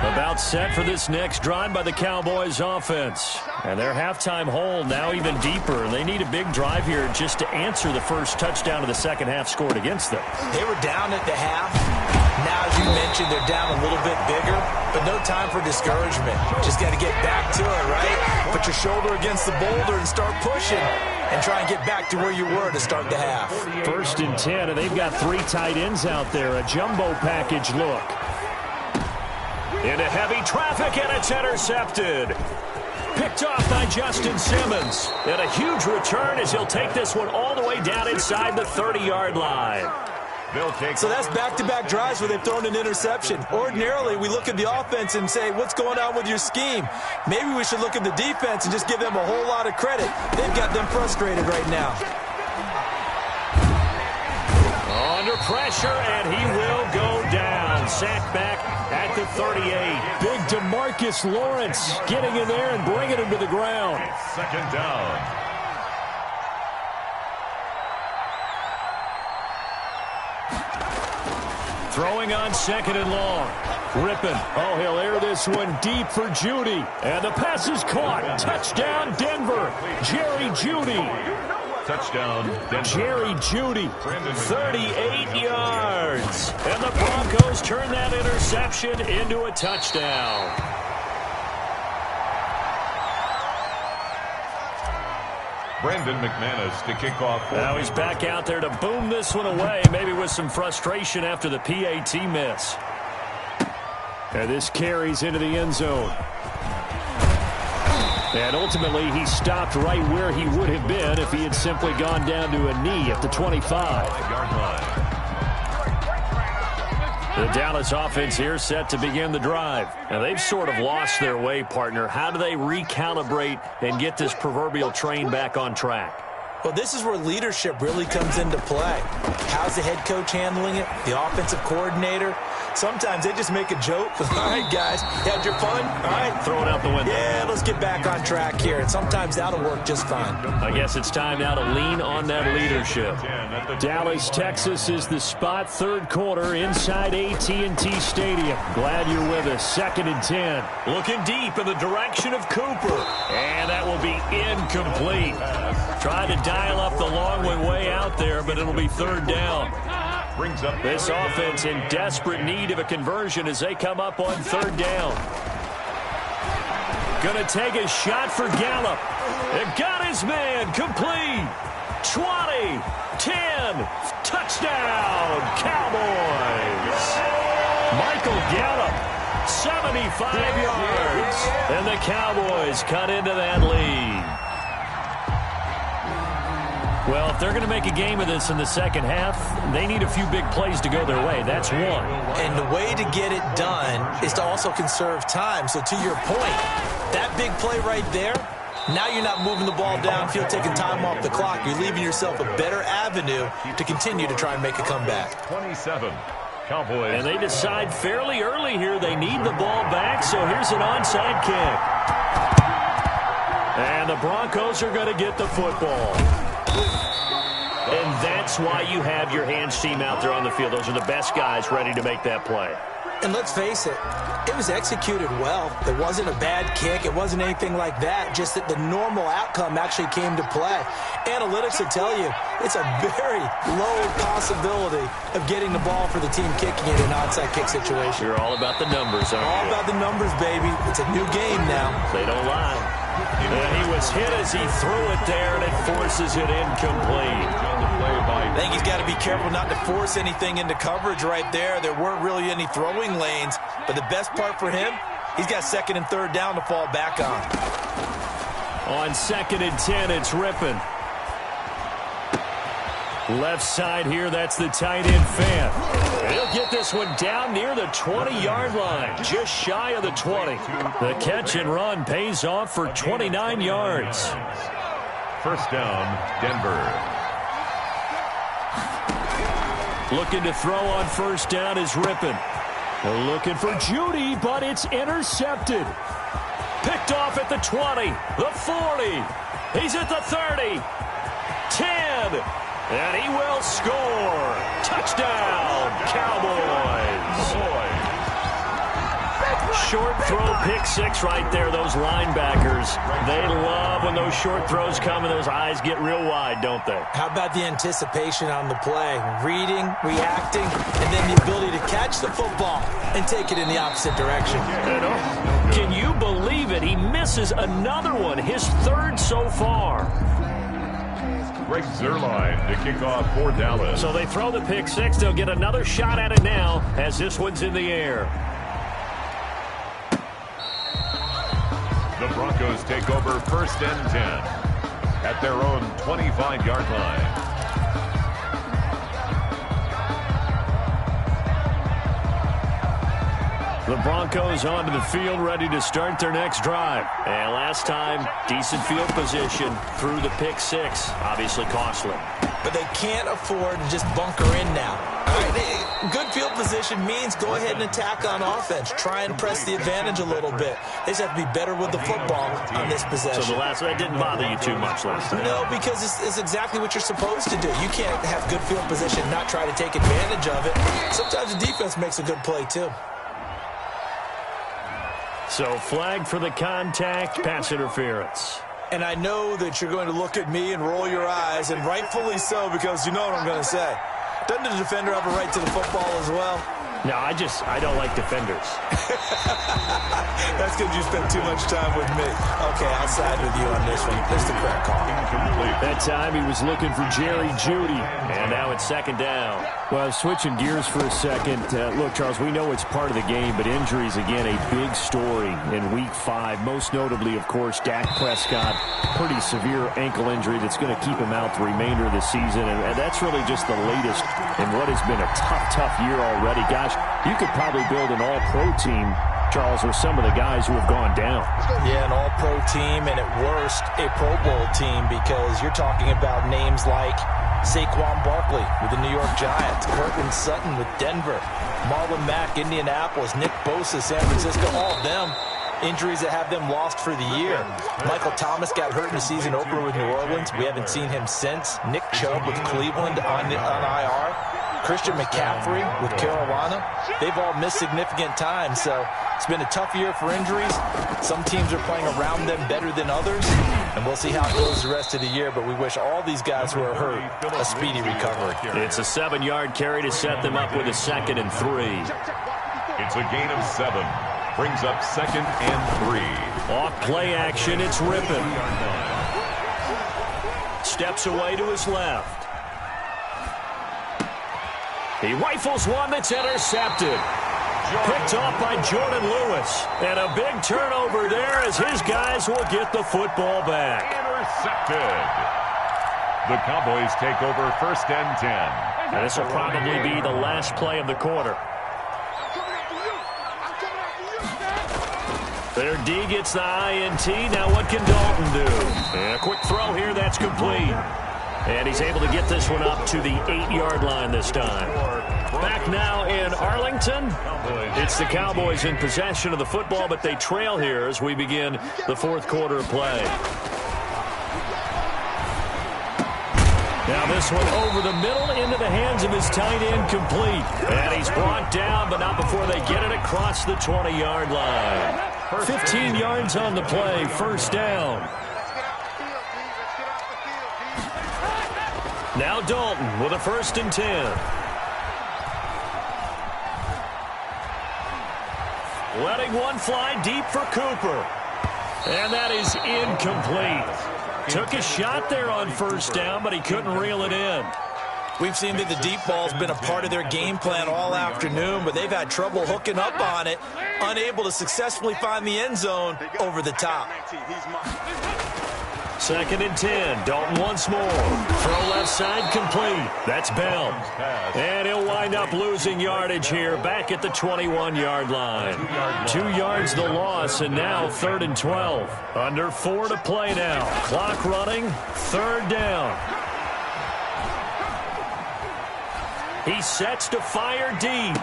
About set for this next drive by the Cowboys offense. And their halftime hole now even deeper. They need a big drive here just to answer the first touchdown of the second half scored against them. They were down at the half. Now, as you mentioned, they're down a little bit bigger, but no time for discouragement. Just got to get back to it, right? Put your shoulder against the boulder and start pushing and try and get back to where you were to start the half. 1st and 10, and they've got 3 tight ends out there. A jumbo package look. Into heavy traffic, and it's intercepted. Picked off by Justin Simmons. And a huge return as he'll take this one all the way down inside the 30-yard line. They'll take So that's back-to-back drives where they've thrown an interception. Ordinarily, we look at the offense and say, what's going on with your scheme? Maybe we should look at the defense and just give them a whole lot of credit. They've got them frustrated right now. Under pressure, and he will go down. Sacked back at the 38. Big DeMarcus Lawrence getting in there and bringing him to the ground. Second down. Throwing on second and long. Rippon. Oh, he'll air this one deep for Judy. And the pass is caught. Touchdown, Denver. Jerry Judy. Touchdown, Denver. Jerry Judy. 38 yards. And the Broncos turn that interception into a touchdown. Brandon McManus to kick off. Now he's back out there to boom this one away, maybe with some frustration after the PAT miss. And this carries into the end zone. And ultimately, he stopped right where he would have been if he had simply gone down to a knee at the 25-yard line. The Dallas offense here set to begin the drive. Now, they've sort of lost their way, partner. How do they recalibrate and get this proverbial train back on track? Well, this is where leadership really comes into play. How's the head coach handling it? The offensive coordinator? Sometimes they just make a joke. All right, guys, you had your fun? All right. Throw it out the window. Yeah, let's get back on track here. And sometimes that'll work just fine. I guess it's time now to lean on that leadership. Dallas, Texas is the spot. Third quarter inside AT&T Stadium. Glad you're with us. Second and 10. Looking deep in the direction of Cooper. And that will be incomplete. Tried to dial up the long one way out there, but it'll be third down. Brings up this offense in desperate need of a conversion as they come up on third down. Gonna take a shot for Gallup. It got his man complete. 20, 10, touchdown, Cowboys. Michael Gallup, 75 yards. And the Cowboys cut into that lead. Well, if they're going to make a game of this in the second half, they need a few big plays to go their way. That's one. And the way to get it done is to also conserve time. So to your point, that big play right there, now you're not moving the ball downfield, taking time off the clock. You're leaving yourself a better avenue to continue to try and make a comeback. 27. Cowboys. And they decide fairly early here they need the ball back, so here's an onside kick. And the Broncos are going to get the football. And that's why you have your hands team out there on the field. Those are the best guys ready to make that play. And let's face it, it was executed well. It wasn't a bad kick. It wasn't anything like that. Just that the normal outcome actually came to play. Analytics will tell you it's a very low possibility of getting the ball for the team kicking it in an onside kick situation. You're all about the numbers, aren't you? All about the numbers, baby. It's a new game now. They don't lie. And he was hit as he threw it there, and it forces it incomplete. I think he's got to be careful not to force anything into coverage right there. There weren't really any throwing lanes, but the best part for him, he's got second and third down to fall back on. On second and 10, it's Rippon. Left side here, that's the tight end Fant. He'll get this one down near the 20-yard line, just shy of the 20. The catch and run pays off for 29 yards. First down, Denver. Looking to throw on first down is Rippon. They're looking for Judy, but it's intercepted. Picked off at the 20, the 40. He's at the 30, 10. And he will score. Touchdown, Cowboys. Short throw, pick six right there. Those linebackers, they love when those short throws come and those eyes get real wide, don't they? How about the anticipation on the play? Reading, reacting, and then the ability to catch the football and take it in the opposite direction. Can you believe it? He misses another one, his third so far. Greg Zuerlein to kick off for Dallas. So they throw the pick six. They'll get another shot at it now as this one's in the air. The Broncos take over first and 10 at their own 25-yard line. The Broncos onto the field, ready to start their next drive. And last time, decent field position through the pick six. Obviously costly. But they can't afford to just bunker in now. All right, good field position means go ahead and attack on offense. Try and press the advantage a little bit. They just have to be better with the football on this possession. So that didn't bother you too much last time? No, because it's exactly what you're supposed to do. You can't have good field position, not try to take advantage of it. Sometimes the defense makes a good play, too. So flag for the contact, pass interference. And I know that you're going to look at me and roll your eyes, and rightfully so, because you know what I'm going to say. Doesn't the defender have a right to the football as well? No, I don't like defenders. That's because you spent too much time with me. Okay, I'll side with you on this one. That's the correct call. That time he was looking for Jerry Jeudy. And now it's second down. Well, switching gears for a second. Look, Charles, we know it's part of the game, but injuries, again, a big story in Week 5. Most notably, of course, Dak Prescott. Pretty severe ankle injury that's going to keep him out the remainder of the season. And that's really just the latest in what has been a tough year already. Gosh, you could probably build an all-pro team, Charles, with some of the guys who have gone down. Yeah, an all-pro team, and at worst, a Pro Bowl team, because you're talking about names like Saquon Barkley with the New York Giants, Cortland Sutton with Denver, Marlon Mack, Indianapolis, Nick Bosa, San Francisco, all of them injuries that have them lost for the year. Michael Thomas got hurt in the season opener with New Orleans. We haven't seen him since. Nick Chubb with Cleveland on IR. Christian McCaffrey with Carolina. They've all missed significant time, so it's been a tough year for injuries. Some teams are playing around them better than others, and we'll see how it goes the rest of the year, but we wish all these guys who are hurt a speedy recovery. It's a 7-yard carry to set them up with a 2nd and 3. It's a gain of 7. Brings up 2nd and 3. Off play action, it's Rippon. Steps away to his left. He rifles one that's intercepted. Picked off by Jordan Lewis. And a big turnover there as his guys will get the football back. Intercepted. The Cowboys take over 1st and 10. And this will probably be the last play of the quarter. Their D gets the INT. Now what can Dalton do? And a quick throw here that's complete. And he's able to get this one up to the 8-yard line this time. Back now in Arlington. It's the Cowboys in possession of the football, but they trail here as we begin the 4th quarter of play. Now this one over the middle into the hands of his tight end, complete. And he's brought down, but not before they get it across the 20-yard line. 15 yards on the play, 1st down. Now Dalton with a 1st and 10. Letting one fly deep for Cooper. And that is incomplete. Took a shot there on 1st down, but he couldn't reel it in. We've seen that the deep ball's been a part of their game plan all afternoon, but they've had trouble hooking up on it, unable to successfully find the end zone over the top. 2nd and 10. Dalton once more. Throw left side complete. That's Bell. And he'll wind up losing yardage here back at the 21-yard line. 2 yards the loss, and now 3rd and 12. Under 4 to play now. Clock running. 3rd down. He sets to fire deep.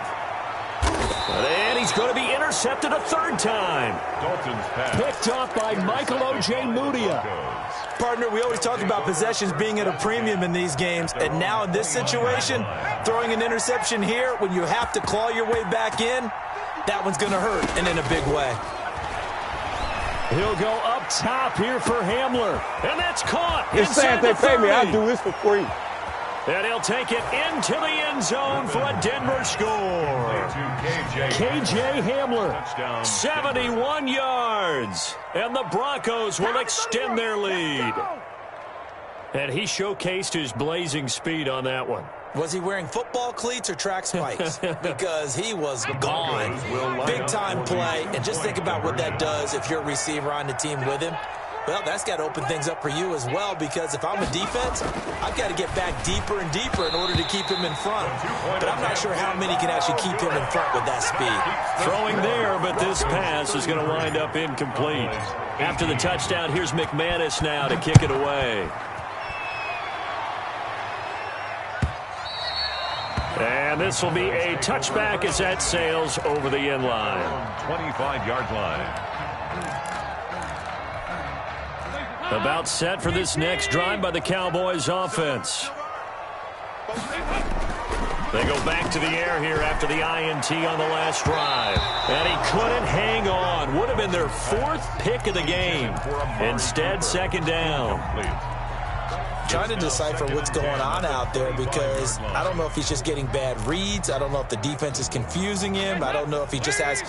And he's going to be intercepted a 3rd time. Dalton's pass. Picked off by Michael O.J. Mudia. Partner, we always talk about possessions being at a premium in these games, and now in this situation, throwing an interception here when you have to claw your way back in, that one's going to hurt, and in a big way. He'll go up top here for Hamler, and that's caught. It's saying they pay me, I'll do this for free. And he'll take it into the end zone for a Denver score. KJ Hamler, 71 yards. And the Broncos will extend their lead. And he showcased his blazing speed on that one. Was he wearing football cleats or track spikes? Because he was gone. Big-time play. And just think about what that does if you're a receiver on the team with him. Well, that's got to open things up for you as well, because if I'm a defense, I've got to get back deeper and deeper in order to keep him in front. But I'm not sure how many can actually keep him in front with that speed. Throwing there, but this pass is going to wind up incomplete. After the touchdown, here's McManus now to kick it away. And this will be a touchback as that sails over the end line. 25-yard line. About set for this next drive by the Cowboys offense. They go back to the air here after the INT on the last drive. And he couldn't hang on. Would have been their 4th pick of the game. Instead, second down. Trying to decipher what's going on out there, because I don't know if he's just getting bad reads. I don't know if the defense is confusing him. I don't know if he just has,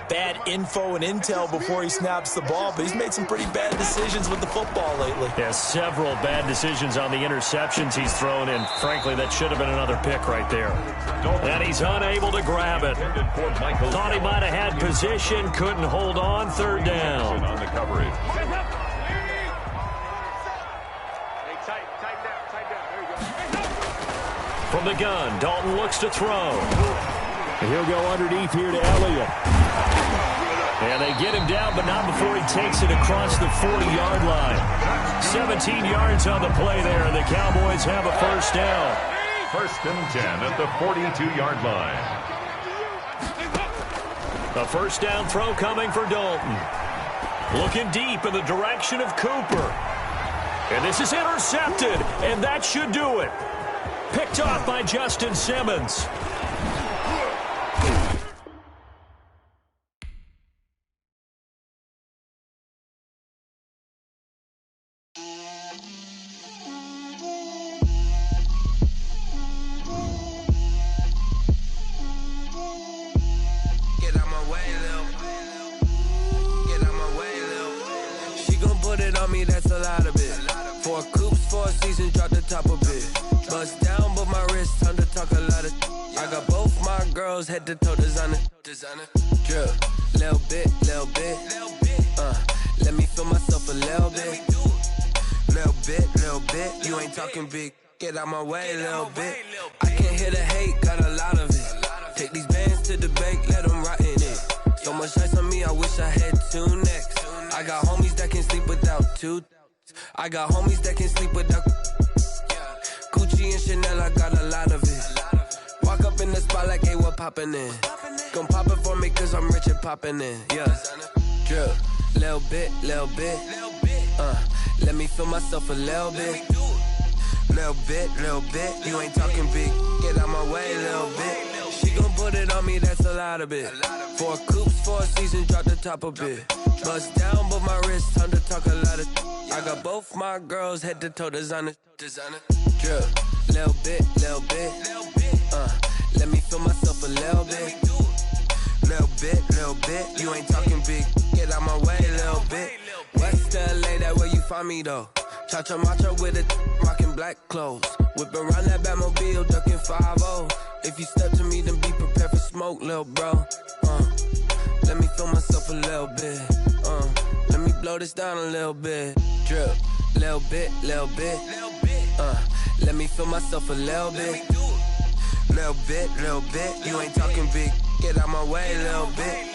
bad info and intel before he snaps the ball. But he's made some pretty bad decisions with the football lately. Yeah, several bad decisions on the interceptions he's thrown, and frankly, that should have been another pick right there. And he's unable to grab it. Thought he might have had position, couldn't hold on, third down. On the coverage. From the gun, Dalton looks to throw. He'll go underneath here to Elliott. And they get him down, but not before he takes it across the 40-yard line. 17 yards on the play there, and the Cowboys have a first down. 1st and 10 at the 42-yard line. A first down throw coming for Dalton. Looking deep in the direction of Cooper. And this is intercepted, and that should do it. Picked off by Justin Simmons. Get out my way, Lil. Get out my way, Lil. She gon' put it on me, that's a lot of it. 4 coops, 4 seasons, drop the top of it. Bust down, but my wrist, time to talk a lot of. I got both my girls head to toe designer. Drip, little bit. Let me feel myself a little bit. Little bit. You ain't talking big. Get out my way, little bit. I can't hear the hate, got a lot of it. Take these bands to the bank, let them rot in it. So much ice on me, I wish I had 2 necks. I got homies that can sleep without 2. I got homies that can sleep without. Gucci and Chanel, I got a lot of it. Walk up in the spot like, hey, what poppin' in? Gon' pop it for me cause I'm rich and poppin' in. Yeah. Drip, little bit. Let me feel myself a little bit. Little bit. You ain't talking big. Get out my way, little bit. She gon' put it on me, that's a lot of it. 4 coops, 4 seasons, drop the top a bit. Bust down, but my wrist, time to talk a lot of. I got both my girls head to toe designer. Drip, little bit. Let me feel myself a little bit. Little bit. You ain't talking big. Get out my way, little bit. West LA, that where you find me though. Cha-cha matcha with it, rockin' black clothes. Whip around that Batmobile, ducking 5-0. If you step to me, then be prepared for smoke, little bro. Let me feel myself a little bit. Let me blow this down a little bit. Drip, little bit. Let me feel myself a little bit. Little bit. You ain't talking big. Get out my way, little bit.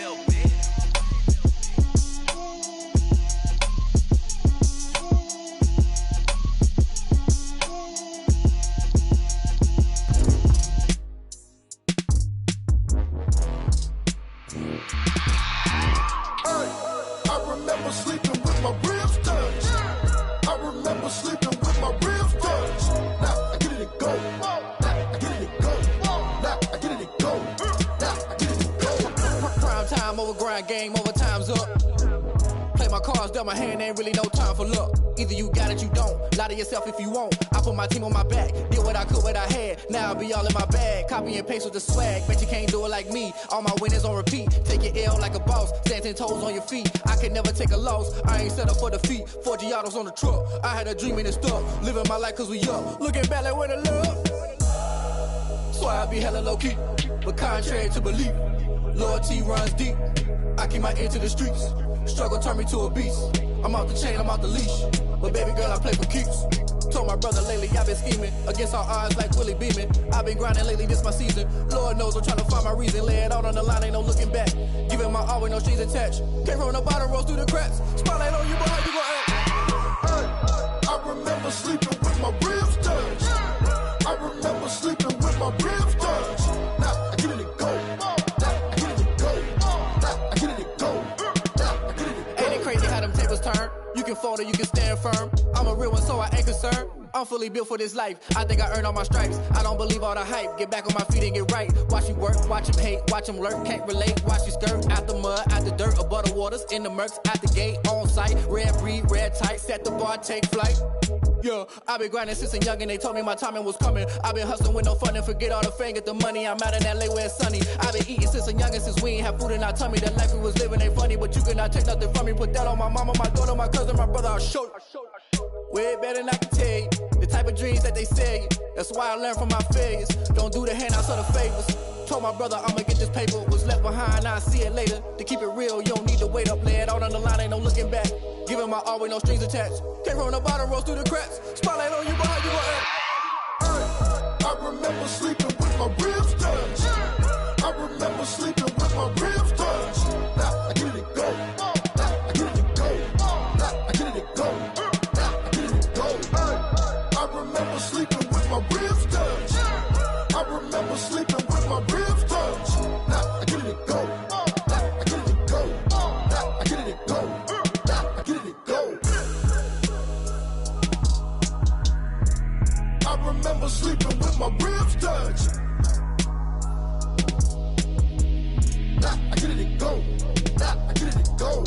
Game over, time's up. Play my cards, dealt my hand, ain't really no time for luck. Either you got it, you don't. Lie to yourself if you won't. I put my team on my back, did what I could, what I had. Now I'll be all in my bag, copy and paste with the swag. Bet you can't do it like me. All my winners on repeat. Take your L like a boss, stand 10 toes on your feet. I can never take a loss. I ain't set up for defeat. 4 Giottos on the truck. I had a dream and it's stuck. Living my life cause we up. Looking back like where the love. So I be hella low key, but contrary to belief, loyalty runs deep. I keep my ear to the streets. Struggle turned me to a beast. I'm off the chain, I'm off the leash. But baby girl, I play for keeps. Told my brother lately I've been scheming against all odds like Willie Beeman. I've been grinding lately, this my season. Lord knows I'm trying to find my reason. Lay it out on the line, ain't no looking back. Giving my all with no strings attached. Came from the bottom, rose through the cracks. Spotlight on you, boy, how you gon' act? I remember sleeping with my ribs touched. I remember sleeping with my ribs touched. Now I get it to go. Now I get it to go. Now I get it to go. Now I get it to go. Ain't it crazy how them tables turn? You can fold or you can stand firm. I'm a real one, so I ain't concerned. I'm fully built for this life. I think I earned all my stripes. I don't believe all the hype. Get back on my feet and get right. Watch you work, watch him hate, watch him lurk. Can't relate, watch you skirt. Out the mud, out the dirt, above the waters, in the murks, out the gate, on site. Red breed, red tight, set the bar, take flight. Yeah, I been grinding since a youngin', they told me my timing was coming. I been hustling with no fun and forget all the fame, get the money. I'm out in LA where it's sunny. I been eating since a youngin', since we ain't have food in our tummy. The life we was living ain't funny, but you cannot take nothing from me. Put that on my mama, my daughter, my cousin, my brother, I'll show you. Way better than I can tell you. The type of dreams that they sell you. That's why I learned from my failures. Don't do the handouts or the favors. Told my brother I'ma get this paper. Was left behind, I'll see it later. To keep it real, you don't need to wait up. Lay it out on the line, ain't no looking back. Giving my all with no strings attached. Came from the bottom, rose through the cracks. Spotlight on you, boy, how you gon' act? I remember sleeping with my ribs touched. I remember sleeping with my ribs touched. Now I get it to go. Now I get it to go. Now I get it to go. Now I get it to go. I remember sleeping with my ribs touched. I remember sleeping with my ribs touched. Now I get it to go. Now I get it to go. Now I get it to go. Now I get it to go. I remember sleeping with my ribs touched. Now I get it to go. Now I get it to go.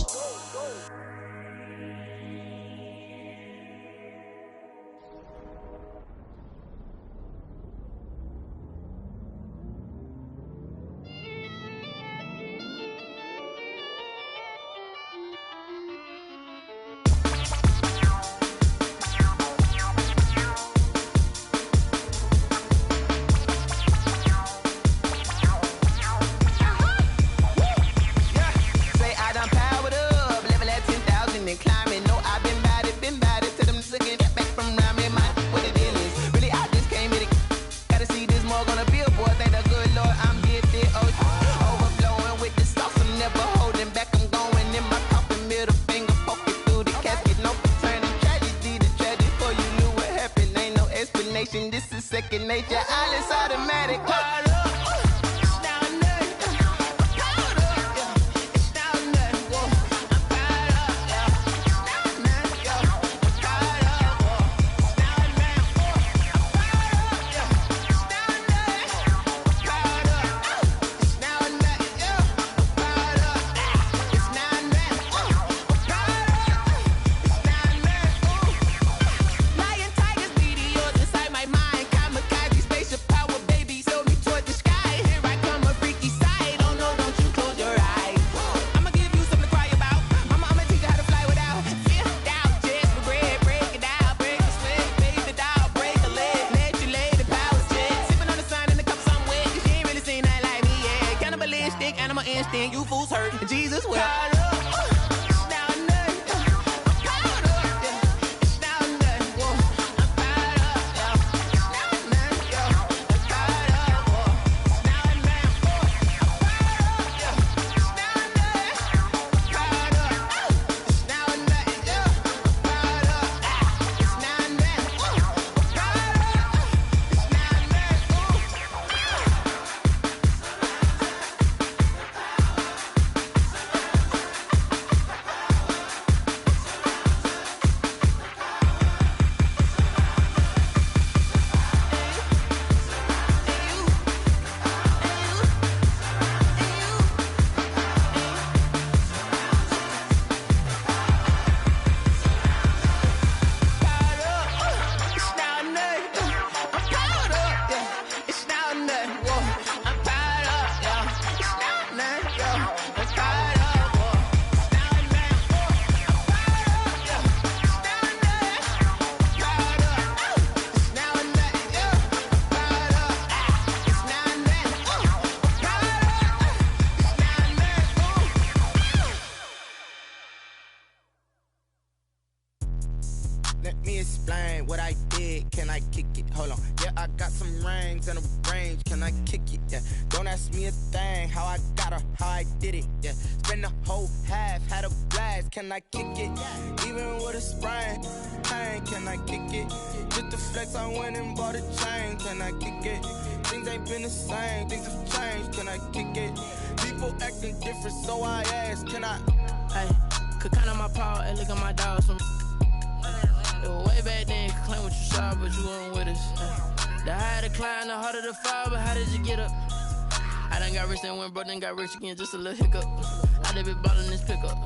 This is second nature, all is automatic. You fools hurt. Jesus will. I kick it? Hold on. Yeah, I got some rings and a range. Can I kick it? Yeah. Don't ask me a thing. How I got her, how I did it. Yeah. Spend the whole half, had a blast. Can I kick it? Even with a sprain. Pain, can I kick it? Just the flex, I went and bought a chain. Can I kick it? Things ain't been the same. Things have changed. Can I kick it? People acting different, so I ask. Can I? Hey, could count on my power and look at my dogs from. It was way back then, could claim what you saw, but you weren't with us. The higher the climb, the harder the fall, but how did you get up? I done got rich, then went broke, then got rich again, just a little hiccup. I done been ballin' this pickup.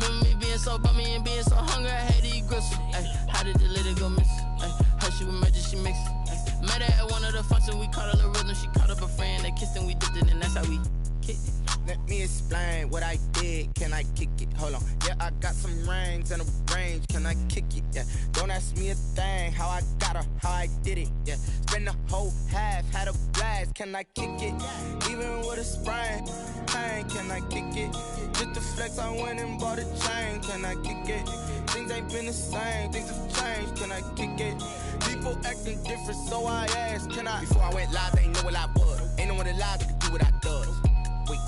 Remember me being so bummy and being so hungry, I had to eat gristle. Ay, how did the little go miss? Ay, her she was magic, she mixed. Ay, met her at one of the functions, we caught a little rhythm, she caught up a friend, they kissed and we dipped it, and that's how we kicked it. Let me explain what I did. Can I kick it? Hold on. Yeah, I got some rings and a range. Can I kick it? Yeah. Don't ask me a thing. How I got her, how I did it. Yeah. Spend the whole half, had a blast. Can I kick it? Even with a sprain. Pain, can I kick it? Just the flex, I went and bought a chain. Can I kick it? Things ain't been the same. Things have changed. Can I kick it? People acting different, so I asked. Can I? Before I went live, they ain't know what I was. Ain't no one alive that could do what I does. Wait.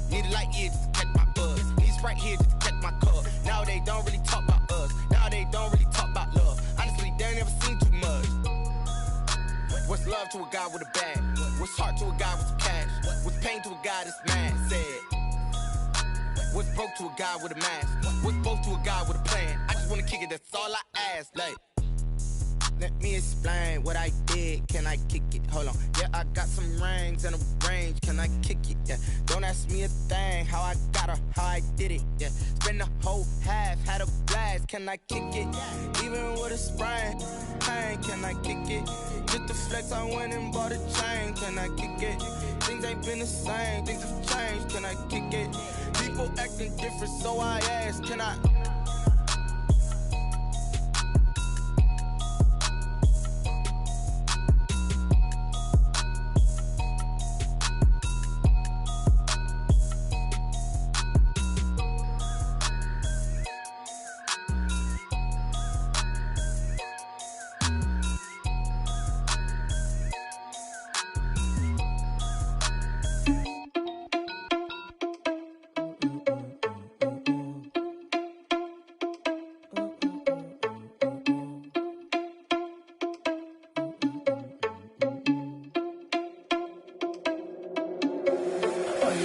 Need a light here just to catch my buzz. Need Sprite here just to catch my cup. Now they don't really talk about us. Now they don't really talk about love. Honestly, they ain't never seen too much. What's love to a guy with a bag? What's heart to a guy with some cash? What's pain to a guy that's mad? Said. What's broke to a guy with a mask? What's both to a guy with a plan? I just wanna kick it, that's all I ask. Like, let me explain what I did. Can I kick it? Hold on. Yeah, I got some rings and a range. Can I kick it? Yeah. Don't ask me a thing. How I got her, how I did it. Yeah. Spend the whole half, had a blast. Can I kick it? Even with a sprain. Pain, can I kick it? Just the flex, I went and bought a chain. Can I kick it? Things ain't been the same. Things have changed. Can I kick it? People acting different, so I ask. Can I?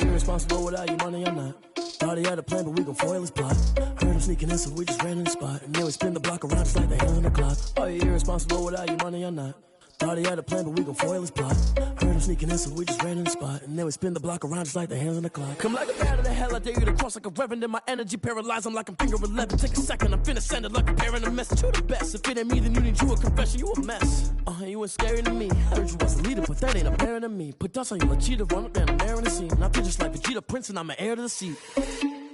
Irresponsible without your money or not. Thought he had a plan, but we gon' foil his plot. Heard him sneaking in, so we just ran in the spot. And then we spin the block around just like the hands on the clock. Are you irresponsible without your money or not? Thought he had a plan, but we gon' foil his plot. Heard him sneaking in, so we just ran in the spot. And then we spin the block around just like the hands on the clock. Come like a bat of the hell, I dare you to cross like a reverend. In my energy paralyzed, I'm like I'm finger 11. Take a second, I'm finna send it like a parent a message to the best. If it ain't me, then you need you a confession, you a mess. You ain't scary to me. Heard you was a leader, but that ain't apparent to me. Put dust on you, Cheetah, run up down the air in the scene. I feel just like Vegeta Prince, and I'm an heir to the seat.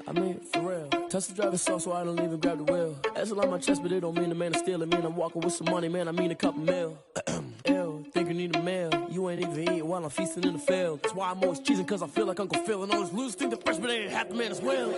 I mean, for real. Touch the driver's sauce so I don't even grab the wheel. That's on my chest, but it don't mean the man is stealing. Man, I'm walking with some money, man, I mean a couple mil. Ew, think you need a meal. You ain't even eating while I'm feasting in the field. That's why I'm always cheesing, cause I feel like Uncle Phil. And all those losers think the freshman ain't half the man as well.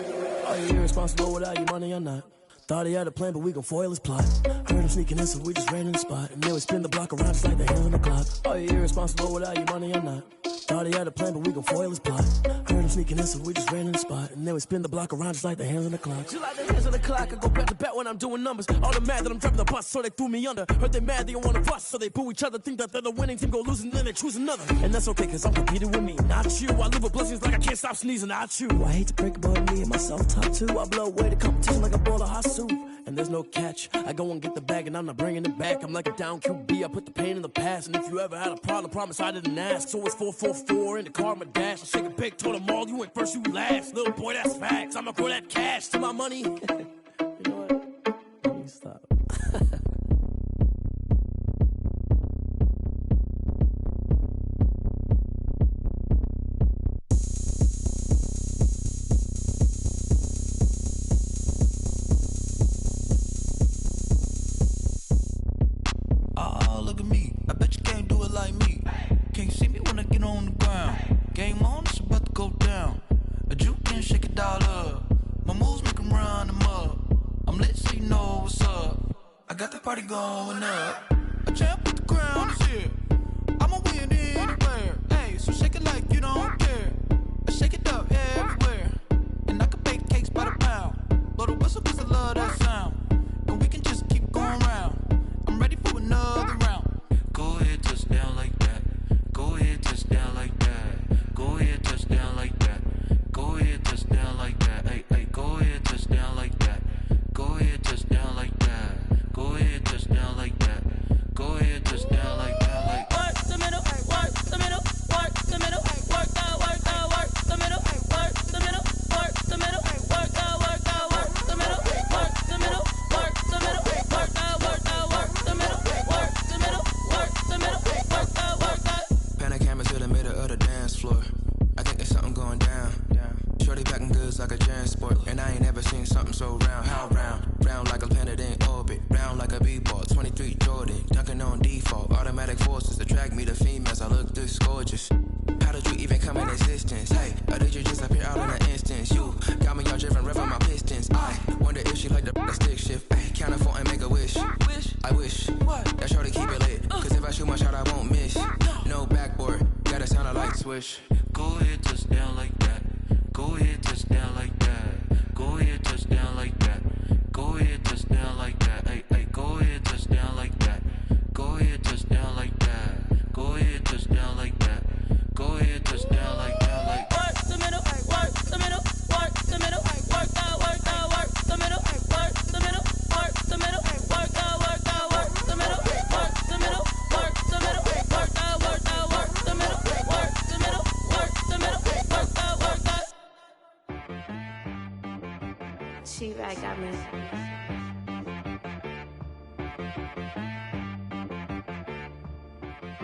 Are you irresponsible without your money or not? Thought he had a plan, but we gon' foil his plot. Heard him sneaking in, so we just ran in the spot. And then we spin the block around just like the hands on the clock. Are you irresponsible without your money or not? Thought he had a plan, but we gon' foil his plot. Heard him sneaking in, so we just ran in the spot. And then we spin the block around just like the hands on the clock. Just like the hands on the clock, I go back to back when I'm doing numbers. All the mad that I'm driving the bus, so they threw me under. Heard they mad, they don't wanna bust, so they boo each other. Think that they're the winning team, go losing, then they choose another. And that's okay, cause I'm competing with me, not you. I live with blessings like I can't stop sneezing, not you. I hate to break it, but me and myself top two. I blow away the competition like a bowl of hot soup. And there's no catch. I go and get the bag and I'm not bringing it back. I'm like a down QB, I put the pain in the past. And if you ever had a problem, promise I didn't ask. So it's 444 in the car, my dash. I shake a big, told them all, you ain't first, you last. Little boy, that's facts. I'ma grow that cash to my money. You know what? Let me stop. Look at me, I bet you can't do it like me. Can't see me when I get on the ground. Game on, it's about to go down. A juke can shake it all up. My moves make them run them up. I'm lit so you know what's up. I got the party going up. A jam looks gorgeous. How did you even come in existence? Hey, or did you just appear all in an instance? You got me all driven, revving my pistons. I wonder if she like the stick shift. Ay, count it 4 and make a wish. I wish that's sure to keep it lit. Cause if I shoot my shot, I won't miss. No backboard, gotta sound a light switch. Go ahead, touch down like that. Go ahead, touch down like that. Go ahead, touch down like that. Go ahead, touch down like that. Hey, hey, go ahead, touch down like that. Go ahead, touch down like that. Go ahead, touch down like that. Go ahead, touch down like that. Like work the middle, work the middle, work the middle, work the middle, work the middle, work the middle, work the middle, work the middle, work the middle, work the middle, work the middle, work the middle, work the middle. She right got me.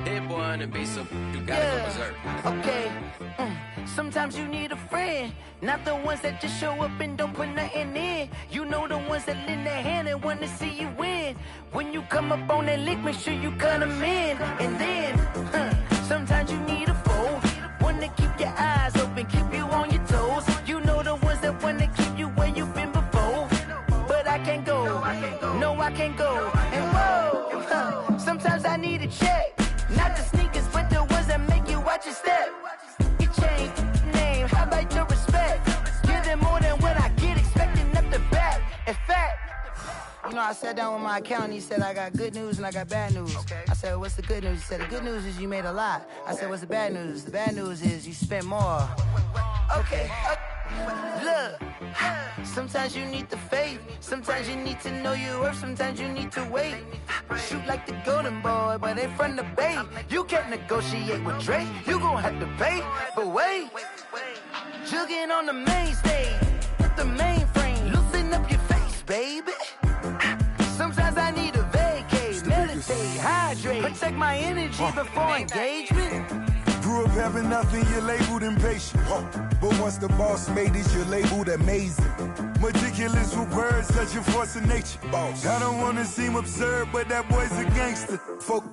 That boy on the beat, so you gotta go berserk. Okay. Sometimes you need a friend, not the ones that just show up and don't put nothing in. You know the ones that lend their hand and want to see you win. When you come up on that lick, make sure you cut them in. And then, sometimes you need a foe, one to keep your eyes open, keep you on your toes. You know the ones that want to keep you where you've been before. But I can't go, no I can't go. And whoa, sometimes I need a check. Not the sneakers, but the ones that make you watch your step. Your chain, name, how about your respect? Give them more than what I get, expecting up the back. In fact, you know, I sat down with my accountant, he said, I got good news and I got bad news. I said, what's the good news? He said, the good news is you made a lot. I said, what's the bad news? The bad news is you spent more. Okay, look, sometimes you need the faith, sometimes you need to know your worth, sometimes you need to wait. Shoot like the golden boy, but ain't from the bay. You can't negotiate with Drake, you gon' have to pay. But wait, jugging on the main stage, with the mainframe, loosen up your face, baby. Sometimes I need a vacate, meditate, hydrate, protect my energy before engagement. Grew up having nothing, you're labeled impatient. But once the boss made it, you're labeled amazing. Meticulous with words, such a force of nature. I don't wanna seem absurd, but that boy's a gangster.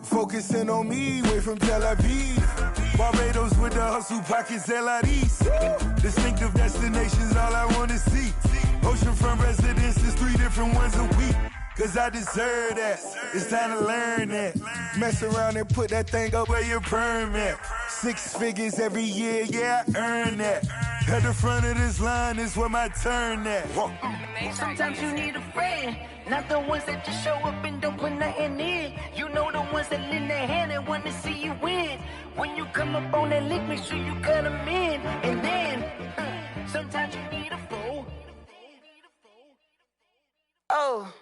Focusing on me, way from Tel Aviv. Barbados with the hustle pockets, LIDs. Distinctive destinations, all I wanna see. Oceanfront residences, 3 different ones a week. Cause I deserve that, it's time to learn that. Mess around and put that thing up where your perm at. 6 figures every year, yeah, I earn that. At the front of this line is where my turn at. Sometimes you need a friend, not the ones that just show up and don't put nothing in. You know the ones that lend their hand and want to see you win. When you come up on that lick, make sure you cut them in. And then, sometimes you need a fool. Oh.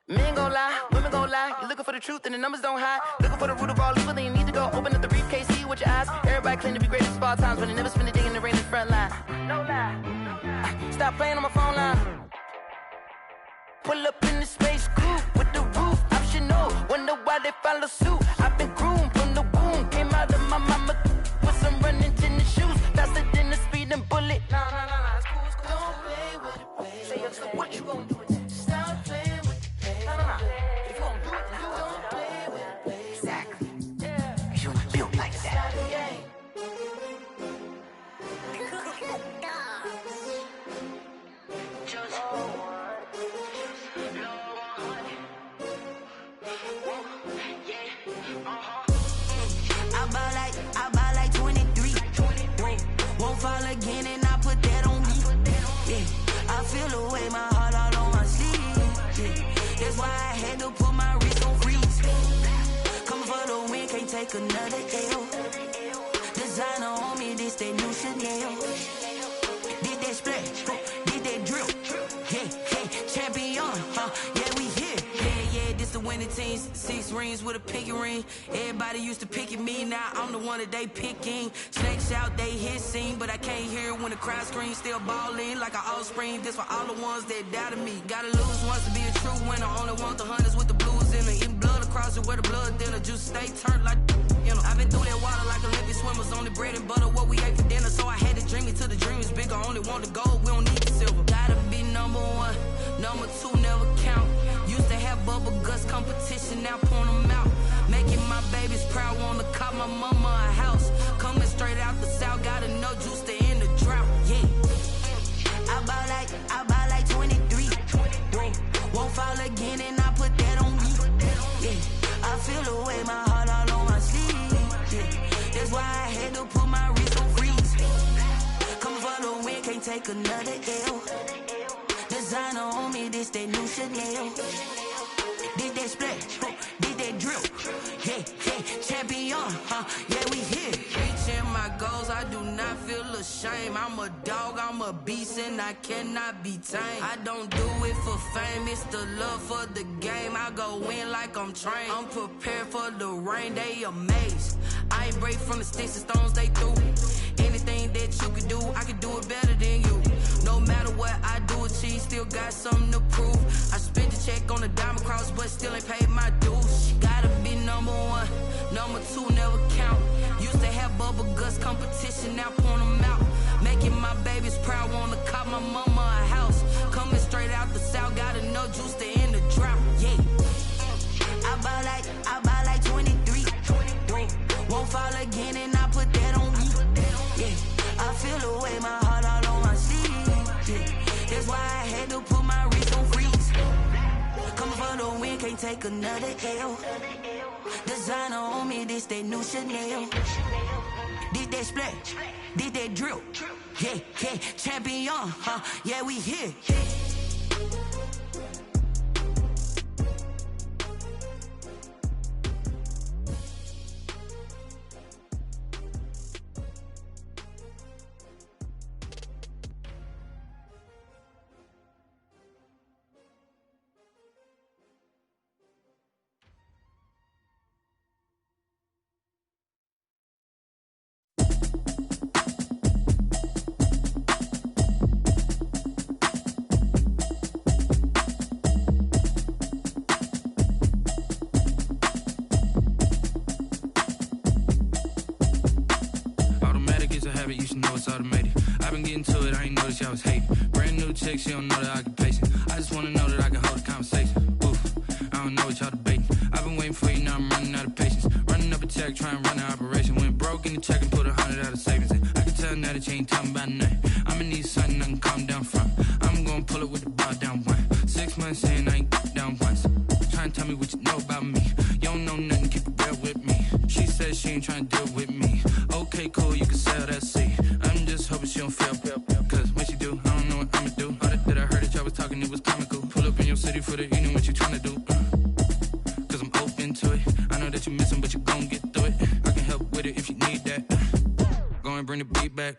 Men gon' lie, women gon' lie. You're looking for the truth and the numbers don't hide. Looking for the root of all evil, then you need to go open up the briefcase, see with your eyes. Everybody claim to be greatest of all times, but they never spend a day in the rain in the front line. No lie. Stop playing on my phone line. Pull up in the space coupe with the roof optional. Wonder why they follow suit. I've been groomed from the womb. Came out of my mama with some running tennis shoes. Faster than the speeding bullet. No, it's cool, it's cool. Don't play with it, baby. Say, what you gon' do with that? Stop playing. If you gon' do it, then you don't play with it, baby. Exactly. Cause you ain't built like that. I buy like 23. Won't fall again and I put that on me. Yeah, I feel the way my heart all on my sleeve. Yeah. That's why I had to put my wrist on freeze. Coming for the win, can't take another L. Designer on me, this that new Chanel. Did that splash, did that drill. Yeah, champion, yeah, we here. Yeah, this the winning team. 6 rings with a pinky ring. Everybody used to pick at me, now I'm the one that they picking. Snakes out, they hit scene, but I can't hear it when the crowd screams. Still ballin' like an offspring. This for all the ones that doubted me. Gotta lose once to be a true winner. Only want the hunters with the blues in it. Eating blood across it where the blood dinner. Juice stay turned like, you know. I've been through that water like Olympic swimmers. Only bread and butter, what we ate for dinner. So I had to dream it till the dream is bigger. Only want the gold, we don't need the silver. Gotta be number 1, number 2 never count. Used to have bubble guts competition, now point them out. Making my babies proud, wanna cop my mama a house. out the south, got enough juice to end the drought. Yeah. I buy like 23. Won't fall again and I put that on me. Yeah. I feel the way, my heart all on my sleeve. Yeah. That's why I had to put my wrist on freeze. Coming for the win, can't take another L. Designer on me, this that new Chanel. Did that splash, did that drill. Yeah, champion, yeah, we here. Reaching my goals, I do not feel ashamed. I'm a dog, I'm a beast, and I cannot be tamed. I don't do it for fame, it's the love for the game. I go in like I'm trained. I'm prepared for the rain, they amazed. I ain't break from the sticks and stones they threw. Anything that you could do, I could do it better than you. No matter what I do, achieve, still got something to prove. I spent the check on the diamond cross, but still ain't paid my dues. Gotta be number one, number two never count. Used to have bubble guts competition, now point them out. Making my babies proud, wanna cop my mama a house. Coming straight out the south, got enough juice to end the drought. Yeah. I buy like 23. Won't fall again and I put that on me. Yeah. I feel the way, my heart all on my sleeve. Yeah. That's why I had to put my wrist on freeze. Coming for the win, can't take another L. Designer on me, this that new Chanel. Did that splash, did that drill. Yeah, champion, yeah, we here. You should know it's automated. I've been getting to it, I ain't noticed y'all was hating. Brand new chick, she don't know the occupation. I just wanna know that I can hold a conversation. Oof, I don't know what y'all debating. I've been waiting for you, now I'm running out of patience. Running up a check, trying to run an operation. Went broke in the check and put 100 out of savings in. I can tell now that you ain't talking about nothing. I'ma need something I can calm down from. I'm gonna pull it with the bar down one. 6 months in, I ain't down once. Trying to tell me what you know about me. You don't know nothing, keep it real with me. She said she ain't trying to deal with me. Okay, cool, you can sell that seat. I'm just hoping she don't fail. Cause when she do, I don't know what I'ma do. All that I heard that y'all was talking, it was comical. Pull up in your city for the evening, what you trying to do? Cause I'm open to it. I know that you missing, but you gon' get through it. I can help with it if you need that. Go and bring the beat back.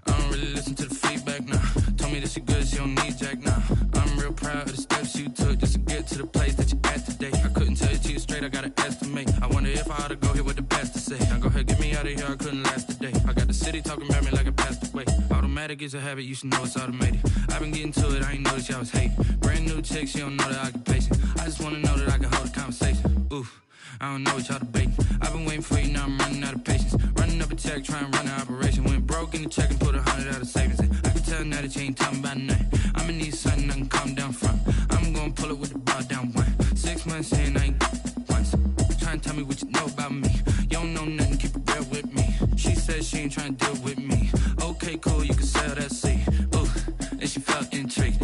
I don't really listen to the feedback, nah. Told me that she good, she don't need jack, nah. I'm real proud of the steps you took just to get to the place that you're at today. I couldn't tell it to you straight, I gotta estimate. I wonder if I ought to go here with the best to say. Now go ahead, get me out of here, I couldn't last today. I got the city talking about me like I passed away. Automatic is a habit, you should know it's automated. I've been getting to it, I ain't noticed y'all was hating. Brand new chick, she don't know the occupation. I just wanna know that I can hold a conversation. Oof, I don't know what y'all debating. I've been waiting for you, now I'm running out of patience. Running up a check, trying to run an operation. Went broke in the check and put 100 out of savings in. I can tell now that you ain't talking about nothing. I'ma need something I can calm down from. I'm gonna pull it with the bar down one. 6 months in, I ain't once. Trying to tell me what you know about me. You don't know nothing, keep it real with me. She said she ain't trying to deal with me. Okay, cool, you can sell that seat. Ooh, and she felt intrigued.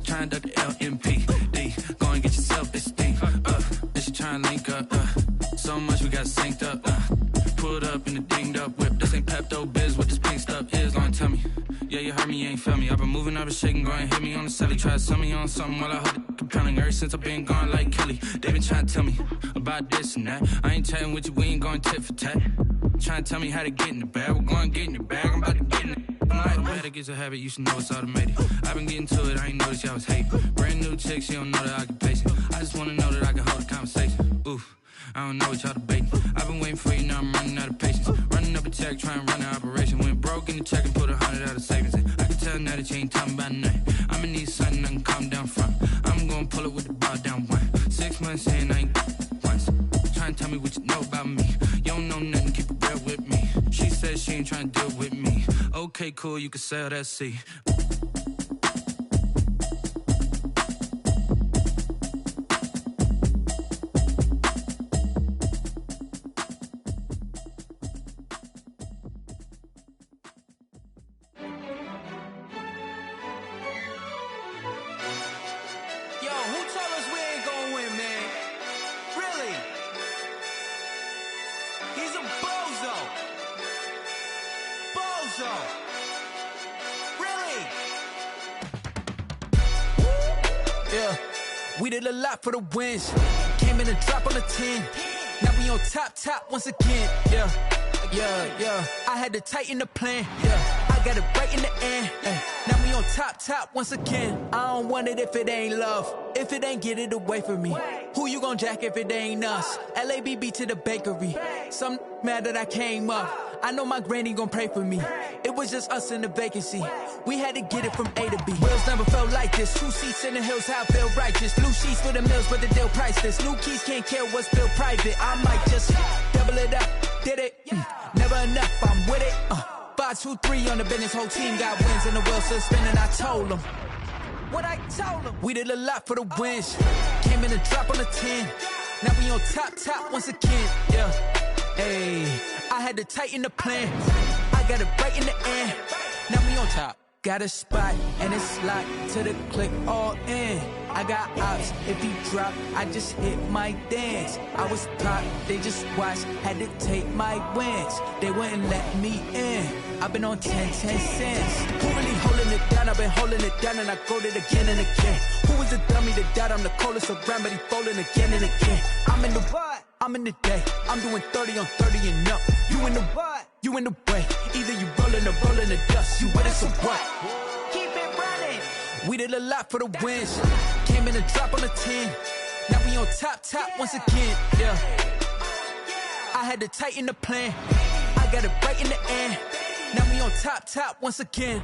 Trying to duck the LMPD. Go and get your self-esteem. And she trying to link up. So much we got synced up. Pulled up in the dinged up whip. This ain't Pepto-Biz, what this pink stuff is. Gonna tell me. Yeah, you heard me, you ain't felt me. I've been moving, I've been shaking, go and hit me on the celly. Try to sell me on something while I hold it compelling. Ever since I've been gone like Kelly, they been trying to tell me about this and that. I ain't chatting with you, we ain't going tit for tat. Trying to tell me how to get in the bag. We're going to get in your bag, I'm about to get in it. Automatic is a habit, you should know it's automated. I've been getting to it, I ain't noticed y'all was hating. Brand new chick, she don't know the occupation. I just wanna know that I can hold a conversation. Oof, I don't know what y'all debating. I've been waiting for you, now I'm running out of patience. Running up a check, trying to run an operation. Went broke in the check and put 100 out of savings in. I can tell now that you ain't talking about nothing. I'ma need something I can calm down from. I'm gonna pull it with the bar down one. 6 months in, I ain't once. Trying to tell me what you know about me. You don't know nothing, keep it real with me. She said she ain't trying to deal with me. Okay, cool, you can sell that seat. He's a bozo. Bozo. Really? Yeah, we did a lot for the wins. Came in and drop on the 10. Now we on top once again. Yeah. I had to tighten the plan. Yeah, I got it right in the end. Now we on top once again. I don't want it if it ain't love. If it ain't, get it away from me. Who you gon' jack if it ain't us? LABB to the bakery. Some mad that I came up. I know my granny gon' pray for me. It was just us in the vacancy. We had to get it from A to B. Wheels never felt like this. 2 seats in the hills, how I feel righteous. Blue sheets for the mills, but the deal priceless. New keys can't care what's built private. I might just double it up. Did it? Never enough, I'm with it. 5, 2, 3 on the business. Whole team got wins and the wheels still spinning. I told them what I told them. We did a lot for the wins. Came in and drop on the 10. Now we on top once again. Yeah. Hey, I had to tighten the plan. I got it right in the end. Now we on top. Got a spot and it's locked to the click all in. I got ops, if he drop, I just hit my dance. I was top, they just watched, had to take my wins. They wouldn't let me in. I've been on 10 cents. Who really holding it down? I've been holding it down and I go it again and again. Who was the dummy that died? I'm the coldest around, but he falling again and again. I'm in the what? I'm in the day. I'm doing 30 on 30 and up. You in the what? You in the way. Either you rolling or rolling the dust. You with us or what? Keep it running. We did a lot for the wins. Came in and drop on the 10. Now we on top once again. Yeah. I had to tighten the plan. I got it right in the end. Now we on top once again.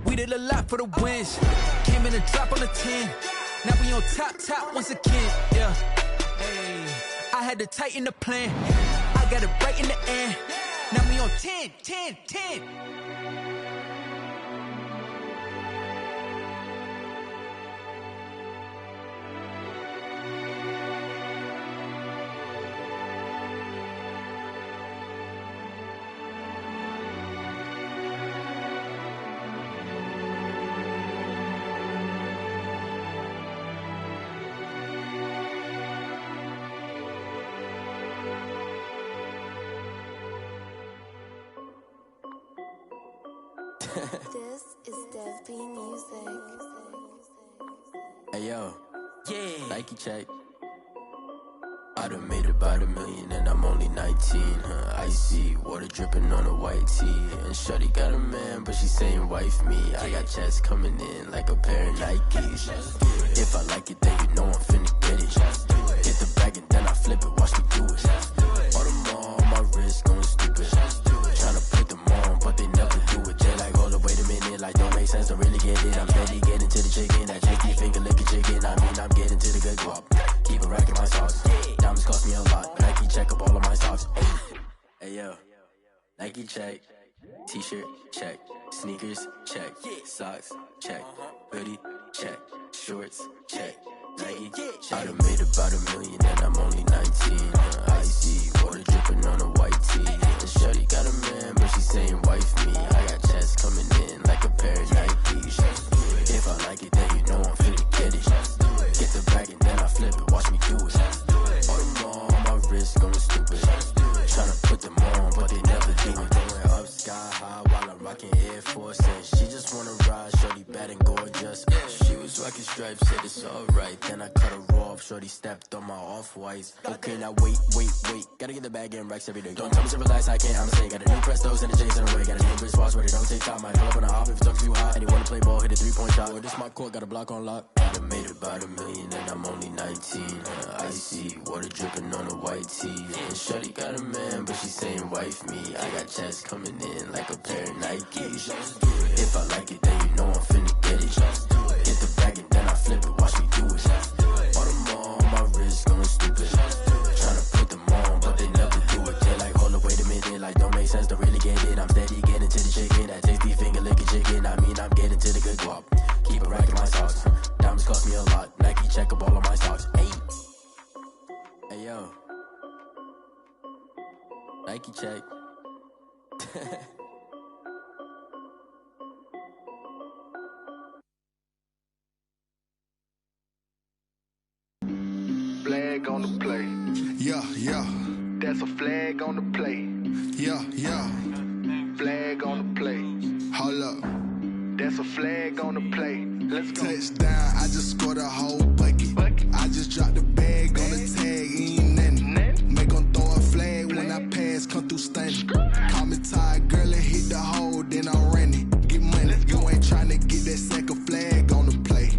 We did a lot for the wins. Came in and drop on the 10. Now we on top once again. Yeah. Hey, I had to tighten the plan. I got it right in the end. Now we on 10. This is Dev B Music. Hey yo, yeah. Nike check. I done made about $1 million and I'm only 19. Icy water dripping on a white tee. And shorty got a man, but she saying wife me. I got checks coming in like a pair of Nikes. If I like it, then you know I'm finna get it. Get the bag and then I flip it. Watch me do it. All on my wrist going stupid. Tryna put them on, but they never do it. They like, hold up, wait a minute. Like, don't make sense, don't really get it. I'm steady getting to the chicken. That cheeky finger licking chicken. I mean, I'm getting to the good guap. Keep a rack in my sauce. Diamonds cost me a lot. Nike check up all of my socks. Hey yo, Nike check. T-shirt check. Sneakers check. Socks check. Hoodie check. Shorts check. Nike check. I done made about $1 million and I'm only 19. Icy water dripping on a white tee. And shorty got a man, but she saying wife me. I got checks coming in like a pair of Nikes. If I like it, then you know I'm finna get it. Get the bag and then I flip it. Watch me do it. All on my wrist going stupid. Tryna put them on, but they never do it. Going up sky high while I'm rocking Air Force. And she just wanna ride, shorty bad and gorgeous. She was rocking stripes, said it's alright. Then I cut her off, shorty stepped on my off-whites. Okay, now wait. Gotta get the bag and racks every day. Don't tell me to relax, I can't, I'm saying. Got a new Prestos and a Jason away. Got a new wristwatch where they don't take time. Might pull up on a hop if it's too hot. And you wanna play ball, hit a 3-point shot. Well, this my court, got a block on lock. I done made about $1 million and I'm only 19. Icy water dripping on a white tee. And shorty got a man, but she saying wife me. I got checks coming in like a pair of Nikes. If I like it, then you know I'm finna get it. Get the bag and then I flip it. Watch me do it. All on my wrist going stupid. Tryna put them on, but they never do it. They like, hold up, wait a minute. Like, don't make sense, don't really get it. I'm steady getting to the chicken. That tasty finger licking chicken. I mean, I'm getting to the good guap. Keep a rack in my socks. Diamonds cost me a lot. Nike check up all of my socks. Hey yo, Nike check. Flag on the play. Yeah. That's a flag on the play. Yeah. Flag on the play. Hold up. That's a flag on the play. Let's go. Touchdown, I just scored a whole bucket. I just dropped the bag on the tag, ain't nothing. Make them throw a flag when I pass, come through stunning. Call me tired, girl, and hit the hole, then I'm running. Get money, you ain't trying to get that second flag on the play.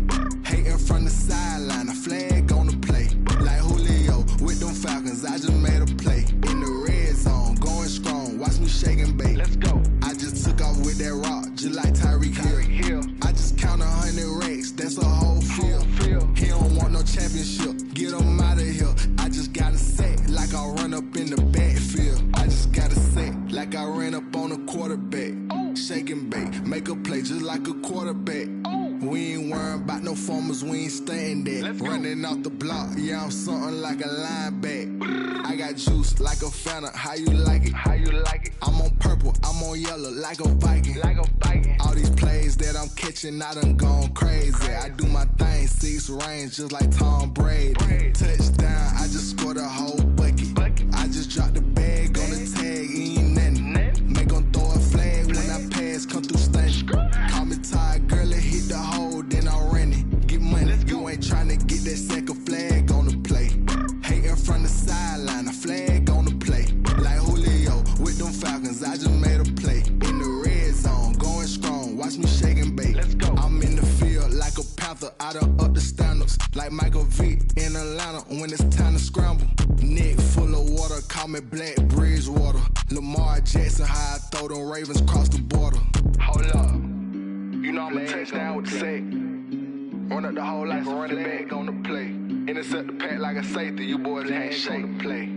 Hating from the sideline, a flag on the play. Like Julio with them Falcons, I just made a play. In the red zone, going strong, watch me shake and bake. Let's go. I just took off with that rock, just like Tyreek Hill. I just count 100 racks, that's a whole field. He don't want no championship, get him out of here. I just gotta set like I run up in the backfield. I just gotta set like I ran up on a quarterback. Shake and bake, make a play just like a quarterback. We ain't worrying about no formers, we ain't staying there. Running off the block, yeah, I'm something like a linebacker. I got juice like a Fanta, how you like it? How you like it? I'm on purple, I'm on yellow, like a Viking. Like a Viking. All these plays that I'm catching, I done gone crazy. I do my thing, 6 range, just like Tom Brady. Touchdown, I just scored a whole bucket. I just dropped the bag on the tag, ain't nothing. Make them throw a flag when I pass, come through stunning. Call me tired, girl, and hit the hole, then I'm running. Get money, you ain't trying to get that second flag on the play. Hating from the sideline, a flag on the play. Like Julio with them Falcons, I just made a play. In the red zone, going strong, watch me shake and bake. Let's go. I'm in the field like a Panther, I done up the standards. Like Michael Vick in Atlanta when it's time to scramble. Neck full of water, call me Black Bridgewater. Lamar Jackson, how I throw them Ravens cross the border. Hold up. You know I'm a touchdown with the sack. Run up the hole like a running back on the play. Intercept the pack like a safety. You boys can't shake the play.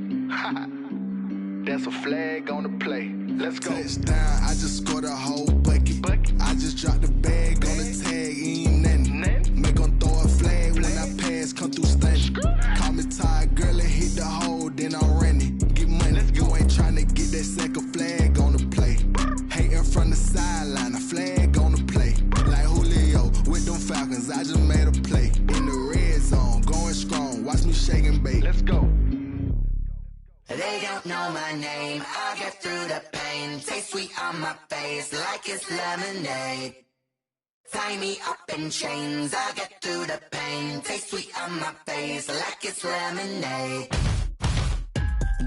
That's a flag on the play. Let's go. Touchdown, I just scored a whole bucket. I just dropped the bag on the tag, ain't nothing. Make them throw a flag when I pass, come through stunning. Call me tired, girl, and hit the hole, then I'm running. Get money, you ain't trying to get that second flag on the play. Hating from the sideline, a flag on the play. Like Julio with them Falcons, I just made a play. In the red zone, going strong, watch me shake and bake. Let's go. They don't know my name, I'll get through the pain. Taste sweet on my face like it's lemonade. Tie me up in chains, I'll get through the pain. Taste sweet on my face like it's lemonade.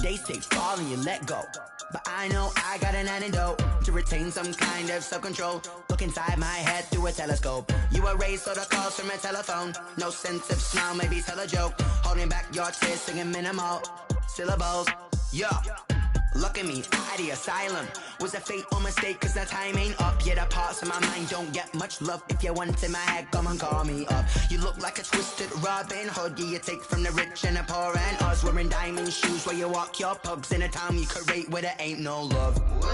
They say fall and you let go, but I know I got an antidote to retain some kind of self-control. Look inside my head through a telescope. You erase all the calls from a telephone. No sense of smile, maybe tell a joke. Holding back your tears, singing minimal syllables. Yeah, look at me, out the asylum. Was a fate or mistake, cause the time ain't up. Yet the parts of my mind don't get much love. If you want in my head, come and call me up. You look like a twisted Robin Hood. You take from the rich and the poor and us. Wearing diamond shoes where you walk your pugs in a town you create where there ain't no love. Where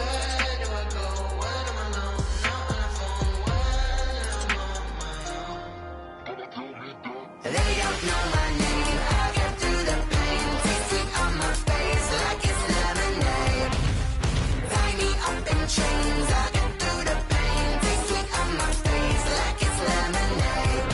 do I go? Where do I know? Not on the phone, when I'm on my own. They don't know my name, I'll get through the pain. Taste sweet on my face like it's lemonade. Tie me up in chains, I'll get through the pain. Taste sweet on my face like it's lemonade.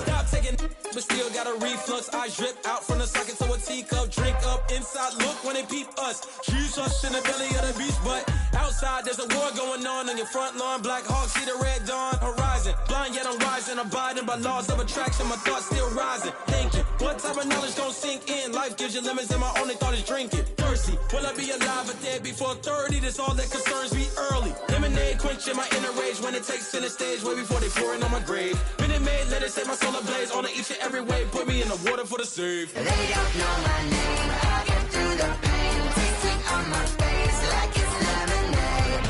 Stop taking, but still got a reflux. I drip out from the socket to a teacup. Drink up inside, look when they peep us. Choose us in the belly of the beast, but outside there's a war going on your front lawn. Black Hawk see the red dawn horizon. Blind yet I'm rising, abiding by laws of attraction. My thoughts still rising, thinking what type of knowledge gon' sink in? Life gives you limits and my only thought is drinking. Thirsty, will I be alive or dead before 30? That's all that concerns me early. Lemonade quenching my inner rage when it takes center stage way before they pour it on my grave. Minute Maid, let it set my soul ablaze on each and every way. Put me in the water for the save. They don't know my name, I'll get through the pain. Taste sweet on my face like it's lemonade.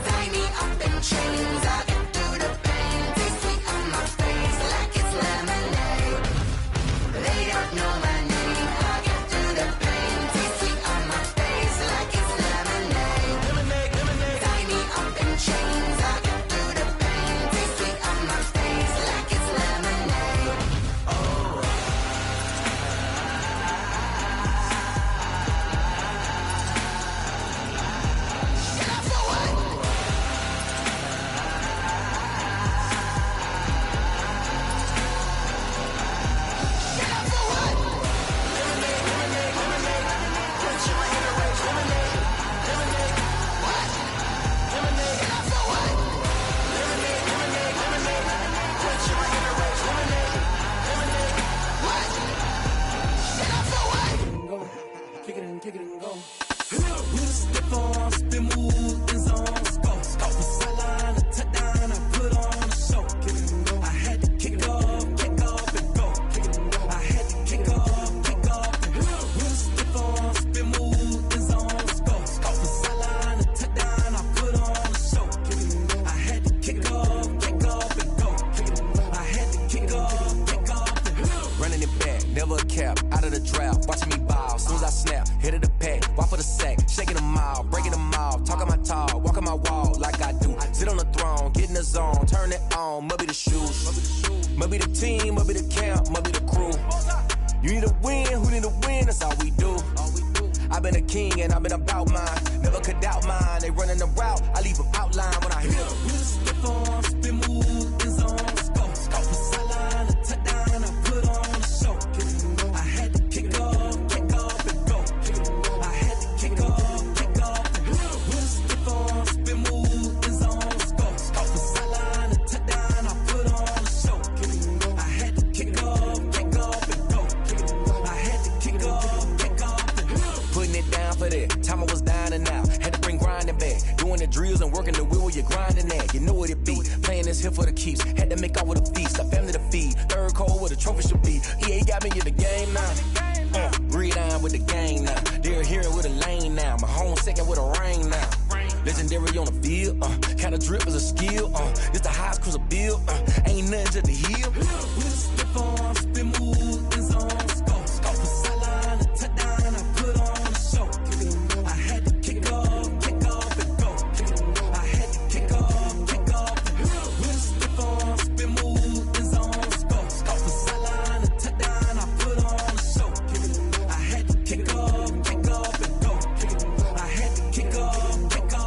Tie me up in chains, I'll get through the pain. Taste sweet on my face like it's lemonade. They don't know my name, I'll get through the pain. Taste sweet on my face like it's lemonade. Tie me up in chains, I'll get through the pain. Taste sweet on my face like it's lemonade. kick it and go. With a stiff arm, spin move, in zone, score. From sideline to touchdown, I put on a show. I had to kick off and go. I had to kick off and go. With a stiff arm, spin move, in zone, score. From sideline to touchdown, I put on a show. I had to kick off and go. I had to kick off and go. Running it back, never a cap, out of the draft, watching me ball. Soon as I snap, hit of the pack, walk for the sack, shaking them all, breaking them all, talking my talk, walking my wall like I do. Sit on the throne, get in the zone, turn it on, must be the shoes, must be the team, must be the camp, must be the crew. You need a win, who need a win, that's all we do. I've been a king and I've been about mine, never could doubt mine. They running the route, I leave them outline when I hit them. With a stiff arm, spin move, in zone, score. From sideline to touchdown, I put on a show. I had to kick off and go. I had to kick off and go. With a stiff arm, spin move, in zone, score. From sideline to touchdown, I put on a show. I had to kick off and go. I had to kick off and go. Putting it down for that, time I was down and out. Had to bring grinding back, doing the drills and working the wheel where you're grinding at. You know what it be, playing this here for the keeps. Had to make off with a feast, a family to feed. Third cold where the trophy should be. EA got me in the game now. Breed on with the gang now. They're here with a lane now. My home second with a ring now. Legendary on the field, kinda drip is a skill. It's the highest cruiser bill, ain't nothing to the heel. With a stiff arm, spin move, in zone, score. From sideline to touchdown, I put on a show. I had to kick off and go. I had to kick off and go. With a stiff arm, spin move, in zone, score. From sideline to touchdown, I put on a show. I had to kick off and go. I had to kick off and go.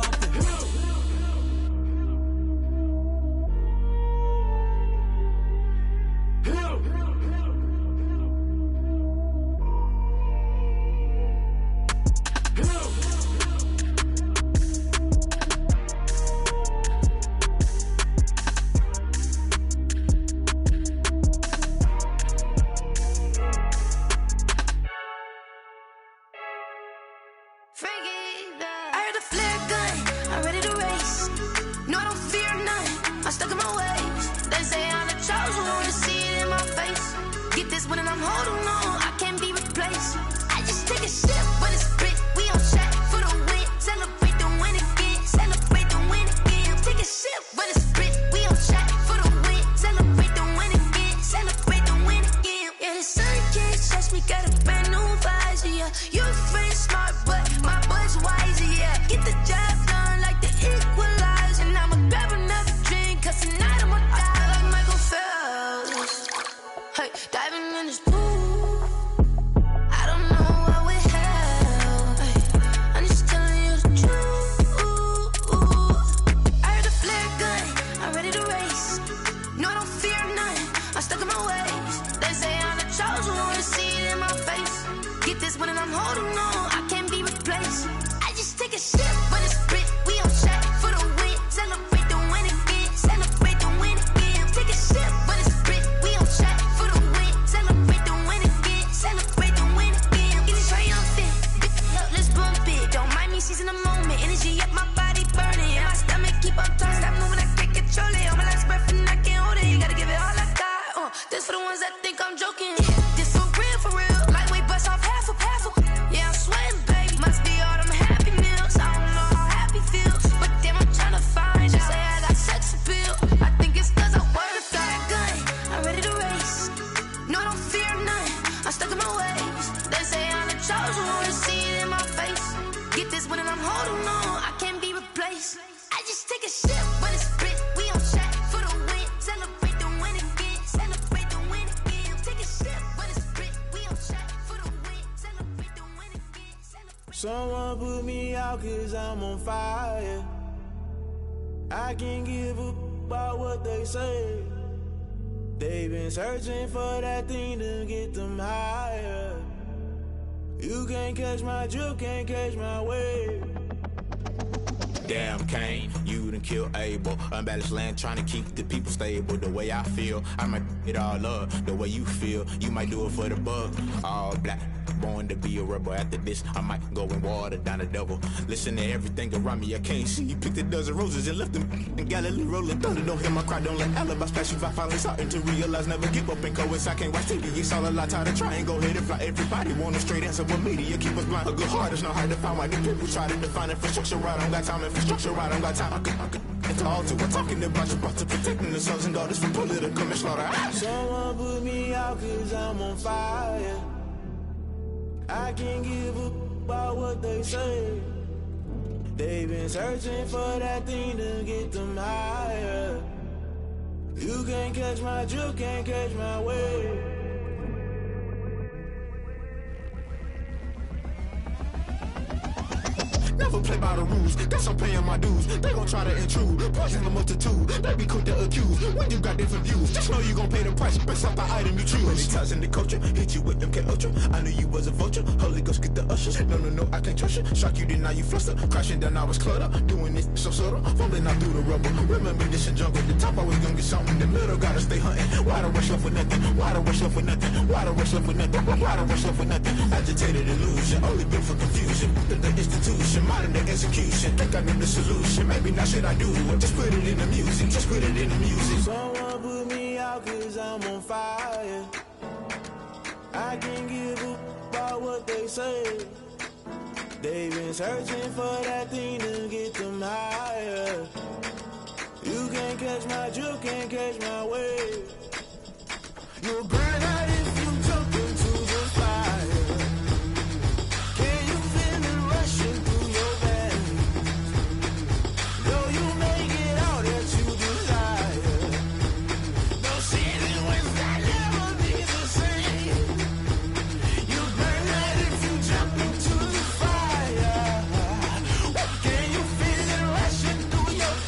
I heard the flare gun, I'm ready to race. No, I don't fear none, I'm stuck in my ways. They say I'm the chosen one, to see it in my face. Get this one and I'm holding on, I can't be replaced. I just take a sip, but it's spit, we on track for the win. Celebrate the win again, celebrate the win again. Take a sip, but it's spit, we on track for the win. Celebrate the win again, celebrate the win again. Yeah, the sun can't touch me, got a brand new visor, yeah. You friend smart, but my bud's wiser, yeah. Get the job done like the equalizer. And I'ma grab another drink, cause tonight I'ma die like Michael Phelps. Hey, diving in this pool, I don't know what would help. Hey, I'm just telling you the truth. I heard the flare gun, I'm ready to race. No, I don't fear none, I'm stuck in my ways. They say I'm the chosen one, to see it in my face. Get this one and I'm holding on, I can't be replaced. I just take a sip, but it's spit, we on track for the win. Celebrate the win again, celebrate the win again. Take a sip, but it's spit, we on track for the win. Celebrate the win again, celebrate the win again. Get it triumphant, look, let's bump it. Don't mind me seizing the moment, energy up my body burning. And my stomach keep on turning, stop moving, I can't control it. On my last breath and I can't hold it, you gotta give it all I got. This for the ones that think I'm joking. This for real, lightweight bust off half a. Yeah, I'm sweating, baby. Must be all them happy meals. I don't know how happy feels, but damn, I'm tryna find you. Say I got sex appeal. I think it's cause I work a gun. I'm ready to race. No, I don't fear none. I'm stuck in my ways. They say I'm the chosen one, to see it in my face. Get this one and I'm holding on, I can't be replaced. I just take a sip, but it's spit. We on track for the win. Celebrate the win again. Celebrate the win again. Take a sip, but it's spit. We on track for the win. Celebrate the win again. Someone put me out cause I'm on fire. I can't give a about what they say. They've been searching for that thing to get them higher. You can't catch my drift, can't catch my wave. Damn, Kane, you done killed Abel. Unbalanced land, trying to keep the people stable. The way I feel, I might it all up. The way you feel, you might do it for the buck. All black, born to be a rebel. After this, I might go and water down the devil. Listen to everything around me, I can't see. Picked a dozen roses and left them in Galilee rolling thunder. Don't hear my cry, don't let alibis pass you by. Finally starting to realize, never give up and coincide. Can't watch TV, it's all a lot. Tired of trying, go ahead and fly. Everybody want a straight answer, but media keep us blind. A good heart is not hard to find. Why the people try to define infrastructure right? I don't got time, infrastructure right? I don't got time. I could it's all to we're talking about you, about to protecting the sons and daughters from political manslaughter. Someone put me out cause I'm on fire. I can't give up about what they say. They've been searching for that thing to get them higher. You can't catch my drift, can't catch my wave. Never play by the rules, guess I'm paying my dues. They gon' try to intrude, poison the multitude. They be quick to accuse, when you got different views. Just know you gon' pay the price, based off the item you choose. Many times in the culture, hit you with MK Ultra. I knew you was a vulture, Holy Ghost get the ushers. No, I can't trust you. Shock you, then now you fluster. Crashing down, I was cluttered. Doing this so subtle, fumbling out through the rubble. Remember this in jungle, the top always gonna get something. In the middle, gotta stay hunting. Why the rush left with nothing? Why the rush left with nothing? Why the rush left with nothing? Why the rush left with nothing? Agitated illusion, only built for confusion. The institution, modern day execution. Think I know the solution. Maybe now should I do it? Just put it in the music. Just put it in the music. Someone put me out cause I'm on fire. I can't give up about what they say. They've been searching for that thing to get them higher. You can't catch my drift, can't catch my wave. You'll burn out if you jump into the fire. Can you feel it rushing through your veins? Though you may get all that you desire, no season was that never be the same. You burn out if you jump into the fire. Can you feel it rushing through your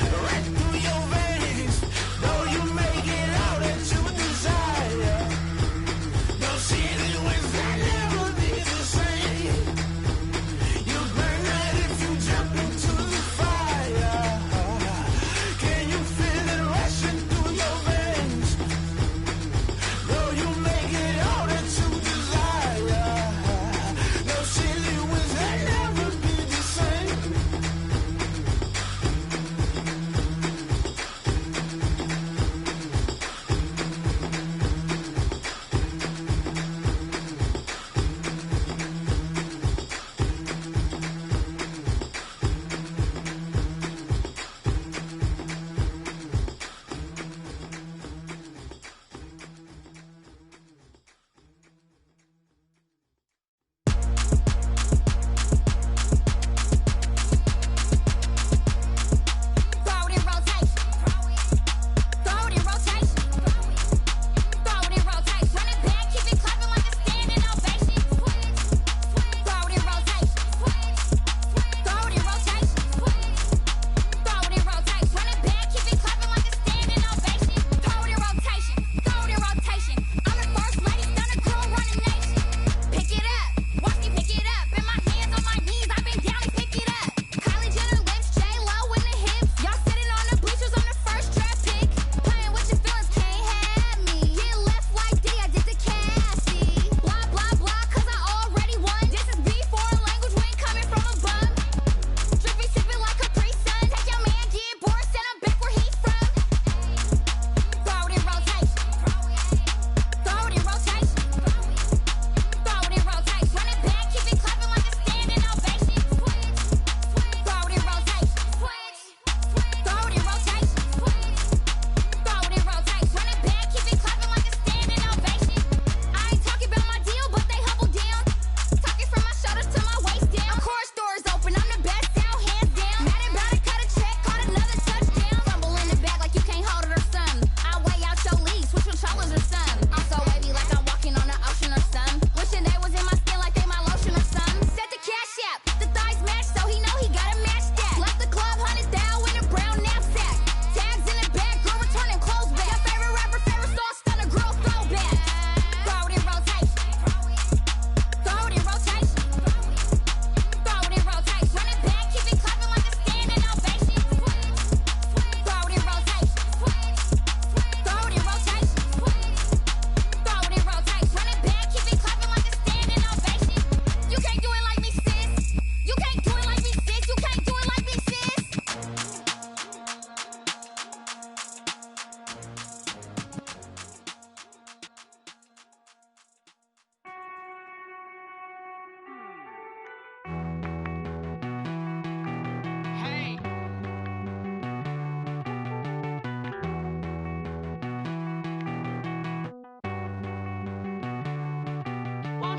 veins? Though you may get all that you desire,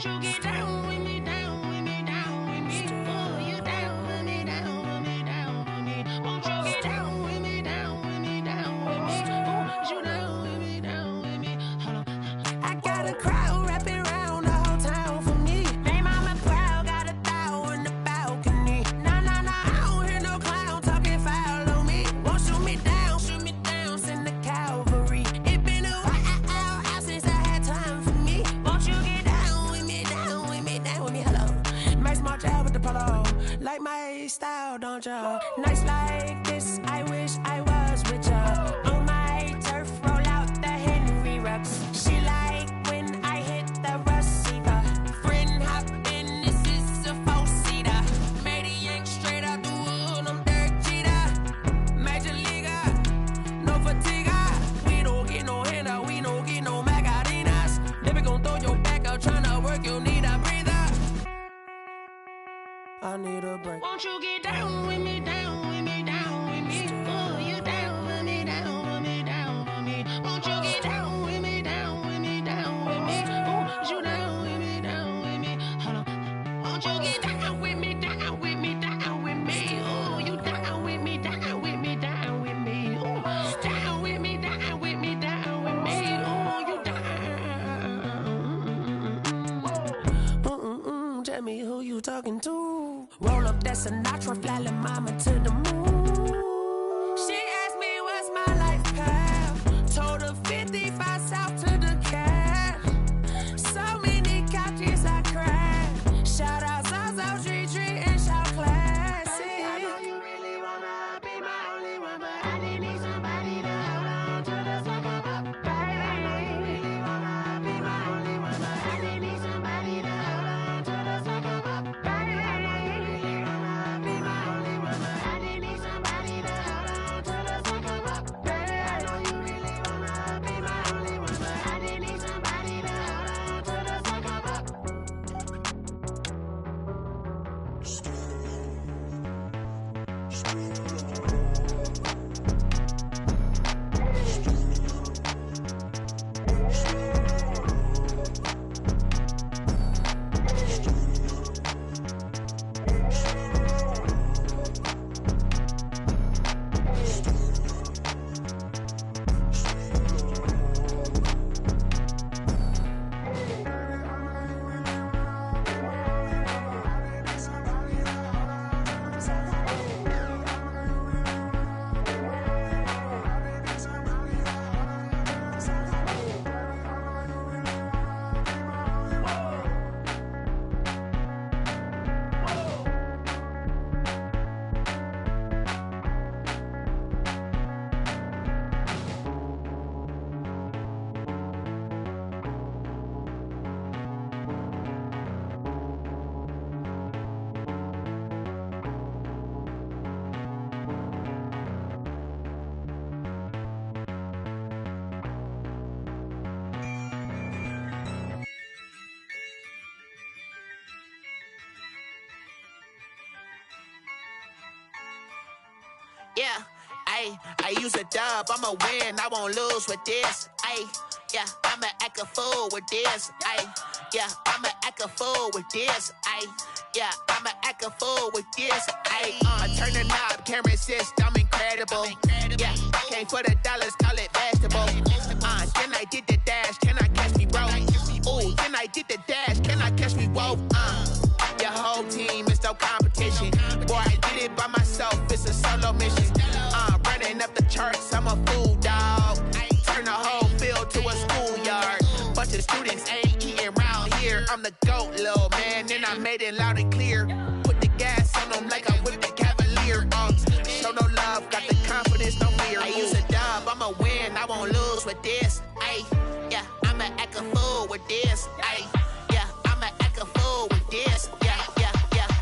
Won't you get down with me, down with me, down with me? Oh, you down with me, down with me, down with me. Won't you get down with me, down with me, down with me? Oh, you down with me, down with me? Hold on. I got a crowd wrapping around the whole town for me. They mama proud, got a thou in the balcony. Nah, nah, nah, I don't hear no clown talking foul on me. Won't shoot me down, send the cavalry. It been a while since I had time for me. Won't you get down with me, down with me, down with me? Hello. Max March out with the polo. Like my style, don't ya? Nights like this, I wish I was with ya. On my turf, roll out the Henry Rux. She like when I hit the receiver. Friend hop in, this is a four-seater. Made a yank straight out the wood, I'm Derek Jeter. Major leaguer, no fatigue. We don't get no handout, we don't get no Magarinas. Never gon' throw your back out, tryna work, you need a breather. I need a break. Won't you get down with me, down with me, down with me? Oh, you down with me, down with me, down with me? Won't you get down with me, down with me, down with me? Oh, you down with me, down with me? Hold on. Won't you get down with me, down with me, down with me? Oh, you down with me, down with me, down with me? Oh, down with me, down with me, down with me? Oh, you down. Tell me who you talking to. Roll up that Sinatra, fly la mama to the moon. She asked me what's my life path. Told her 55 south to the cat. So many couches I cried. Shout out South Street and shout classy. I know you really wanna be my only one, but I didn't need somebody to hold on to the second up. I know you really wanna be my only one, but I didn't need somebody to hold on to the second up. I know you really wanna be my only one, but I didn't need somebody to hold on to the second up. Baby, I know you really wanna be my only one, but I didn't need somebody to hold on to the second up. Yeah, I use a dub, I'ma win, I won't lose with this. Yeah, I'ma act a fool with this. Yeah, I'ma act a fool with this. Yeah, I'ma act a fool with this. I turn the knob, can't resist, I'm incredible. Yeah, came for the dollars, call it vegetable. Then I did the dash, can I catch me, bro? Ooh, then I did the dash, can I catch me, whoa? Your whole team is no competition. Boy, I did it by myself, it's a solo mission. Running up the charts, I'm a fool, dog. Turn the whole field to a schoolyard. Bunch of students ain't eating round here. I'm the GOAT, little man, and I made it loud and clear. Put the gas on them like I'm with the Cavalier. Show no love, got the confidence, no fear. I use a dub, I'ma win, I won't lose with this. Yeah, I'ma act a fool with this. Yeah, I'ma act a fool with this. Yeah,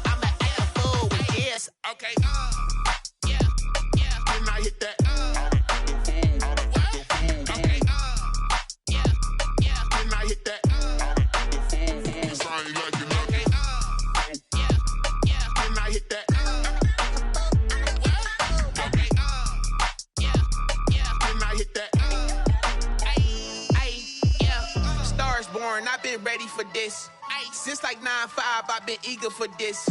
I'ma act a fool with this. Okay, yeah, then I hit that. Okay, yeah, then I hit that. I've been ready for this. Since like 9-5, I've been eager for this.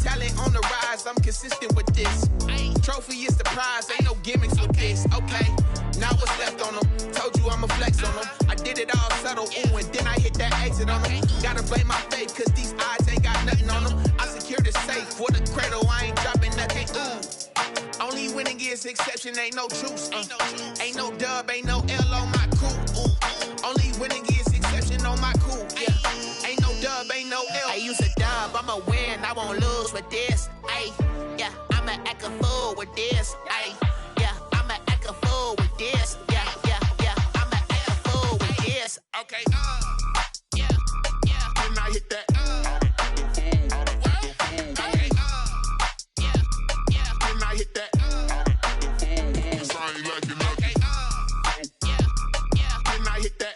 Talent on the rise, I'm consistent with this. Trophy is the prize, ain't no gimmicks with this. Okay, now what's left on them? Told you I'ma flex on them. I did it all subtle, ooh, and then I hit that exit on them. Gotta blame my faith, cause these eyes ain't got nothing on them. I secured the safe for the cradle, I ain't dropping nothing, ooh. Only winning is exception, ain't no truce. Ain't no dub, ain't no L on my crew. Only winning is exception on my crew. Yeah, ain't no dub, ain't no L. I use a dub, I'ma win, I won't lose with this. Ay, yeah, I'ma act a fool with this. Ay, yeah, I'ma act a fool with this. Yeah, yeah, yeah, I'ma act a fool with this. Okay, yeah, yeah. Then I hit that. Okay, yeah, yeah. Then I hit that. Cause I ain't liking nothing. Okay, yeah, yeah. Then I hit that.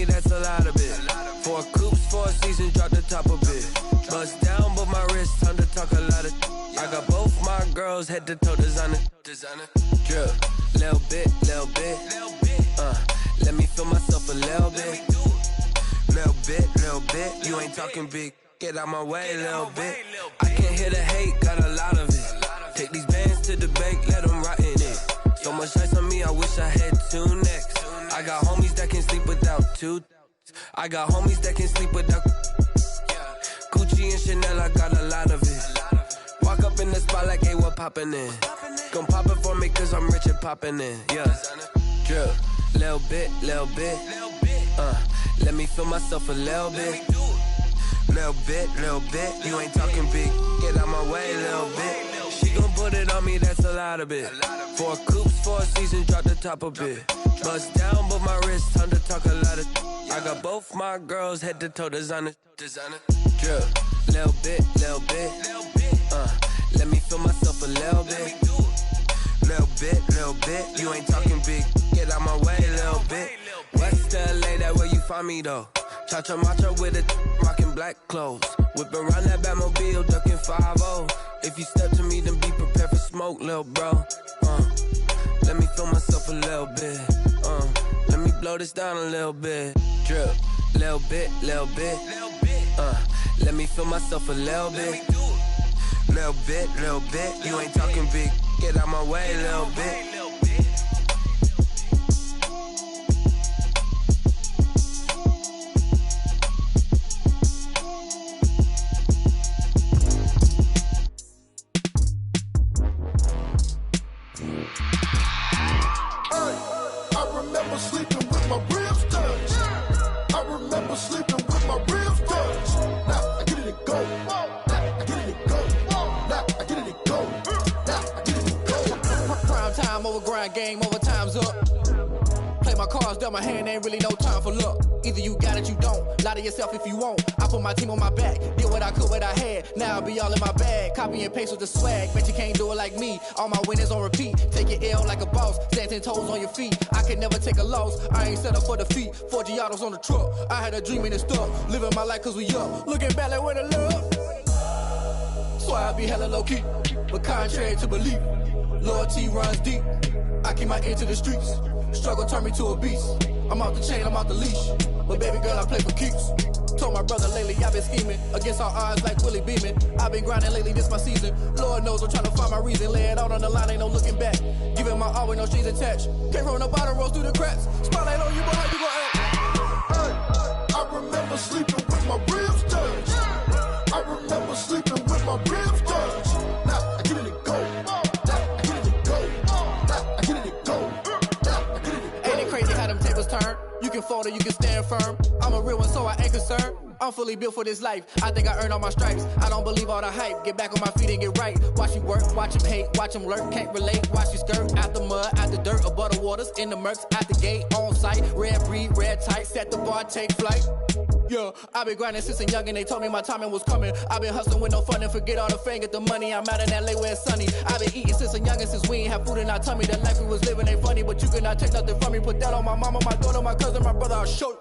That's a lot of it. 4 coops, 4 seasons, drop the top of it. Bust down, but my wrist, time to talk a lot of. I got both my girls head to toe designer. Drip, little bit. Let me feel myself a little bit. Little bit. You ain't talking big. Get out my way, little bit. I can't hear the hate, got a lot of it. Take these bands to the bank, let them rot in it. So much ice on me, I wish I had 2 necks. I got homies that can sleep without 2. I got homies that can sleep without Gucci and Chanel, I got a lot of it. Walk up in the spot like, hey, what poppin' in? Gon' pop it for me cause I'm rich and poppin' in. Yeah, drip, little bit. Let me feel myself a little bit. Little bit. You ain't talking big. Get out my way, little bit. She gon' put it on me, that's a lot of it. 4 coops, 4 seasons, drop the top of it. Bust down, but my wrist, time to talk a lot of. I got both my girls head to toe designer. Drip, little bit. Let me feel myself a little bit. Little bit. You ain't talking big. Get out my way, little bit. West LA, that where you find me though. Cha-cha matcha with it, rocking black clothes. Whip around that Batmobile, ducking 5-0. If you step to me, then be prepared for smoke, little bro. Let me feel myself a little bit. Let me blow this down a little bit. Drip, little bit. Let me feel myself a little bit. Little bit. You ain't talking big. Get out my way, little bit. Sleeping with my ribs touched. I remember sleeping with my ribs touched. Now I get it and go. Now I get it and go. Now I get it and go. Now I get it and go. Prime time over grind game, over time's up. Play my cards, dealt my hand, ain't really no time for luck. Either you got it, you don't. Lie to yourself if you won't. I put my team on my back, did what I could, what I had. Now I'll be all in my bag. Copy and paste with the swag. Bet you can't do it like me. All my winners on repeat. Take your L like a boss. Stand 10 toes on your feet. I can never take a loss. I ain't set up for defeat. 4 Giottos on the truck. I had a dream and it's stuck. Living my life cause we up. Looking back like where the love. So I be hella low key. But contrary to belief, loyalty runs deep. I keep my ear to the streets. Struggle turned me to a beast. I'm off the chain, I'm off the leash. But baby girl, I play for keeps. Told my brother lately, I've been scheming against all odds like Willie Beeman. I've been grinding lately, this my season. Lord knows I'm trying to find my reason. Lay it out on the line, ain't no looking back. Giving my all with no strings attached. Came from the bottom, rose through the cracks. Spotlight on you, but how you gon' act? Hey, I remember sleeping with my ribs touched. I remember sleeping with my ribs touched. Now I get it and go. Now I get it and go. Now I get it and go. Now I get it and go. Ain't it crazy how them tables turn? You can fold or you can stand firm. I'm a real one, so I ain't concerned. I'm fully built for this life. I think I earned all my stripes. I don't believe all the hype. Get back on my feet and get right. Watch you work, watch him hate, watch him lurk. Can't relate, watch you skirt. Out the mud, out the dirt, above the waters, in the murks, out the gate, on site. Red breed, red tight, set the bar, take flight. Yeah, I been grinding since a young and they told me my timing was coming. I been hustling with no fun and forget all the fame, get the money. I'm out in LA where it's sunny. I been eating since a young and since we ain't have food in our tummy. The life we was living ain't funny, but you cannot take nothing from me. Put that on my mama, my daughter, my cousin, my brother, I'll show you.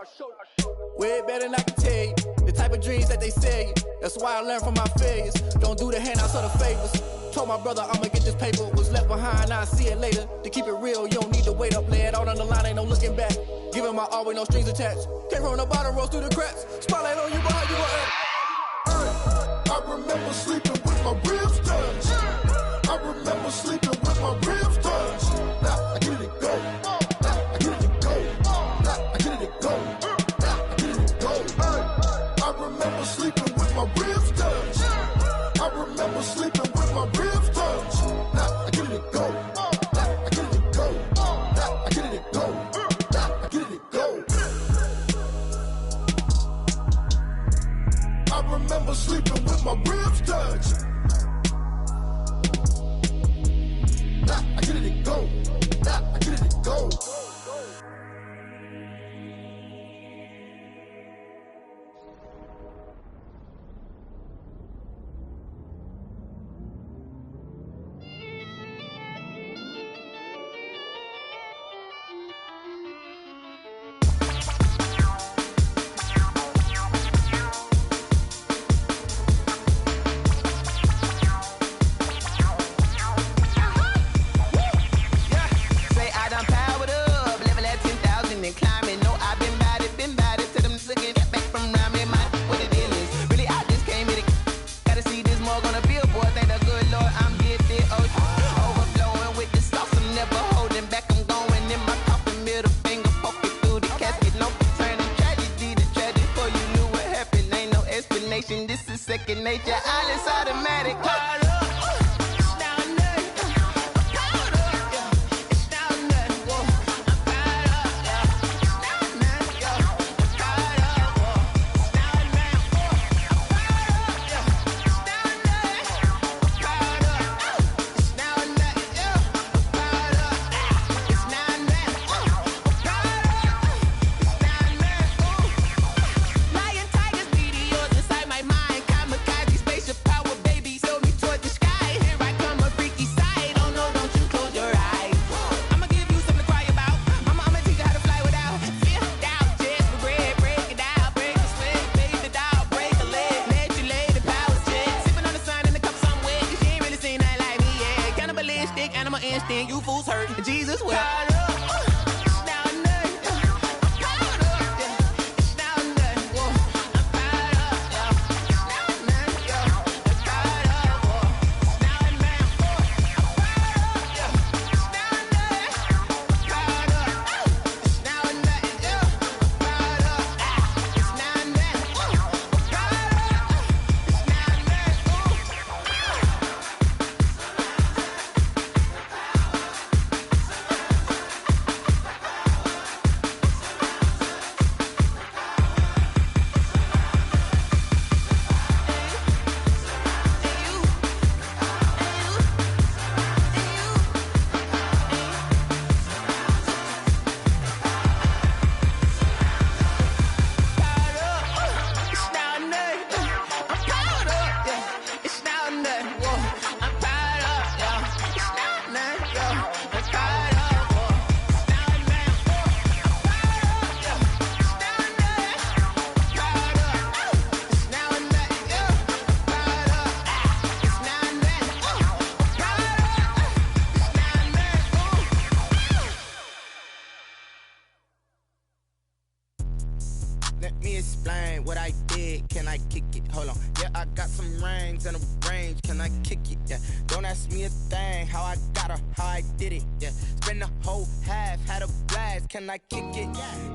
Way better than I can tell you. The type of dreams that they sell you. That's why I learned from my failures. Don't do the handouts or the favors. Told my brother I'ma get this paper. Was left behind, I'll see it later. To keep it real, you don't need to wait up. Lay it out on the line, ain't no looking back. Giving my all with no strings attached. Can't roll the bottom, roll through the cracks. Spotlight on you, but how you gon' act? I remember sleeping with my ribs touched. I remember sleeping with my ribs touched. Now I get it go. Now I get it go. Now I get it go. Now I get it go. I remember sleeping with my ribs touched. I remember sleeping with my ribs touched. Now I get it go. Now I get it go. Now I get it go. Now I get it go. I remember sleeping with my ribs touched. Now I get it go. Now I get it go. This is second nature, all is automatic. You fools hurt. Jesus will. Let me explain what I did. Can I kick it? Hold on. Yeah, I got some rings and a range. Can I kick it? Yeah. Don't ask me a thing. How I got her, how I did it. Yeah. Spend the whole half, had a blast. Can I kick it?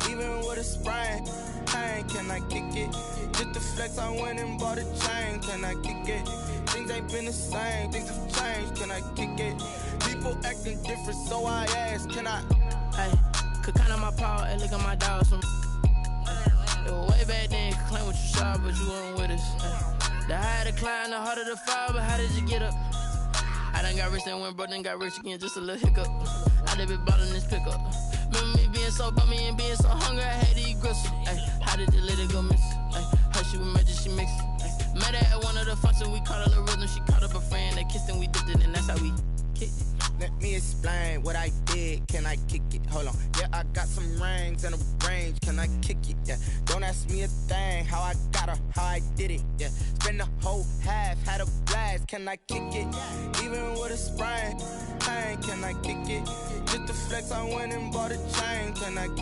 Even with a sprain. Hey, can I kick it? Just the flex, I went and bought a chain. Can I kick it? Things ain't been the same. Things have changed. Can I kick it? People acting different, so I ask. Can I? Hey, could count on my paw and look at my dogs from. It was way back then, could claim what you saw, but you weren't with us. The higher the climb, the harder the fall, but how did you get up? I done got rich and went broke, then got rich again, just a little hiccup. I done been ballin' this pickup. Remember me being so bummy and being so hungry, I had to eat gristle. How did the lady go miss? Her she was magic, she mixed. Met her at one of the functions, we caught her the rhythm. She caught up a friend, they kissed and we dipped it, and that's how we kicked it. Let me explain what I did. Can I kick it? Hold on. Yeah, I got some rings and a range. Can I kick it? Yeah. Don't ask me a thing. How I got her, how I did it. Yeah. Spend the whole half, had a blast. Can I kick it? Even with a sprain. Pain, can I kick it? Just the flex, I went and bought a chain. Can I